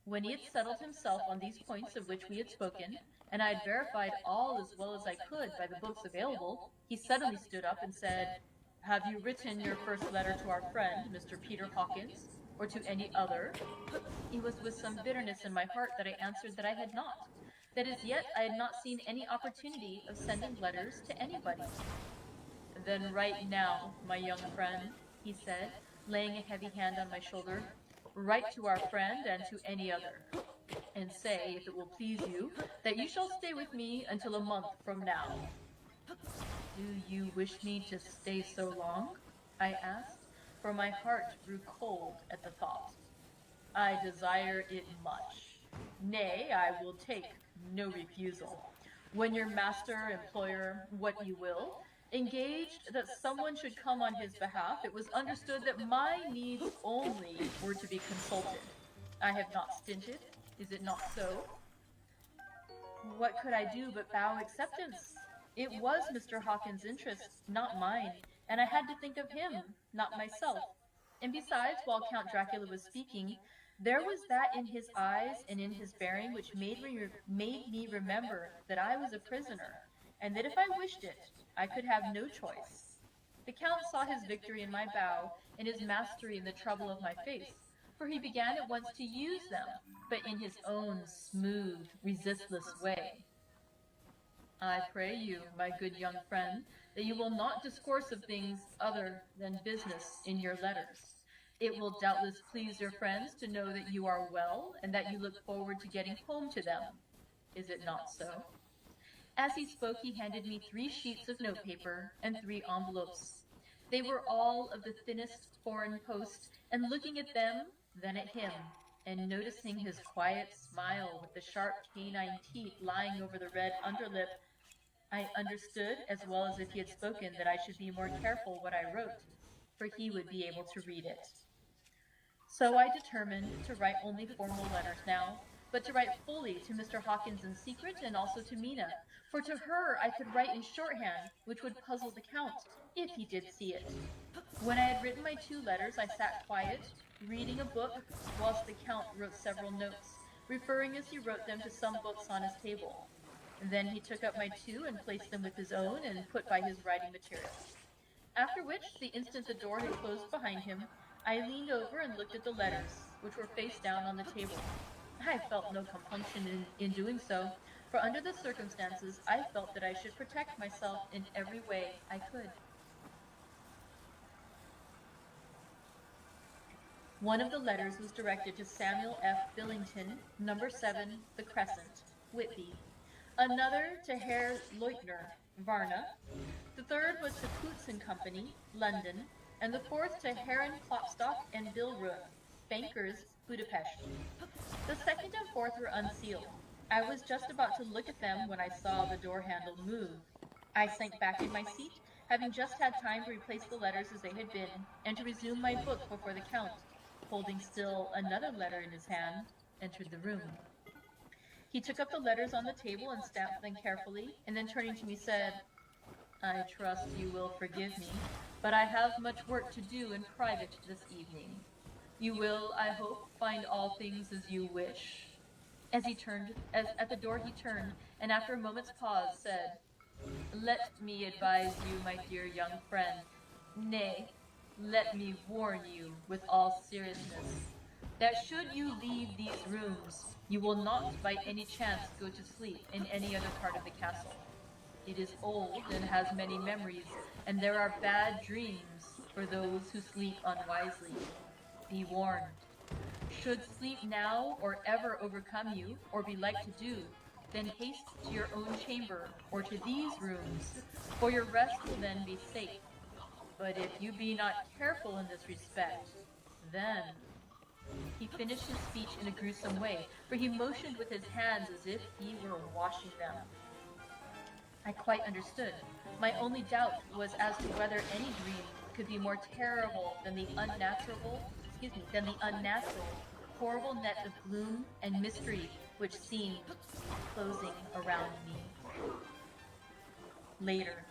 When he had settled himself on these points of which we had spoken, and I had verified all as well as I could by the books available, he suddenly stood up and said, "Have you written your first letter to our friend, Mr. Peter Hawkins, or to any other?" It was with some bitterness in my heart that I answered that I had not, that as yet I had not seen any opportunity of sending letters to anybody. "Then write now, my young friend," he said, laying a heavy hand on my shoulder. "Write to our friend and to any other, and say, if it will please you, that you shall stay with me until a month from now." "Do you wish me to stay so long?" I asked, for my heart grew cold at the thought. "I desire it much. Nay, I will take no refusal. When your master, employer, what you will, engaged that someone should come on his behalf, it was understood that my needs only were to be consulted. I have not stinted, is it not so?" What could I do but bow acceptance? It was Mr. Hawkins' interest, not mine, and I had to think of him, not myself. And besides, while Count Dracula was speaking, there was that in his eyes and in his bearing which made me remember that I was a prisoner, and that if I wished it, I could have no choice. The Count saw his victory in my bow, and his mastery in the trouble of my face, for he began at once to use them, but in his own smooth, resistless way. "I pray you, my good young friend, that you will not discourse of things other than business in your letters. It will doubtless please your friends to know that you are well, and that you look forward to getting home to them. Is it not so?" As he spoke, he handed me 3 sheets of notepaper and 3 envelopes. They were all of the thinnest foreign post, and looking at them, then at him, and noticing his quiet smile with the sharp canine teeth lying over the red underlip, I understood as well as if he had spoken that I should be more careful what I wrote, for he would be able to read it. So I determined to write only formal letters now, but to write fully to Mr. Hawkins in secret and also to Mina, for to her I could write in shorthand, which would puzzle the Count, if he did see it. When I had written my 2 letters, I sat quiet, reading a book, whilst the Count wrote several notes, referring as he wrote them to some books on his table. Then he took up my 2 and placed them with his own and put by his writing materials. After which, the instant the door had closed behind him, I leaned over and looked at the letters, which were face down on the table. I felt no compunction in doing so, for under the circumstances, I felt that I should protect myself in every way I could. One of the letters was directed to Samuel F. Billington, number 7, The Crescent, Whitby. Another to Herr Leutner, Varna. The third was to Coutts and Company, London, and the fourth to Herren Klopstock and Billroth, bankers, Budapest. The second and fourth were unsealed. I was just about to look at them when I saw the door handle move. I sank back in my seat, having just had time to replace the letters as they had been, and to resume my book before the Count, holding still another letter in his hand, entered the room. He took up the letters on the table and stamped them carefully, and then turning to me said, "I trust you will forgive me, but I have much work to do in private this evening. You will, I hope, find all things as you wish." As at the door he turned, and after a moment's pause said, "Let me advise you, my dear young friend, nay, let me warn you with all seriousness, that should you leave these rooms, you will not by any chance go to sleep in any other part of the castle. It is old and has many memories, and there are bad dreams for those who sleep unwisely. Be warned." Should sleep now or ever overcome you, or be like to do, then haste to your own chamber, or to these rooms, for your rest will then be safe. But if you be not careful in this respect, then... He finished his speech in a gruesome way, for he motioned with his hands as if he were washing them. I quite understood. My only doubt was as to whether any dream could be more terrible than the unnatural, horrible net of gloom and mystery which seemed closing around me. Later.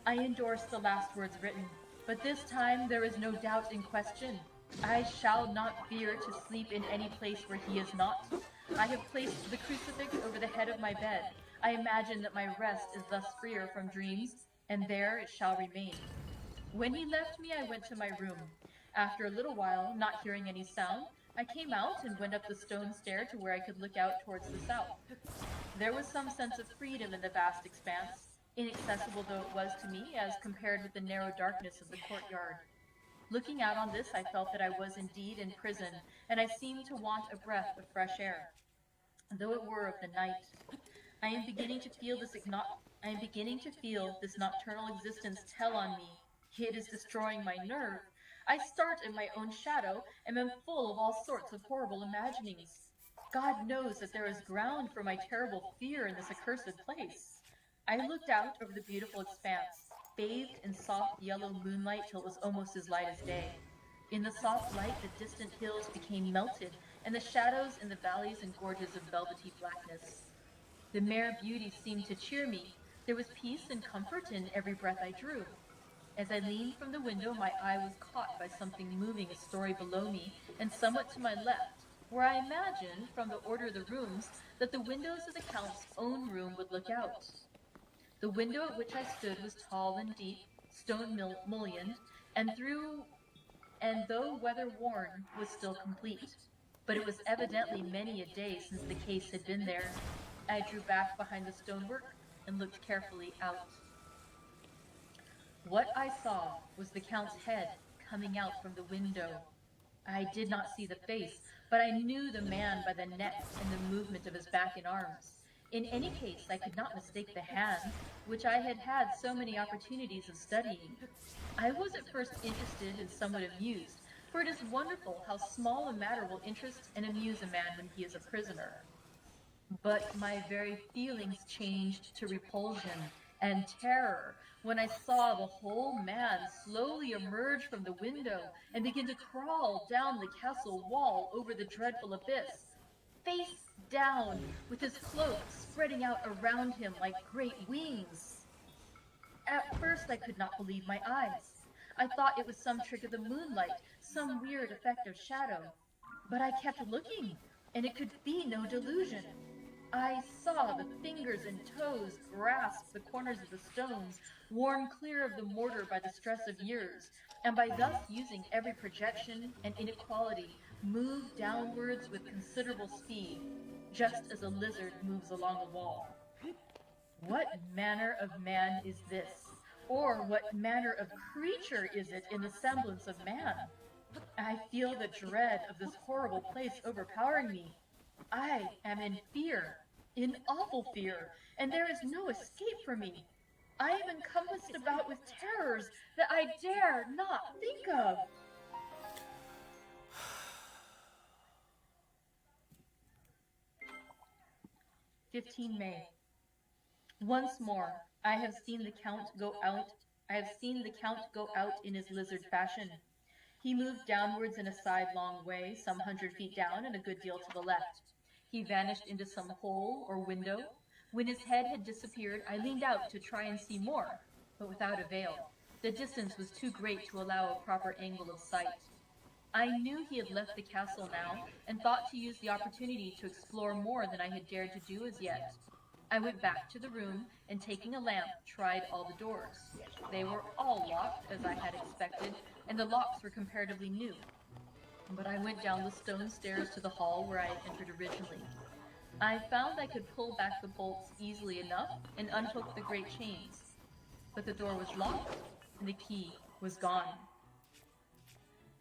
I endorsed the last words written, but this time there is no doubt in question. I shall not fear to sleep in any place where he is not. I have placed the crucifix over the head of my bed. I imagine that my rest is thus freer from dreams, and there it shall remain. When he left me, I went to my room. After a little while, not hearing any sound, I came out and went up the stone stair to where I could look out towards the south. There was some sense of freedom in the vast expanse, inaccessible though it was to me as compared with the narrow darkness of the courtyard. Looking out on this, I felt that I was indeed in prison, and I seemed to want a breath of fresh air, though it were of the night. I am beginning to feel this nocturnal existence tell on me. It is destroying my nerve. I start in my own shadow, and am full of all sorts of horrible imaginings. God knows that there is ground for my terrible fear in this accursed place. I looked out over the beautiful expanse, bathed in soft yellow moonlight till it was almost as light as day. In the soft light, the distant hills became melted, and the shadows in the valleys and gorges of velvety blackness. The mere beauty seemed to cheer me. There was peace and comfort in every breath I drew. As I leaned from the window, my eye was caught by something moving a story below me, and somewhat to my left, where I imagined, from the order of the rooms, that the windows of the Count's own room would look out. The window at which I stood was tall and deep, stone-mullioned, and though weather-worn, was still complete. But it was evidently many a day since the case had been there. I drew back behind the stonework and looked carefully out. What I saw was the Count's head coming out from the window. I did not see the face, but I knew the man by the neck and the movement of his back and arms. In any case, I could not mistake the hands, which I had had so many opportunities of studying. I was at first interested and somewhat amused, for it is wonderful how small a matter will interest and amuse a man when he is a prisoner. But my very feelings changed to repulsion and terror when I saw the whole man slowly emerge from the window and begin to crawl down the castle wall over the dreadful abyss, face down, with his cloak spreading out around him like great wings. At first I could not believe my eyes. I thought it was some trick of the moonlight, some weird effect of shadow. But I kept looking, and it could be no delusion. I saw the fingers and toes grasp the corners of the stones, worn clear of the mortar by the stress of years, and by thus using every projection and inequality, move downwards with considerable speed, just as a lizard moves along a wall. What manner of man is this? Or what manner of creature is it in the semblance of man? I feel the dread of this horrible place overpowering me. I am in fear, in awful fear, and there is no escape for me. I am encompassed about with terrors that I dare not think of. May. Once more, I have seen the Count go out. In his lizard fashion. He moved downwards in a sidelong way, some 100 feet down and a good deal to the left. He vanished into some hole or window. When his head had disappeared, I leaned out to try and see more, but without avail. The distance was too great to allow a proper angle of sight. I knew he had left the castle now, and thought to use the opportunity to explore more than I had dared to do as yet. I went back to the room, and taking a lamp, tried all the doors. They were all locked, as I had expected, and the locks were comparatively new. But I went down the stone stairs to the hall where I had entered originally. I found I could pull back the bolts easily enough and unhook the great chains. But the door was locked, and the key was gone.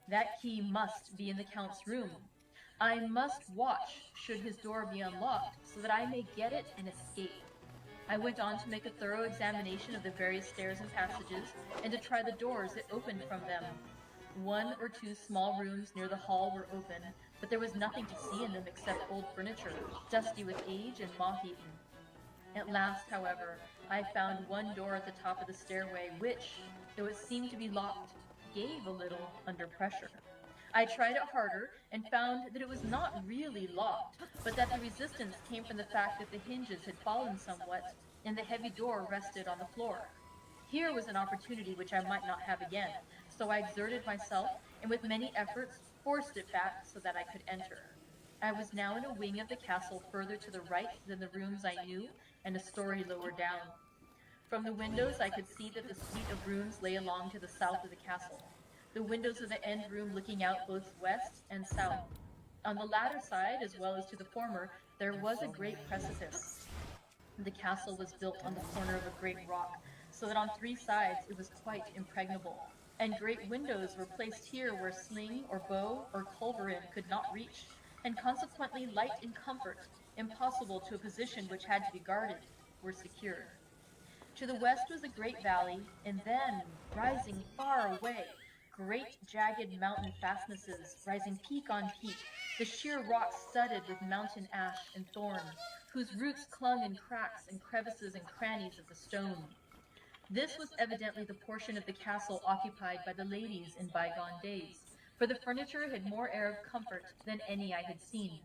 That key must be in the Count's room. I must watch should his door be unlocked so that I may get it and escape. I went on to make a thorough examination of the various stairs and passages and to try the doors that opened from them. One or two small rooms near the hall were open, but there was nothing to see in them except old furniture, dusty with age and moth-eaten. At last, however, I found one door at the top of the stairway which, though it seemed to be locked, gave a little under pressure. I tried it harder and found that it was not really locked, but that the resistance came from the fact that the hinges had fallen somewhat and the heavy door rested on the floor. Here was an opportunity which I might not have again, so I exerted myself and with many efforts forced it back so that I could enter. I was now in a wing of the castle further to the right than the rooms I knew and a story lower down. From the windows I could see that the suite of rooms lay along to the south of the castle, the windows of the end room looking out both west and south. On the latter side, as well as to the former, there was a great precipice. The castle was built on the corner of a great rock, so that on three sides it was quite impregnable, and great windows were placed here where sling or bow or culverin could not reach, and consequently light and comfort, impossible to a position which had to be guarded, were secured. To the west was a great valley, and then, rising far away, great jagged mountain fastnesses, rising peak on peak, the sheer rocks studded with mountain ash and thorn, whose roots clung in cracks and crevices and crannies of the stone. This was evidently the portion of the castle occupied by the ladies in bygone days, for the furniture had more air of comfort than any I had seen.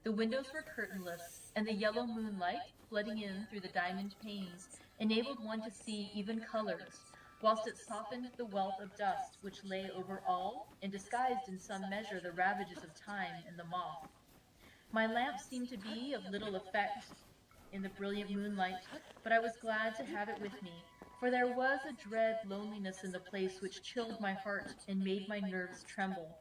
The windows were curtainless, and the yellow moonlight, flooding in through the diamond panes, enabled one to see even colors, whilst it softened the wealth of dust which lay over all and disguised in some measure the ravages of time and the moth. My lamp seemed to be of little effect in the brilliant moonlight, but I was glad to have it with me, for there was a dread loneliness in the place which chilled my heart and made my nerves tremble.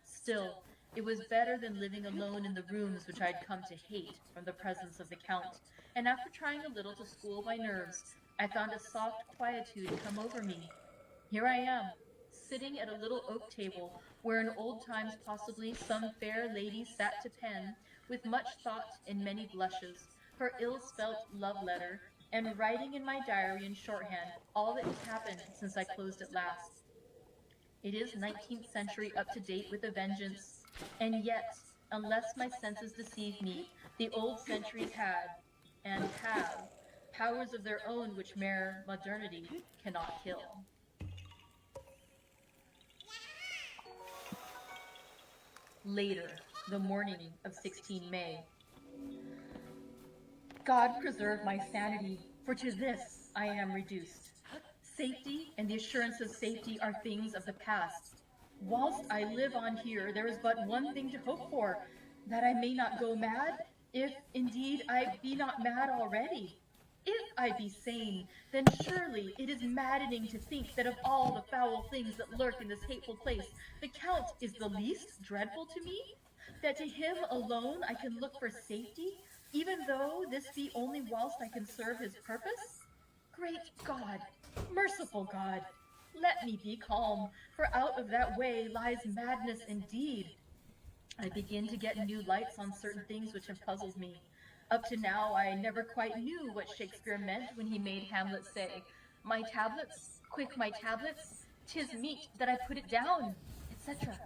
Still, it was better than living alone in the rooms which I had come to hate from the presence of the Count, and after trying a little to school my nerves, I found a soft quietude come over me. Here I am, sitting at a little oak table, where in old times possibly some fair lady sat to pen, with much thought and many blushes, her ill-spelt love letter, and writing in my diary in shorthand all that has happened since I closed it last. It is 19th century up to date with a vengeance, and yet, unless my senses deceive me, the old centuries had, and have, powers of their own which mere modernity cannot kill. Later, the morning of 16 May. God preserve my sanity, for to this I am reduced. Safety and the assurance of safety are things of the past. Whilst I live on here, there is but one thing to hope for, that I may not go mad, if indeed I be not mad already. If I be sane, then surely it is maddening to think that of all the foul things that lurk in this hateful place, the Count is the least dreadful to me, that to him alone I can look for safety, even though this be only whilst I can serve his purpose? Great God, merciful God, let me be calm, for out of that way lies madness indeed. I begin to get new lights on certain things which have puzzled me. Up to now, I never quite knew what Shakespeare meant when he made Hamlet say, "My tablets, quick my tablets, 'tis meet that I put it down," etc.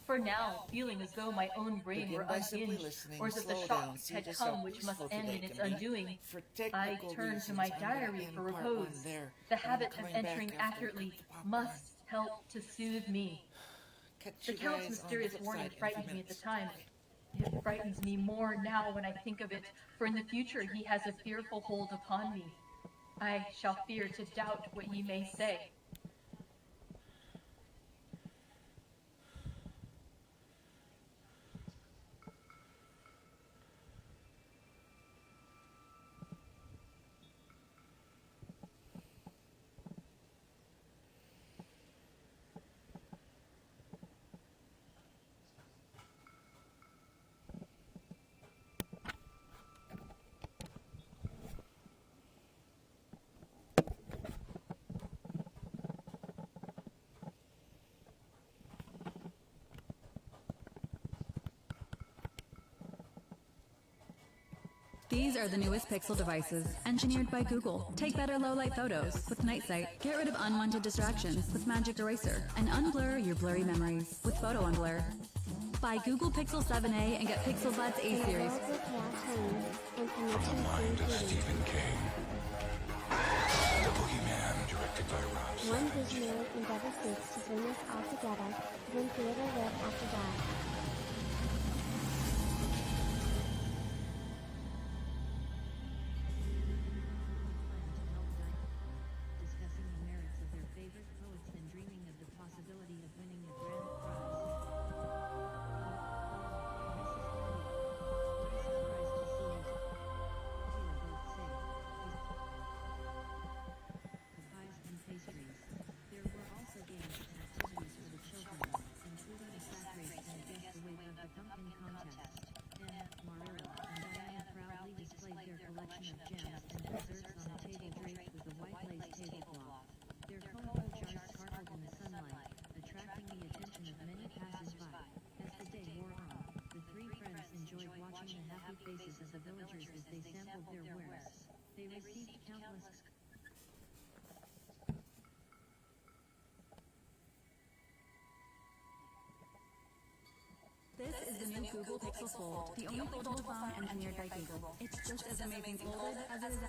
For now, feeling as though my own brain Begin were by simply unhinged, listening, or as if the slow shock down, see had just come how which must peaceful end today in its can be. undoing. For I technical turn to reasons, my I'm gonna diary end for part repose. one there, The and I'm habit of coming entering back after accurately the popcorn. must help to soothe me. Catch The you Count's guys on mysterious the flip warning side in a frightened few me at the minutes. time. It frightens me more now when I think of it, for in the future he has a fearful hold upon me. I shall fear to doubt what ye may say. These are the newest Pixel devices, engineered by Google. Take better low-light photos with Night Sight. Get rid of unwanted distractions with Magic Eraser. And unblur your blurry memories with Photo Unblur. Buy Google Pixel 7a and get Pixel Buds A The series. world will chaos reigns, and connection soon fading. King. The Boogeyman, directed by Rob. One visionary endeavor seeks to bring us all together, then theater live after dark. Discussing the merits of their favorite poets and dreaming of the possibility of winning a grand prize. Pies and pastries. There were also games and activities for the children, including a sack race and guess the weight of the pumpkin contest. And Marilla and Diana proudly displayed their collection of jams and desserts on a table draped with a white lace tablecloth. Their colorful jars sparkled in the sunlight, attracting the attention of many passers-by. As the day wore on, the three friends enjoyed watching the happy faces of the villagers as they sampled their wares. They received countless This is the new Google Pixel Fold, the only foldable phone engineered by Google. It's just as amazing folded as it is